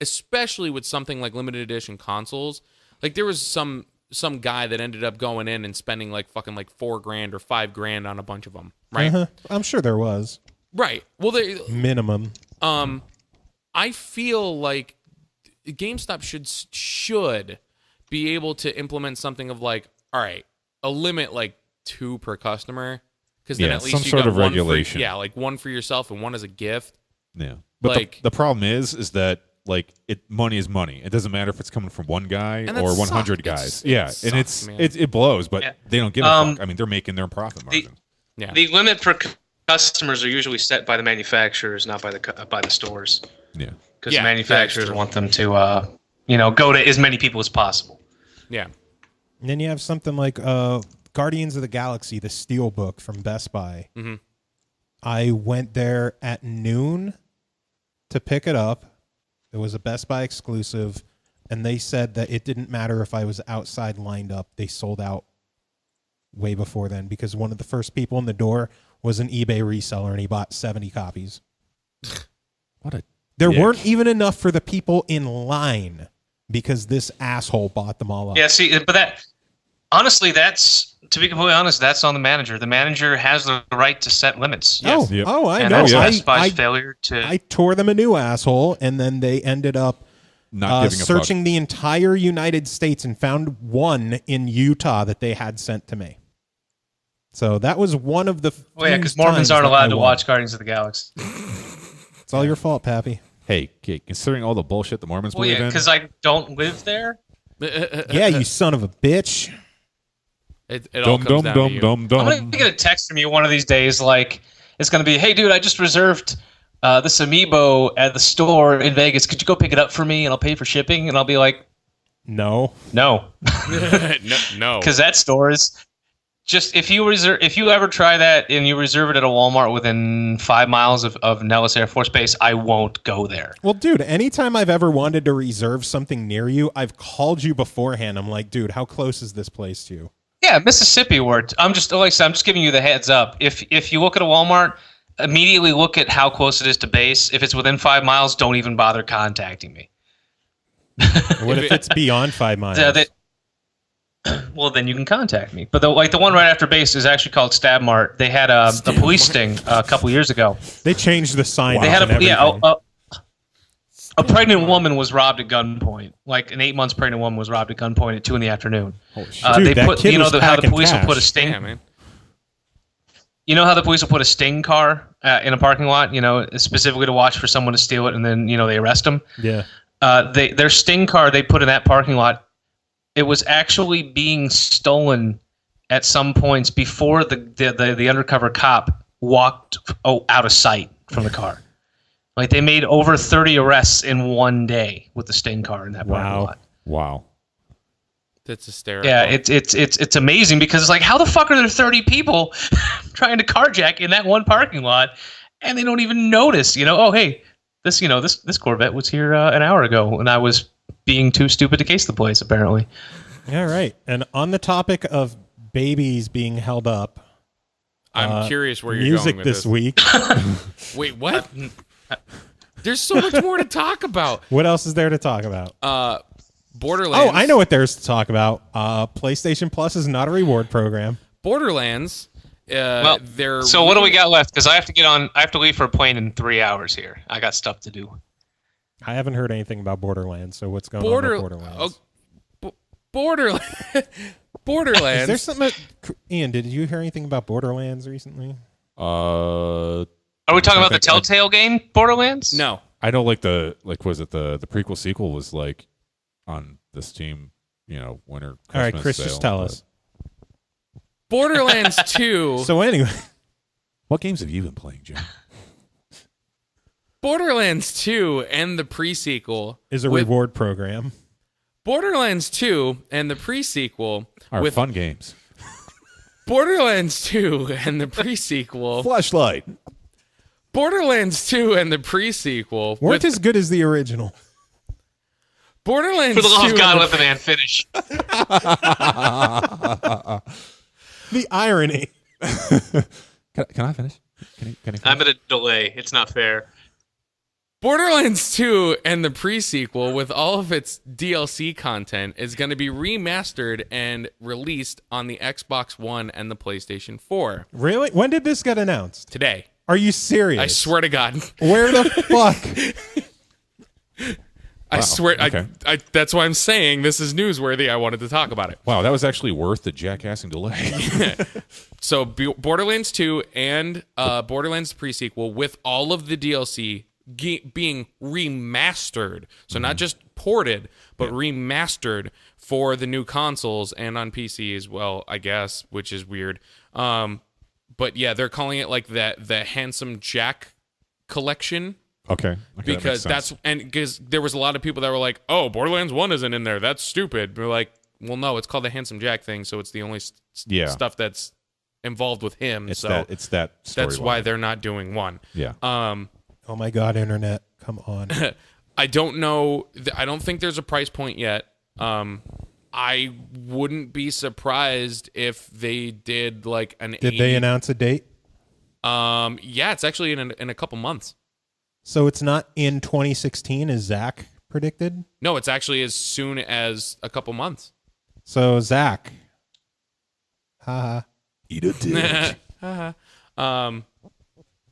especially with something like limited edition consoles, like there was some guy that ended up going in and spending like fucking like $4,000 or $5,000 on a bunch of them, right? I'm sure there was Right. Well, minimum. I feel like GameStop should be able to implement something of like, all right, a limit like 2 per customer, because then Yeah, at least some you sort got of one regulation. like one for yourself and one as a gift. Yeah. But Like- the problem is that like money is money. It doesn't matter if it's coming from one guy And that or sucks. 100 It guys. sucks, man. It blows, but Yeah. they don't give a fuck. I mean, they're making their profit margin. Yeah. The limit for customers are usually set by the manufacturers, not by the stores, Yeah. because Yeah, the manufacturers that's true. want them to go to as many people as possible. Yeah. And then you have something like Guardians of the Galaxy, the Steelbook from Best Buy. Mm-hmm. I went there at noon to pick it up. It was a Best Buy exclusive, and they said that it didn't matter if I was outside lined up. They sold out way before then because one of the first people in the door was an eBay reseller, and he bought 70 copies. What a There dick. weren't even enough for the people in line because this asshole bought them all up. Yeah, see, but that's to be completely honest, that's on the manager. The manager has the right to set limits. Oh, Yep. I And know. that's yeah. Best Buy's failure to. I tore them a new asshole, and then they ended up Not giving a searching the entire United States and found one in Utah that they had sent to me. So that was one of the. Well, yeah, because Mormons aren't allowed to watch Guardians of the Galaxy. It's all your fault, Pappy. Hey, considering all the bullshit the Mormons Well, believe yeah, in, because I don't live there. Yeah, you son of a bitch. It all comes down to you. I'm gonna get a text from you one of these days. Like it's gonna be, hey, dude, I just reserved this amiibo at the store in Vegas. Could you go pick it up for me, and I'll pay for shipping? And I'll be like, No. no, no, because that store is just if you ever try that and you reserve it at a Walmart within 5 miles of Nellis Air Force Base, I won't go there. Well, dude, anytime I've ever wanted to reserve something near you, I've called you beforehand. I'm like, dude, how close is this place to you? Yeah, Mississippi worked. I'm just giving you the heads up. If you look at a Walmart, immediately look at how close it is to base. If it's within 5 miles, don't even bother contacting me. What if it's beyond 5 miles? Well, then you can contact me. But the one right after base is actually called Stab Mart. They had a police sting a couple years ago. They changed the sign. They had a pregnant woman was robbed at gunpoint. Like an 8 months pregnant woman was robbed at gunpoint at 2 p.m. Dude, that kid was how the packing police will cash. put a sting. Yeah, man. You know how the police will put a sting car in a parking lot, specifically to watch for someone to steal it, and then they arrest them. Yeah. Their sting car they put in that parking lot, it was actually being stolen at some points before the undercover cop walked out of sight from the car. Like they made over 30 arrests in one day with the sting car in that parking lot. Wow. That's hysterical. Yeah, it's amazing because it's like, how the fuck are there 30 people trying to carjack in that one parking lot, and they don't even notice? Oh, hey, this Corvette was here an hour ago, and I was being too stupid to case the place, apparently. All right. And on the topic of babies being held up, I'm curious where you're music going with this week. Wait, what? There's so much more to talk about. What else is there to talk about? Borderlands. Oh, I know what there's to talk about. PlayStation Plus is not a reward program. Borderlands. So what do we got left? Because I have to leave for a plane in 3 hours here. I got stuff to do. I haven't heard anything about Borderlands, so what's going on with Borderlands? Borderlands. Borderlands. Is there something Ian, did you hear anything about Borderlands recently? Are we talking about the Telltale game, Borderlands? No. I know, was it the prequel sequel was like on the Steam, winter Christmas All right, Chris, sale, just tell us. Borderlands 2. So anyway, what games have you been playing, Jim? Borderlands 2 and the pre-sequel is a reward program. Borderlands 2 and the pre-sequel Are fun games. Borderlands 2 and the pre-sequel. Flashlight. Borderlands 2 and the pre-sequel weren't as good as the original. Borderlands 2. For the love of God, let the man finish. The irony. Can I finish? Can you finish? I'm at a delay. It's not fair. Borderlands 2 and the pre-sequel with all of its DLC content is going to be remastered and released on the Xbox One and the PlayStation 4. Really? When did this get announced? Today. Are you serious? I swear to God. Where the fuck? I swear. Okay. I that's why I'm saying this is newsworthy. I wanted to talk about it. Wow, that was actually worth the jackassing delay. So Borderlands 2 and Borderlands pre-sequel with all of the DLC being remastered. So not just ported, but remastered for the new consoles and on PC as well, I guess, which is weird. But yeah, they're calling it like the Handsome Jack collection. Okay. Because because there was a lot of people that were like, "Oh, Borderlands 1 isn't in there. That's stupid." We're like, "Well, no, it's called the Handsome Jack thing, so it's the only stuff that's involved with him." It's so that that's storyline. why they're not doing one. Yeah. Oh my God, internet. Come on. I don't know. I don't think there's a price point yet. I wouldn't be surprised if they did like an. Did they announce a date? Yeah, it's actually in a couple months. So it's not in 2016 as Zach predicted? No, it's actually as soon as a couple months. So Zach. Haha. Eat a dick.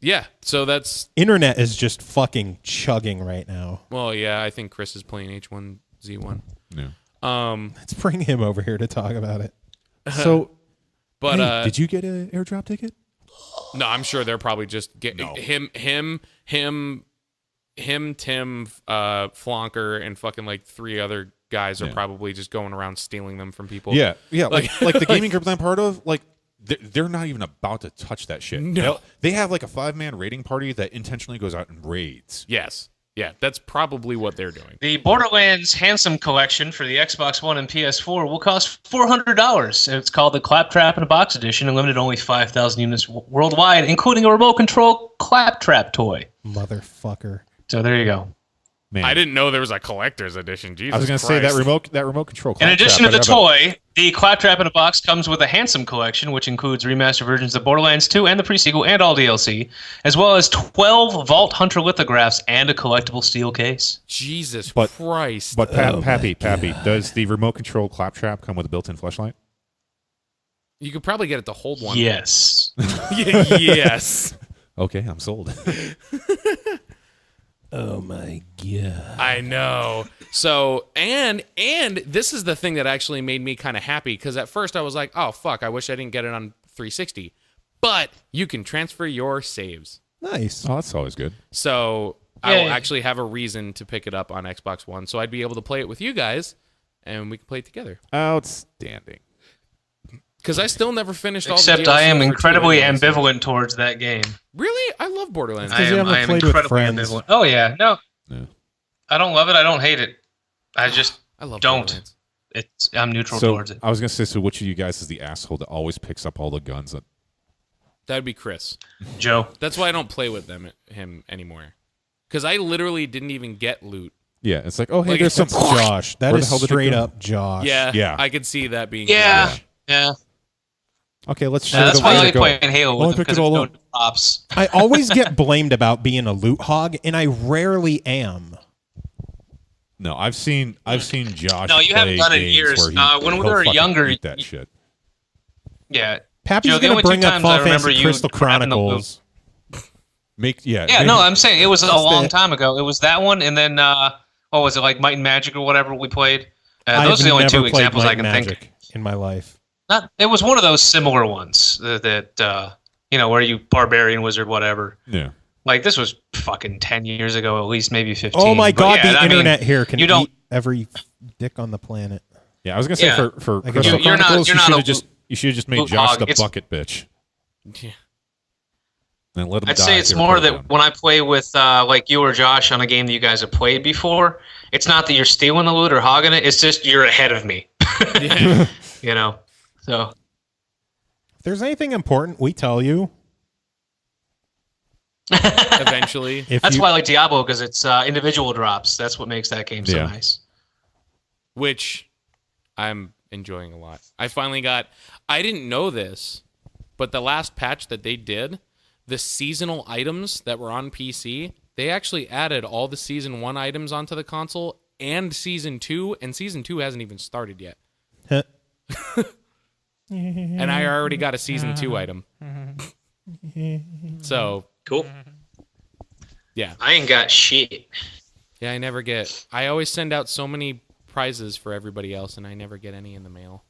Yeah, so that's... Internet is just fucking chugging right now. Well, yeah, I think Chris is playing H1Z1. Yeah. Let's bring him over here to talk about it. So, but hey, did you get an airdrop ticket? No, I'm sure they're probably just getting him, Tim, Flonker, and fucking like 3 other guys are Yeah. probably just going around stealing them from people. Yeah, yeah. Like- Like the gaming group that I'm part of, like they're not even about to touch that shit. No. They have like a 5-man raiding party that intentionally goes out and raids. Yes. Yeah, that's probably what they're doing. The Borderlands Handsome Collection for the Xbox One and PS4 will cost $400. It's called the Claptrap in a Box Edition and limited only 5,000 units worldwide, including a remote control Claptrap toy. Motherfucker. So there you go. Man, I didn't know there was a collector's edition. Jesus I was going to say Christ. that remote control. In addition to the Claptrap, toy, the Claptrap in a Box comes with a Handsome Collection, which includes remastered versions of Borderlands 2 and the pre-sequel and all DLC, as well as 12 Vault Hunter lithographs and a collectible steel case. Jesus But- Christ. But Pappy, does the remote control Claptrap come with a built-in flashlight? You could probably get it to hold one. Yes. Yes. Okay, I'm sold. Oh my god. I know. So, and this is the thing that actually made me kind of happy, because at first I was like, oh, fuck, I wish I didn't get it on 360. But you can transfer your saves. Nice. Oh, that's always good. So I will Yay. actually have a reason to pick it up on Xbox One. So I'd be able to play it with you guys, and we can play it together. Outstanding. Because I still never finished all the Except DLC I am for 2 incredibly anyway, so- ambivalent towards that game. Really? I love Borderlands. I Because you am, haven't I am played with incredibly friends. ambivalent. Oh, yeah. No. Yeah. I don't love it. I don't hate it. I just I love don't. Borderlands. I'm neutral So towards it. I was going to say, so which of you guys is the asshole that always picks up all the guns? That'd be Chris. Joe. That's why I don't play with him anymore. Because I literally didn't even get loot. Yeah, it's like, oh, hey, Like, there's some. That's Josh. That Where is the hell did it straight go? up Josh. Yeah, Yeah. I could see that being. Yeah. Yeah. Okay, let's show That's the why way I to like go. playing Halo Oh, I with them, picked because it there's all no up. props. I always get blamed about being a loot hog, and I rarely am. No, I've seen Josh. No, you haven't play done it in games years. where When we he'll were fucking younger, eat that shit. Yeah. Pappy's Joe, the going only to two bring up times I Final remember Fantasy you Crystal grabbing the loot. Chronicles. Yeah, no, I'm saying it was a long the- time ago. It was that one, and then what was it, like Might and Magic or whatever we played? Those are the only I've two never played examples Might I and can Magic think. in my life. It was one of those similar ones that where you barbarian wizard whatever. Yeah. Like this was fucking 10 years ago, at least maybe 15. Oh my But god, yeah, the I mean, internet here can you don't- eat every dick on the planet. Yeah, I was gonna say Yeah. for I guess Crystal you're not- Chronicles, you're you not should a have just made loot Josh hog. the It's- bucket bitch Yeah. and let him I'd die. say if it's you more were that down. when I play with like you or Josh on a game that you guys have played before, it's not that you're stealing the loot or hogging it. It's just you're ahead of me. Yeah. So If there's anything important, we tell you. Eventually. If that's you, why I like Diablo, because it's individual drops. That's what makes that game so Yeah. nice. Which I'm enjoying a lot. I finally got. I didn't know this, but the last patch that they did, the seasonal items that were on PC, they actually added all the Season 1 items onto the console and Season 2, and Season 2 hasn't even started yet. And I already got a Season 2 item. So, Cool. yeah. I ain't got shit. Yeah, I never get. I always send out so many prizes for everybody else, and I never get any in the mail.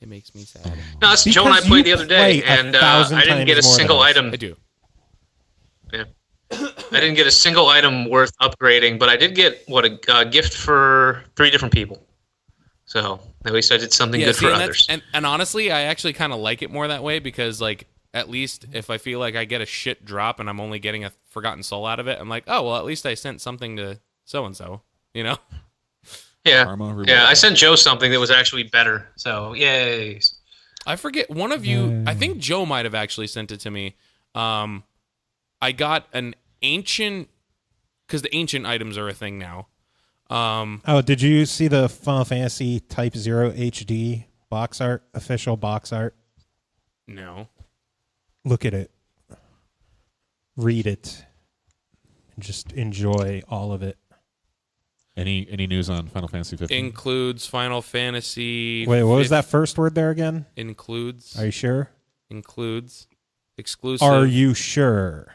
It makes me sad. No, that's Joe and I Because played you the other day, play a and I thousand didn't get a times more single than us. item. I do. Yeah. I didn't get a single item worth upgrading, but I did get a gift for 3 different people. So at least I did something good see, for and others. And honestly, I actually kind of like it more that way because, like, at least if I feel like I get a shit drop and I'm only getting a Forgotten Soul out of it, I'm like, oh, well, at least I sent something to so-and-so, you know? Yeah, Karma reward. yeah. I sent Joe something that was actually better. So yay! I forget, one of you, I think Joe might have actually sent it to me. I got an ancient, because the ancient items are a thing now. Oh, did you see the Final Fantasy Type 0 HD box art, official box art? No. Look at it. Read it. And just enjoy all of it. Any news on Final Fantasy 15? Includes Final Fantasy. Wait, what was that first word there again? Includes. Are you sure? Includes. Exclusive. Are you sure?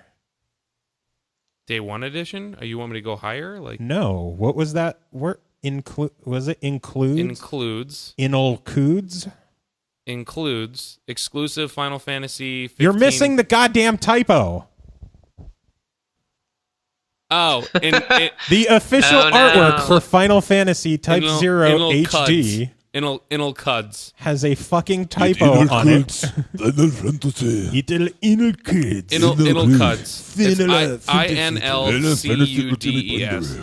Day 1 edition? Are you want me to go higher? Like No. What was that word? Was it includes? includes. Includes? Includes exclusive Final Fantasy 15. You're missing the goddamn typo. Oh, The official Oh, no. artwork for Final Fantasy Type Inal- 0 inal HD Inal Cuds. has a fucking typo on it. Final Fantasy. Little inal kids. Inal Cuds. It's Final INLCUDES.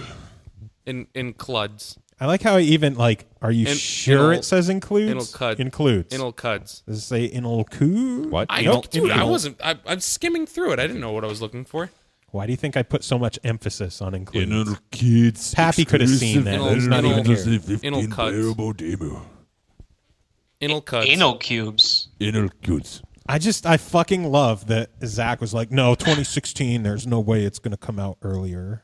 In Cluds. I like how I even are you sure inal- it says includes? Includes. Inal Cuds. Does it say inal coo? What? I wasn't. I'm skimming through it. I didn't know what I was looking for. Why do you think I put so much emphasis on includes? Inal kids. Pappy could have seen that. He's not even here. Inal Cuds. Inal Cuds. Anal cubes. Inal kids. I fucking love that Zach was like, no, 2016, there's no way it's going to come out earlier.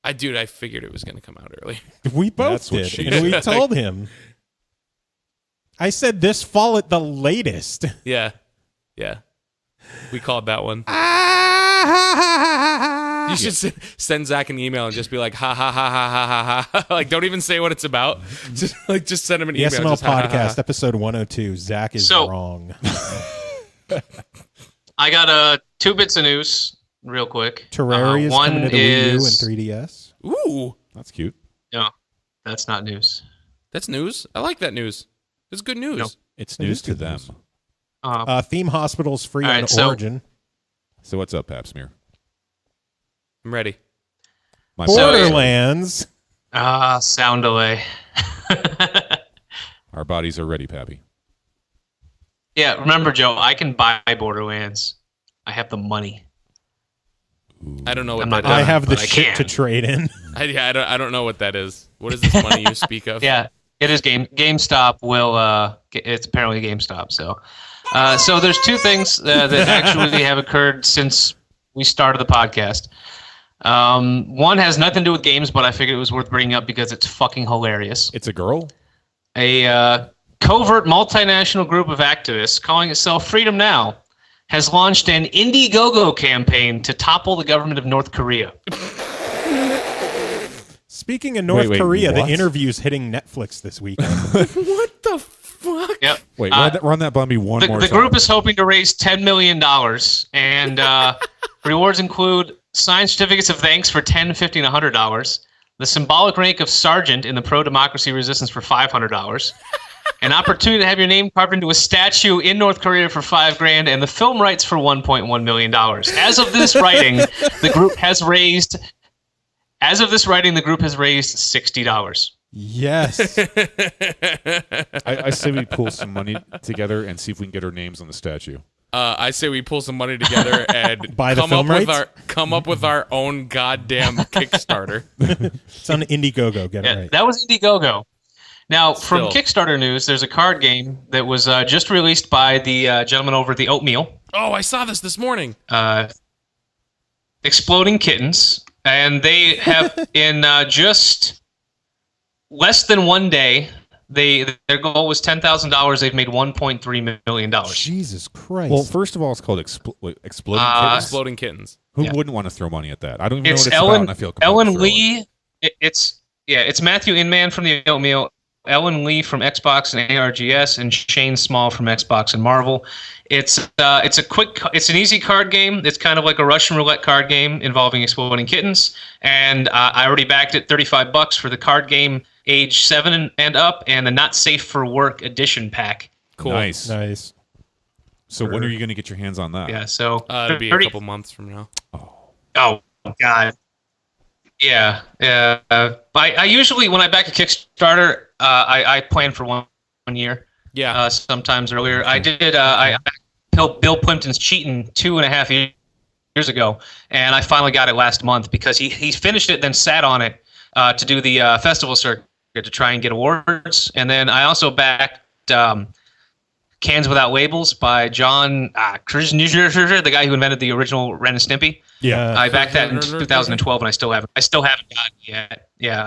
I figured it was going to come out early. We both That's what did. she And we told him. I said this fall at the latest. Yeah. We called that one. You should send Zach an email and just be like, ha ha ha ha ha ha ha. Don't even say what it's about. Just send him an The email. SML just, ha, ha, podcast, ha. episode 102. Zach is wrong. I got 2 bits of news real quick. Terraria is one coming to the Wii U and is 3DS. Ooh, That's cute. no, that's not news. that's news. I like that news. It's good news. No. It's It news is to good them. news. Uh, Theme Hospital's free All on right, so- Origin. So what's up, Pap Smear? I'm ready. My Borderlands. sound delay. Our bodies are ready, Pappy. Yeah, remember, Joe, I can buy Borderlands. I have the money. I don't know what I'm that not is. I have the but I shit can. to trade in. I don't know what that is. What is this money you speak of? Yeah, it is GameStop will. It's apparently GameStop. So there's 2 things that actually have occurred since we started the podcast. One has nothing to do with games, but I figured it was worth bringing up because it's fucking hilarious. It's a girl? A covert multinational group of activists calling itself Freedom Now has launched an Indiegogo campaign to topple the government of North Korea. Speaking of North Wait, Korea, what? the interview's hitting Netflix this weekend. What the fuck? Yep. Wait, run that by me one more The time. group is hoping to raise $10 million, and rewards include signed certificates of thanks for $10, $50, and $100, the symbolic rank of sergeant in the pro-democracy resistance for $500, an opportunity to have your name carved into a statue in North Korea for $5,000, and the film rights for $1.1 million. As of this writing, the group has raised $60. Yes. I say we pull some money together and see if we can get our names on the statue. I say we pull some money together and Buy the film rights? come up with our own goddamn Kickstarter. It's on Indiegogo. Get Yeah, it right. that was Indiegogo. Now, from Still. Kickstarter news, there's a card game that was just released by the gentleman over at the Oatmeal, Oh, I saw this morning. Exploding Kittens, and they have in just less than 1 day. Their goal was $10,000. They've made $1.3 million. Jesus Christ. Well, first of all, it's called Exploding Kittens. Exploding Kittens. Who yeah. wouldn't want to throw money at that? I don't even know It's what it's about, Ellen. and I feel compelled to Ellen throw it. Lee. It's Matthew Inman from the Oatmeal, Ellen Lee from Xbox and ARGS, and Shane Small from Xbox and Marvel. It's an easy card game. It's kind of like a Russian roulette card game involving exploding kittens. And I already backed it $35 for the card game age 7 and up, and the Not Safe for Work edition pack. Cool. Nice. nice. So when are you going to get your hands on that? Yeah, so It'll be a 30 couple months from now. Oh God. Yeah. I usually when I back a Kickstarter, I plan for one year. Yeah. Sometimes earlier. I did. I backed Bill Plimpton's Cheatin' 2.5 years ago, and I finally got it last month because he finished it, then sat on it to do the festival circuit to try and get awards, and then I also backed Cans Without Labels by John Krasniger, the guy who invented the original Ren and Stimpy. Yeah. I backed that in 2012, and I still haven't gotten it yet. Yeah,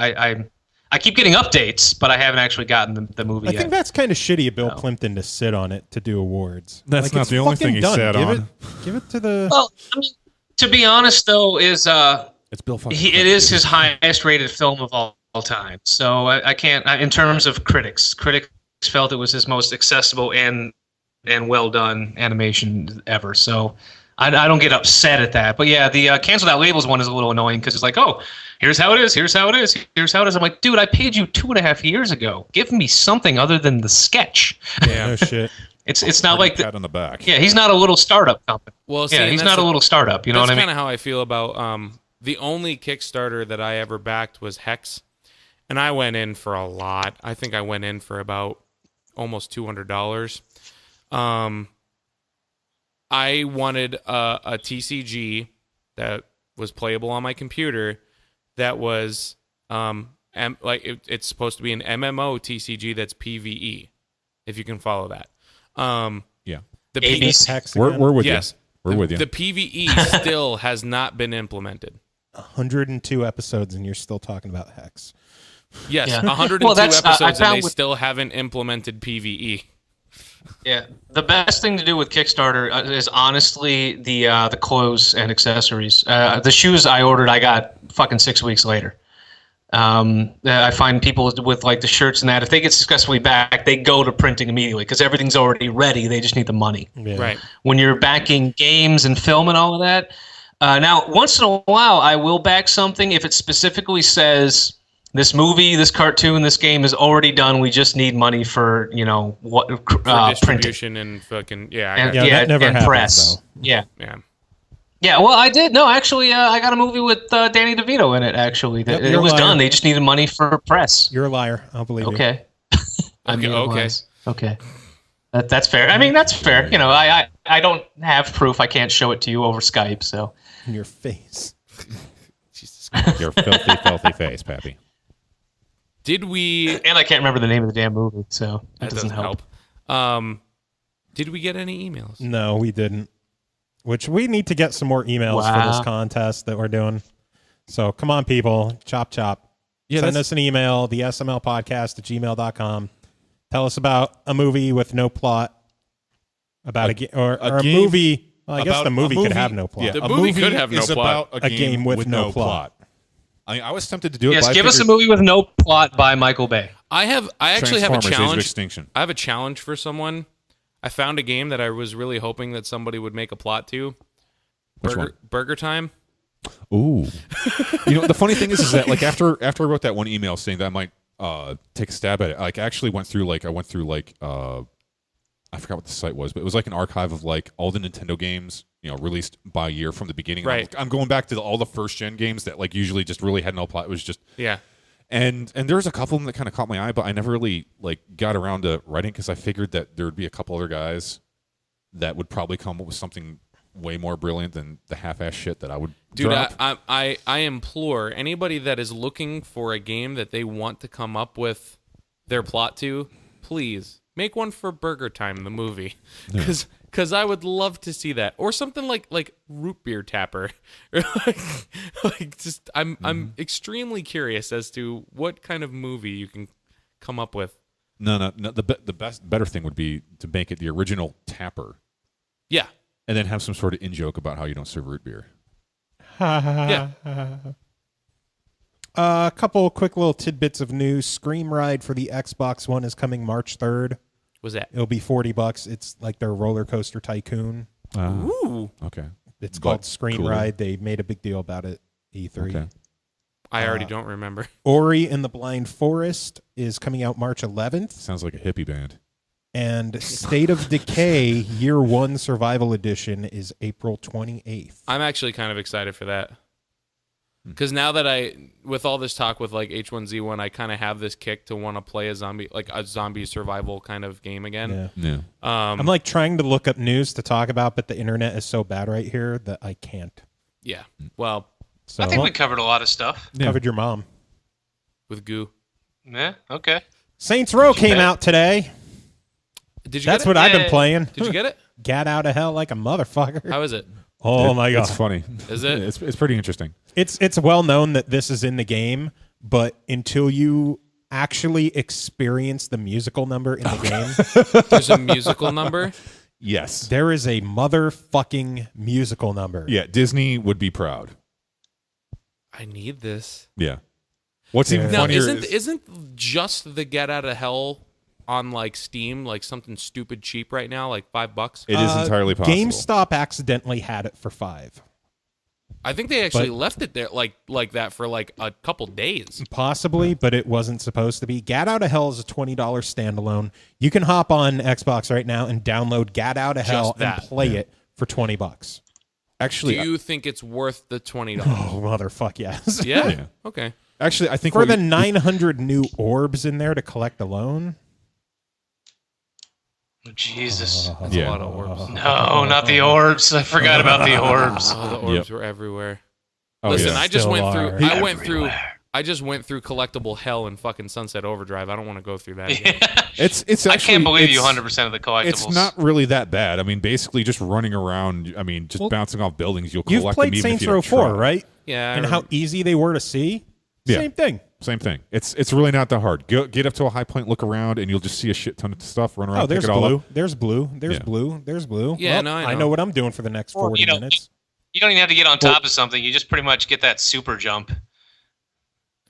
I keep getting updates, but I haven't actually gotten the movie I yet. think that's kind of shitty of Bill Plimpton to sit on it to do awards. That's not it's the only fucking thing he done. sat Give on. Give it to the... Well, I mean, to be honest, though, is It's Bill fucking it is his highest rated film of all time. So I can't, in terms of critics felt it was his most accessible and well done animation ever. So I don't get upset at that. But yeah, the canceled out labels one is a little annoying because it's like, oh, here's how it is, here's how it is, here's how it is. I'm like, dude, I paid you 2.5 years ago. Give me something other than the sketch. Yeah. No shit. It's not like pat on the back. Yeah, he's not a little startup company. Well, see, yeah, he's not a little startup. You know what I mean? That's kind of how I feel about the only Kickstarter that I ever backed was Hex, and I went in for a lot. I think I went in for about almost $200. I wanted a TCG that was playable on my computer. That was it's supposed to be an MMO TCG that's PVE, if you can follow that. Yeah. The Hades. Hex We're again. with Yes. you. We're with you. The PVE still has not been implemented. 102 episodes, and you're still talking about Hex. Yes, Yeah. 102 Well, that's, episodes, I and found they with- still haven't implemented PVE. Yeah, the best thing to do with Kickstarter is honestly the clothes and accessories. The shoes I ordered, I got fucking 6 weeks later. I find people with like the shirts and that, if they get successfully back, they go to printing immediately because everything's already ready. They just need the money. Yeah. Right. When you're backing games and film and all of that, now once in a while I will back something if it specifically says this movie, this cartoon, this game is already done. We just need money for what For printing. distribution and fucking And, Yeah, that never and happens, press. though. Yeah. yeah. Yeah, well, I did. No, actually, I got a movie with Danny DeVito in it, actually. Yep, It you're was a liar. done. They just needed money for press. You're a liar. I'll believe you. Okay. I mean, it okay. was. Okay. That's fair. I mean, that's fair. I don't have proof. I can't show it to you over Skype, so. In your face. Jesus Christ. Your filthy, filthy face, Pappy. Did we? And I can't remember the name of the damn movie, so That doesn't help. Did we get any emails? No, we didn't. Which we need to get some more emails for Wow. this contest that we're doing. So come on, people. Chop, chop. Yeah, Send that's- us an email, the smlpodcast@gmail.com. Tell us about a movie with no plot. About or a game movie. Well, I guess about the movie a could have no plot. Yeah, The a movie could have no is plot. about A game with no plot. I was tempted to do it. Yes, but I give us a figured movie with no plot by Michael Bay. I actually have a Transformers: Age of challenge. Extinction. I have a challenge for someone. I found a game that I was really hoping that somebody would make a plot to. Which one? Burger Time. Ooh. The funny thing is that like after I wrote that one email saying that I might take a stab at it, like I actually went through I forgot what the site was, but it was like an archive of like all the Nintendo games, released by year from the beginning. Right. I'm going back to all the first gen games that like usually just really had no plot. It was just Yeah. and there was a couple of them that kind of caught my eye, but I never really like got around to writing because I figured that there would be a couple other guys that would probably come up with something way more brilliant than the half-ass shit that I would Dude, drop. I implore anybody that is looking for a game that they want to come up with their plot to, please make one for Burger Time, the movie, because I would love to see that, or something like Root Beer Tapper, or just I'm extremely curious as to what kind of movie you can come up with. No. The better thing would be to make it the original Tapper, Yeah, and then have some sort of in joke about how you don't serve root beer. yeah. A couple quick little tidbits of news. Scream Ride for the Xbox One is coming March 3rd. Was that? It'll be $40. It's like their roller coaster tycoon. Ooh, Okay. It's But called Scream cooler. Ride. They made a big deal about it. E3. Okay. I already don't remember. Ori and the Blind Forest is coming out March 11th. Sounds like a hippie band. And State of Decay Year 1 Survival Edition is April 28th. I'm actually kind of excited for that. Because now that with all this talk with like H1Z1, I kind of have this kick to want to play a zombie survival kind of game again. Yeah. Yeah. I'm like trying to look up news to talk about, but the internet is so bad right here that I can't. Yeah. Well, So I think we covered a lot of stuff. covered your mom. with goo. Yeah, okay. Saints Row came Yeah. out today. Did you That's get what it? I've been Yeah. playing. Did you get it? Gat out of hell like a motherfucker. How is it? Oh my god. It's funny. Is it? It's pretty interesting. It's well known that this is in the game, but until you actually experience the musical number in the game, There's a musical number. Yes. there is a motherfucking musical number. Yeah. Disney would be proud. I need this. Yeah. What's even Now, funnier isn't just the Get Out of Hell on like Steam, like something stupid cheap right now, like $5. It is entirely possible. GameStop accidentally had it for $5. I think they actually left it there like that for like a couple days. Possibly, but it wasn't supposed to be. Gat Out of Hell is a $20 standalone. You can hop on Xbox right now and download Gat Out of Hell and play it for $20. Actually, do you think it's worth the $20? Oh, motherfuck yes. Yeah. Okay. Actually, I think for the 900 new orbs in there to collect alone. Jesus. That's a lot of orbs. No, not the orbs. I forgot about the orbs. Oh, the orbs were everywhere. Oh, Listen, yeah. I just went through. Everywhere. I just went through collectible hell in fucking Sunset Overdrive. I don't want to go through that again. It's I actually, can't believe you it's- 100% of the collectibles. It's not really that bad. I mean, basically just running around. I mean, just bouncing off buildings. You'll collect You've played them even Saints if you Row don't 4, try. right? Yeah. And how easy they were to see? Yeah. Same thing. Same thing. It's really not that hard. Get up to a high point, look around, and you'll just see a shit ton of stuff run around. Oh, there's pick it all blue. up. There's blue. There's Yeah. blue. There's blue. Yeah, Well, no, I I know. know what I'm doing for the next 40 minutes. You don't even have to get on top of something. You just pretty much get that super jump.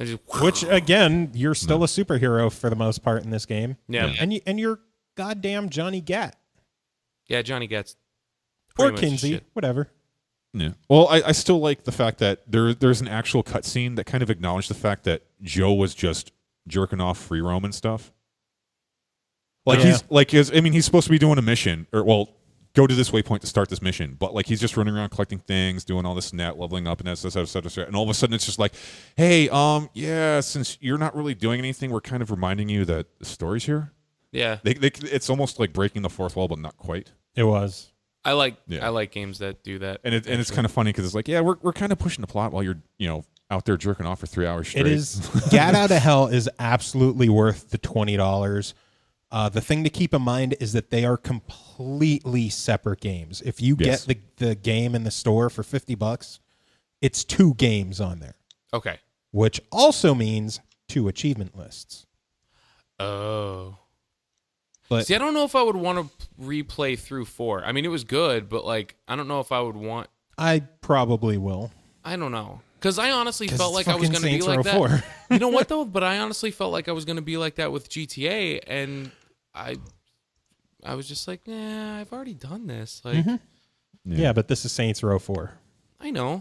I just- Which, again, you're still a superhero for the most part in this game. yeah. And you're goddamn Johnny Gat. Yeah, Johnny gets. Or pretty much Kinsey. shit. Whatever. Yeah. Well, I still like the fact that there's an actual cutscene that kind of acknowledged the fact that Joe was just jerking off free roam and stuff. Like Yeah. he's supposed to be doing a mission, or go to this waypoint to start this mission, but like he's just running around collecting things, doing all this net, leveling up, and et cetera, et cetera, et cetera. And all of a sudden it's just like, hey, yeah, since you're not really doing anything, we're kind of reminding you that the story's here. Yeah. It's almost like breaking the fourth wall, but not quite. It was. I like Yeah. games that do that. And it's kind of funny because it's like, yeah, we're kind of pushing the plot while you're out there jerking off for 3 hours straight. It is. Gat Out of Hell is absolutely worth the $20. The thing to keep in mind is that they are completely separate games. If you Yes. get the game in the store for $50, it's 2 games on there, Okay. which also means 2 achievement lists. Oh. But See, I don't know if I would want to replay through 4. I mean, it was good, but like, I don't know if I would want. I probably will. I don't know, because I honestly 'Cause felt it's like I was fucking going to be Saints like Row that. 4. You know what though? But I honestly felt like I was going to be like that with GTA, and I was just like, nah, I've already done this. Like, Yeah, but this is Saints Row 4. I know. Yeah.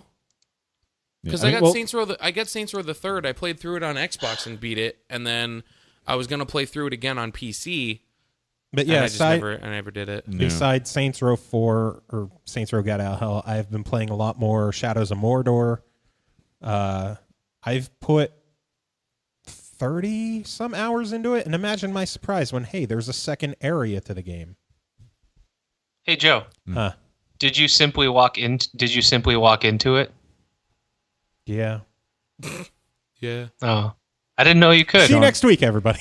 Because I got Saints Row. I got Saints Row the Third. I played through it on Xbox and beat it, and then I was gonna play through it again on PC. But and yeah, I never did it. No. besides Saints Row 4 or Saints Row Gat Out of Hell, I've been playing a lot more Shadows of Mordor. I've put 30 some hours into it, and imagine my surprise when, hey, there's a second area to the game. Hey, Joe. Huh. Did you simply walk into it? Yeah. Yeah. Oh, I didn't know you could. See you next week, everybody.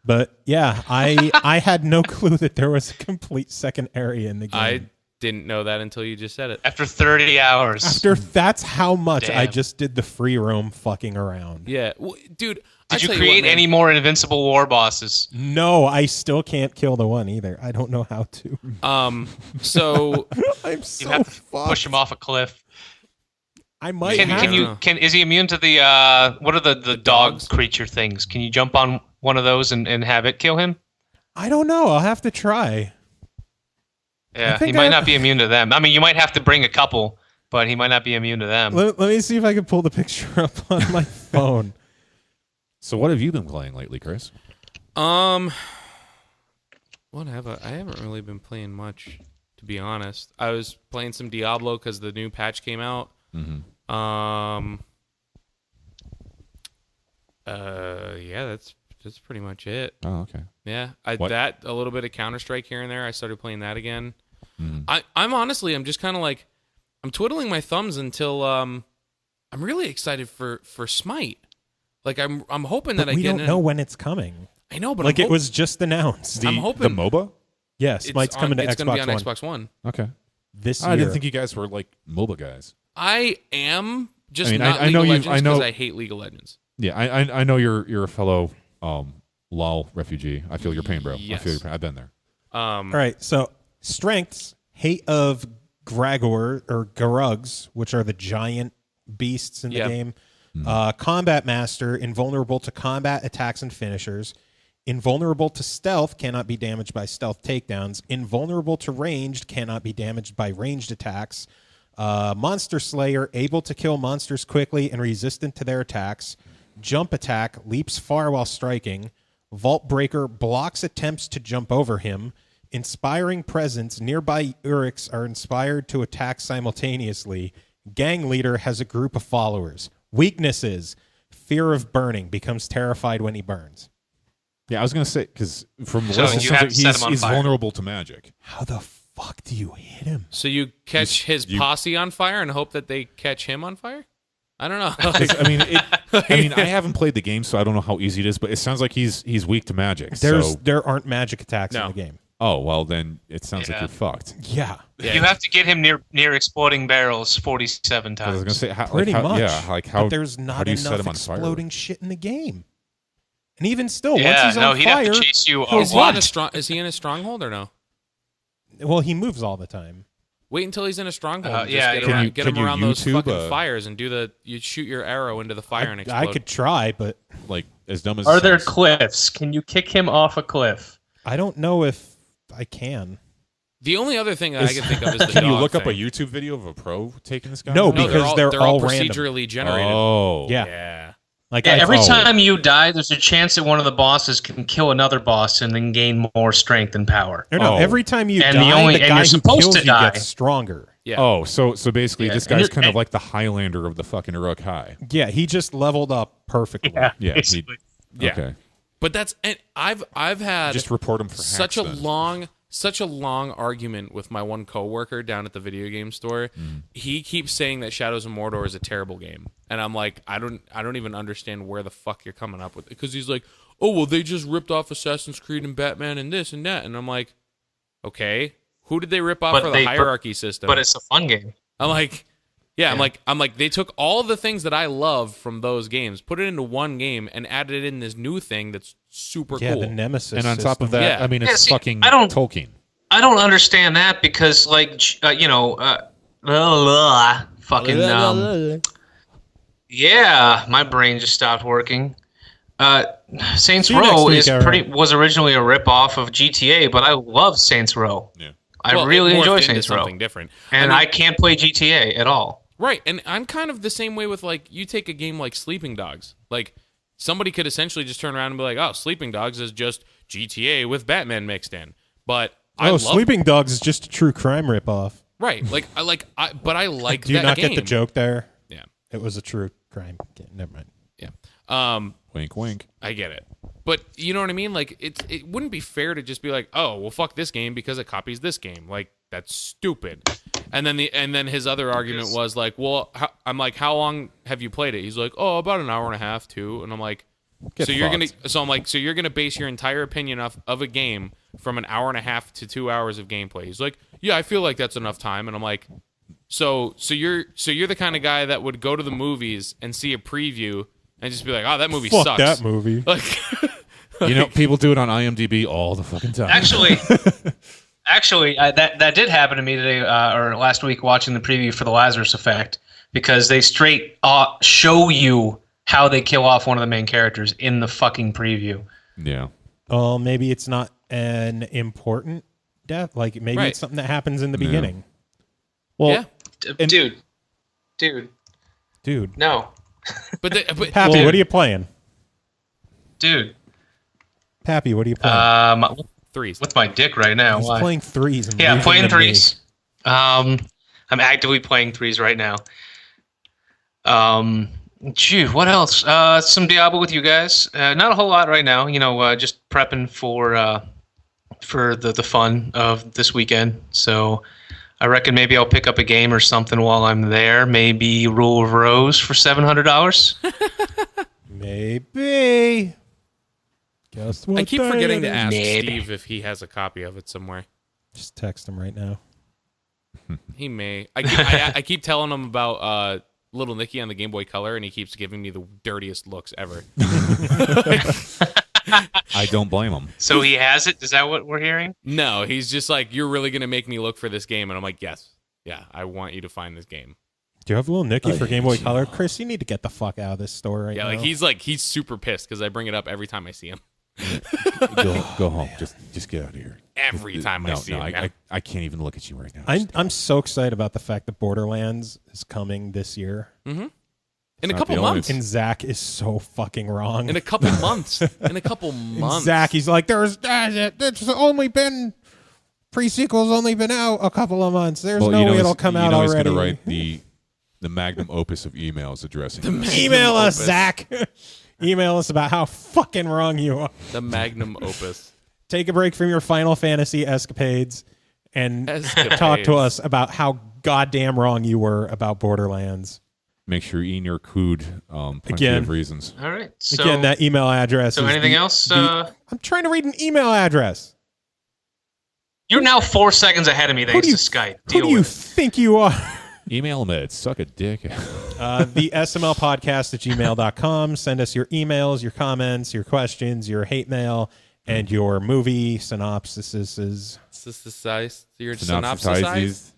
But yeah, I had no clue that there was a complete second area in the game. I didn't know that until you just said it. After 30 hours. That's how much I Damn. just did the free roam fucking around. Yeah, well, dude. Did you create any more invincible war bosses? No, I still can't kill the one either. I don't know how to. So I'm You so have to fucked. push him off a cliff. I might Can have you? Is he immune to the what are the dog dogs? creature things? Can you jump on one of those and have it kill him? I don't know. I'll have to try. Yeah, he think might I- not be immune to them. I mean, you might have to bring a couple, but he might not be immune to them. Let me see if I can pull the picture up on my phone. So what have you been playing lately, Chris? What have I haven't really been playing much, to be honest. I was playing some Diablo because the new patch came out. Yeah, that's pretty much it. Oh, okay. Yeah, What? that a little bit of Counter-Strike here and there. I started playing that again. I'm just kind of like, I'm twiddling my thumbs until I'm really excited for Smite. Like I'm hoping But that I we get don't in. know when it's coming. I know, but Like I'm it was just announced. I'm The hoping MOBA? Yes, Smite's coming to it's Xbox gonna be on One Xbox One. Okay. this year. I didn't think you guys were like MOBA guys. I am just I mean, not I know League of you- Legends I know- because I hate League of Legends. Yeah, I know you're a fellow LOL refugee. I feel your pain, bro. I Yes. feel your pain. I've been there. All right, so strengths: hate of Gragor or Garugs, which are the giant beasts in the Yeah. game. Combat Master, invulnerable to combat attacks and finishers. Invulnerable to stealth, cannot be damaged by stealth takedowns. Invulnerable to ranged, cannot be damaged by ranged attacks. Monster Slayer, able to kill monsters quickly and resistant to their attacks. Jump attack, leaps far while striking. Vault Breaker, blocks attempts to jump over him. Inspiring Presence, nearby Uriks are inspired to attack simultaneously. Gang Leader has a group of followers. Weaknesses, fear of burning, becomes terrified when he burns. Yeah, I was gonna say because from So what you have to set him on he's fire. vulnerable to magic. How the fuck do you hit him? So you catch his posse on fire and hope that they catch him on fire? I don't know. 'Cause, I mean, I haven't played the game, so I don't know how easy it is. But it sounds like he's weak to magic. There aren't magic attacks in No. the game. Oh well, then it sounds like Yeah. you're fucked. Yeah, You have to get him near exploding barrels 47 I was times. gonna say, how, pretty like, how, much. yeah, like how but there's how not do you set enough him on fire? exploding shit in the game. And even still, once Yeah, he's no, on he'd fire, have to chase you Is he, a is he in a stronghold or no? well, he moves all the time. Wait until he's in a stronghold. And yeah, just can get, you- get can him you around those YouTube, fucking fires and you shoot your arrow into the fire and explode. I could try, but Like as dumb as it Are there sounds. cliffs? Can you kick him off a cliff? I don't know if I can. The only other thing that I can think of is the Can you dog look up a thing. YouTube video of a pro taking this guy? No, down? because they're all random. procedurally generated. Oh, Yeah. Yeah. Like Yeah, every oh, time you die, there's a chance that one of the bosses can kill another boss and then gain more strength and power. No, Oh. every time you And die, the only- the and guy you're who supposed kills to you die. gets stronger. Yeah. Oh, so basically, Yeah. this And guy's you're- kind of like the Highlander of the fucking Uruk High. Yeah, he just leveled up perfectly. Yeah, basically. Yeah. Okay, But that's and I've had just report him for such hacks, a then. long argument with my one coworker down at the video game store. He keeps saying that Shadows of Mordor is a terrible game, and I'm like, I don't even understand where the fuck you're coming up with it, because he's like, oh well, they just ripped off Assassin's Creed and Batman and this and that, and I'm like, okay, who did they rip off But for the they- hierarchy system? But it's a fun game. I'm like, yeah, I'm like, they took all the things that I love from those games, put it into one game, and added in this new thing that's super Yeah, cool. the Nemesis. And on top of system. that, Yeah. I mean, Yeah, it's see, fucking I don't- Tolkien. I don't understand that because, like, fucking, yeah, my brain just stopped working. Saints See you next Row week, Aaron. was originally a rip-off of GTA, but I love Saints Row. Yeah. I Well, really it morphed enjoy into Saints Row, something different. and I I mean- can't play GTA at all. Right, and I'm kind of the same way with, like, you take a game like Sleeping Dogs. Like, somebody could essentially just turn around and be like, oh, Sleeping Dogs is just GTA with Batman mixed in. But I love Sleeping Dogs is just a true crime ripoff. Right, like I like Do you that not game. get the joke there? Yeah, It was a true crime. Okay, never mind. yeah. Wink, wink. I get it. But you know what I mean? Like it wouldn't be fair to just be like, "Oh, well fuck this game because it copies this game." Like that's stupid. And then his other argument was like, "Well, I'm like, how long have you played it?" He's like, "Oh, about an hour and a half, too." And I'm like, Get so you're fucked. you're going to base your entire opinion of a game from an hour and a half to 2 hours of gameplay. He's like, "Yeah, I feel like that's enough time." And I'm like, So you're the kind of guy that would go to the movies and see a preview and just be like, "Oh, that movie Fuck sucks." that movie. Like, You know, people do it on IMDb all the fucking time. Actually, that did happen to me today or last week watching the preview for The Lazarus Effect, because they straight show you how they kill off one of the main characters in the fucking preview. Yeah. Oh, maybe it's not an important death. Like maybe Right. it's something that happens in the beginning. yeah, Dude, no. but Pappy, what are you playing? Dude, Pappy, what are you playing? threes. with my dick right now. He's Why? playing threes. And Yeah, I'm losing playing to me. threes. I'm actively playing threes right now. What else? Some Diablo with you guys. Not a whole lot right now. You know, just prepping for the fun of this weekend. So I reckon maybe I'll pick up a game or something while I'm there. Maybe Rule of Rose for $700. Maybe. Guess what? I keep forgetting to day ask it is? Steve if he has a copy of it somewhere. Just text him right now. He may. I keep telling him about Little Nicky on the Game Boy Color, and he keeps giving me the dirtiest looks ever. I don't blame him. So he has it? Is that what we're hearing? No, he's just like, "You're really gonna make me look for this game," and I'm like, "Yes, yeah, I want you to find this game." Do you have Little Nicky for Game Boy Color? Chris, you need to get the fuck out of this store right now. He's super pissed because I bring it up every time I see him. Go home. Just get out of here. Every time I see him. I can't even look at you right now. I'm so excited about the fact that Borderlands is coming this year. Mm-hmm. In a couple months. And Zach is so fucking wrong. In a couple months. Zach, he's like, it's only been pre-sequel's only been out a couple of months. There's no way it'll come out already. He's going to write the magnum opus of emails addressing Email us, Zach. Email us about how fucking wrong you are. The magnum opus. Take a break from your Final Fantasy escapades and talk to us about how goddamn wrong you were about Borderlands. Make sure you eat your cood. Plenty of reasons. All right. So, again, that email address. So anything else? I'm trying to read an email address. You're now 4 seconds ahead of me thanks to Skype. Who do you think you are? Email meds. Suck a dick. The SML podcast at gmail.com. Send us your emails, your comments, your questions, your hate mail, and your movie synopsises. Your synopsises.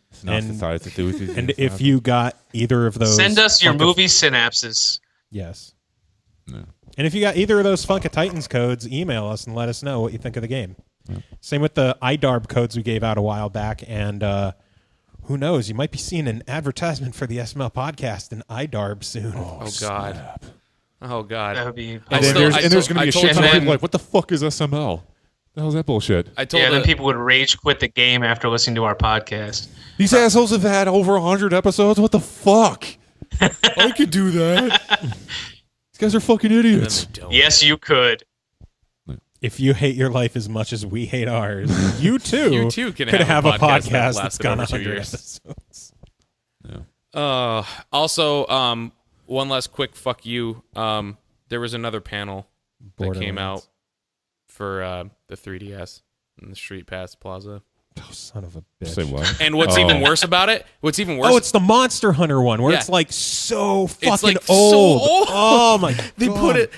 And if you got either of those, send us your movie synapses. Yes. No. And if you got either of those Funk of Titans codes, email us and let us know what you think of the game. Yeah. Same with the IDARB codes we gave out a while back. And who knows, you might be seeing an advertisement for the SML podcast in IDARB soon. Oh God. Snap. Oh God. That would be. And there's going to be a shit ton of people like, what the fuck is SML? The hell's that bullshit? Then people would rage quit the game after listening to our podcast. These assholes have had over 100 episodes. What the fuck? I could do that. These guys are fucking idiots. Yes, you could. If you hate your life as much as we hate ours, you too could have a podcast that that's gone 100 years. episodes. Yeah. Also, one last quick fuck you. There was another panel that came out for the 3DS in the Street Pass Plaza. Oh, son of a bitch. Say what? And what's even worse about it? What's even worse? Oh, it's the Monster Hunter one where it's like so fucking so old. old. Oh my god.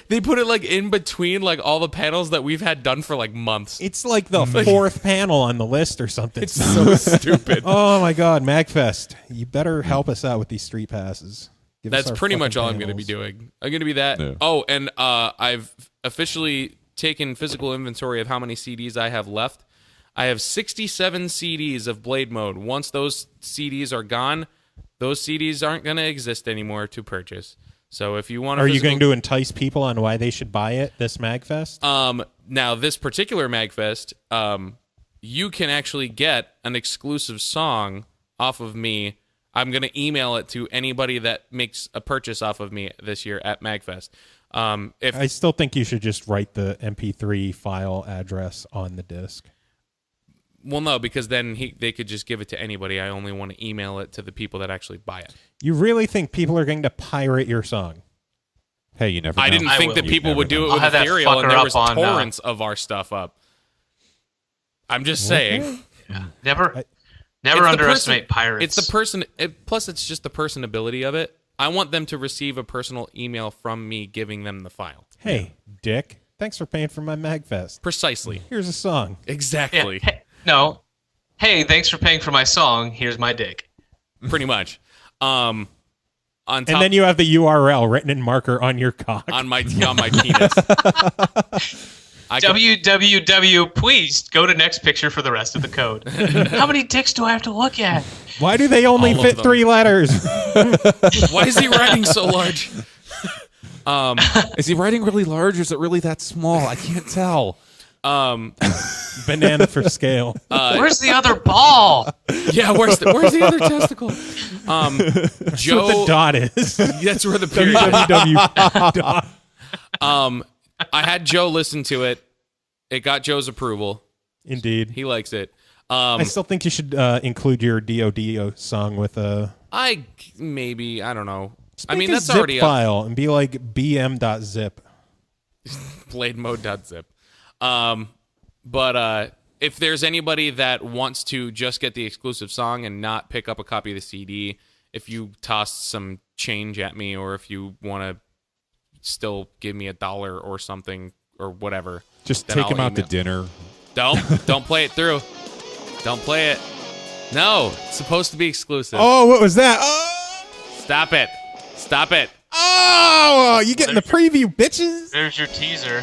They put it like in between like all the panels that we've had done for like months. It's like the fourth panel on the list or something. It's so stupid. Oh my god, MagFest. You better help us out with these street passes. That's pretty much all I'm going to be doing. I'm going to be that. Yeah. Oh, and I've officially taken physical inventory of how many CDs I have left. I have 67 CDs of Blade Mode. Once those CDs are gone, those CDs aren't going to exist anymore to purchase. So if you want to... Are you going to entice people on why they should buy it, this MagFest? Now, this particular MagFest, you can actually get an exclusive song off of me. I'm going to email it to anybody that makes a purchase off of me this year at MagFest. I still think you should just write the MP3 file address on the disc. Well, no, because then they could just give it to anybody. I only want to email it to the people that actually buy it. You really think people are going to pirate your song? Hey, you never know. I didn't think that people would do it with Ethereal, and there was torrents of our stuff up. I'm just saying. Yeah. Never underestimate pirates. It's the person. Plus, it's just the personability of it. I want them to receive a personal email from me giving them the file. Hey, Dick, thanks for paying for my MagFest. Precisely. Here's a song. Exactly. Yeah. Hey, thanks for paying for my song. Here's my dick. Pretty much. On top, and then you have the URL written in marker on your cock. On my penis. www. Please go to next picture for the rest of the code. How many dicks do I have to look at? Why do they only fit 3 letters? Why is he writing so large? Is he writing really large or is it really that small? I can't tell. Banana for scale. Where's the other ball? Yeah, where's the other testicle? Joe, that's what the dot is. That's where the period www. I had Joe listen to it. It got Joe's approval. Indeed, he likes it. I still think you should include your DoD song with a. I don't know. I mean, that's already a file and be like bm.zip. Blademode.zip. But if there's anybody that wants to just get the exclusive song and not pick up a copy of the CD, if you toss some change at me, or if you want to still give me $1 or something or whatever, just take him out to dinner. Don't play it through. Don't play it. No, it's supposed to be exclusive. Oh, what was that? Oh! Stop it. Stop it. Oh, you getting the preview, bitches? There's your teaser.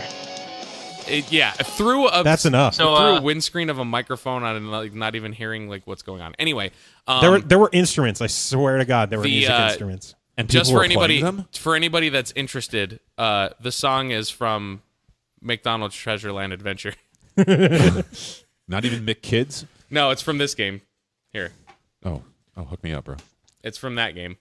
Through a That's enough. So, through a windscreen of a microphone on like not even hearing like what's going on. Anyway, there were instruments. I swear to God, there were music instruments. And just people for were playing them? anybody that's interested, the song is from McDonald's Treasureland Adventure. Not even McKids? No, it's from this game. Here, Oh, hook me up, bro. it's from that game.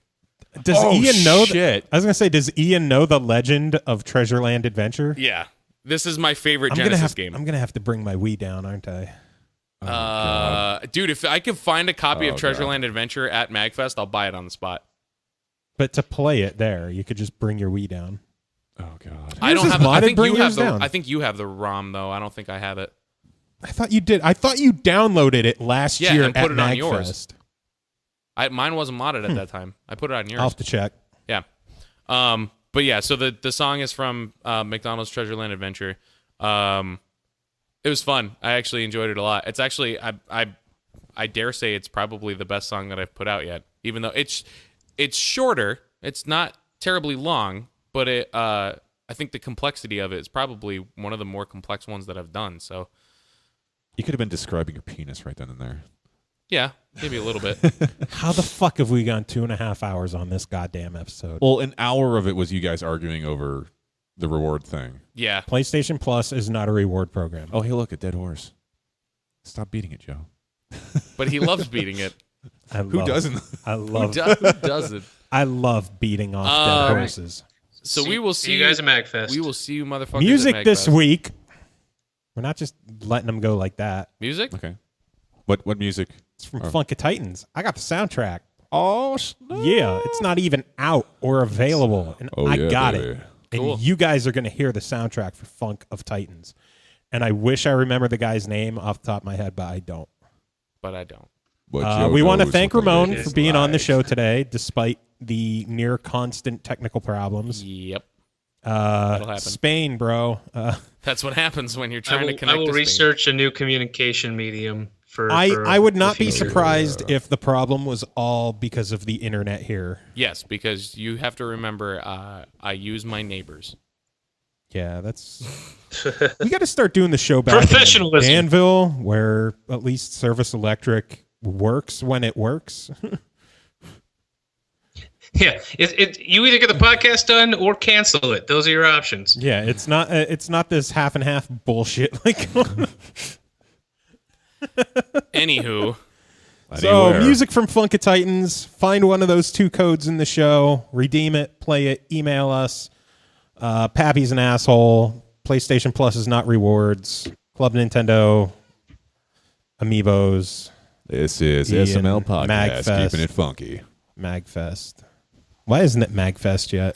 Does Oh, Ian know? shit. I was gonna say, does Ian know the legend of Treasureland Adventure? Yeah, this is my favorite I'm Genesis game. I'm gonna have to bring my Wii down, aren't I? Dude, if I could find a copy of Oh, God. Treasureland Adventure at MagFest, I'll buy it on the spot. But to play it there, you could just bring your Wii down. Oh, God. I don't is have. I modded, think bring you have yours the. down. I think you have the ROM though. I don't think I have it. I thought you did. I thought you downloaded it last Yeah, year and put at it on yours. MagFest. Mine wasn't modded at that time. I put it on yours. I'll have to check. Yeah. But yeah, so the song is from McDonald's Treasureland Adventure. It was fun. I actually enjoyed it a lot. It's actually I dare say it's probably the best song that I've put out yet. Even though it's shorter, it's not terribly long, but I think the complexity of it is probably one of the more complex ones that I've done. So You could have been describing your penis right then and there. yeah, maybe a little bit. How the fuck have we gone 2.5 hours on this goddamn episode? Well, an hour of it was you guys arguing over the reward thing. Yeah. PlayStation Plus is not a reward program. Oh, hey, look, a dead horse. Stop beating it, Joe. But he loves beating it. Who doesn't? I Who love. doesn't? I love beating off dead horses. So we will see you guys at MagFest. We will see you, motherfuckers. Music at this MagFest. week. We're not just letting them go like that. Music? Okay. What music? It's from Funk of Titans. I got the soundtrack. Oh, Yeah, it's not even out or available, and Oh, I yeah, got baby. it. Cool. And you guys are going to hear the soundtrack for Funk of Titans. And I wish I remember the guy's name off the top of my head, but I don't. But I don't. But Joe We want to knows thank what the Ramon radio for being on the like. show today, despite the near constant technical problems. Yep. That'll happen. Spain, bro. That's what happens when you're trying to I connect. will to Spain. research a new communication medium for. I would not the be future. surprised if the problem was all because of the internet here. Yes, because you have to remember, I use my neighbors. Yeah, that's. We got to start doing the show back in Professionalism. Danville, where at least Service Electric works when it works. Yeah, you either get the podcast done or cancel it. Those are your options. Yeah, it's not this half and half bullshit. Like, Anywho, so Anywhere. music from Funk of Titans. Find one of those 2 codes in the show. Redeem it. Play it. Email us. Pappy's an asshole. PlayStation Plus is not rewards. Club Nintendo. Amiibos. This is Ian, SML Podcast, Magfest. keeping it funky. Magfest. Why isn't it Magfest yet?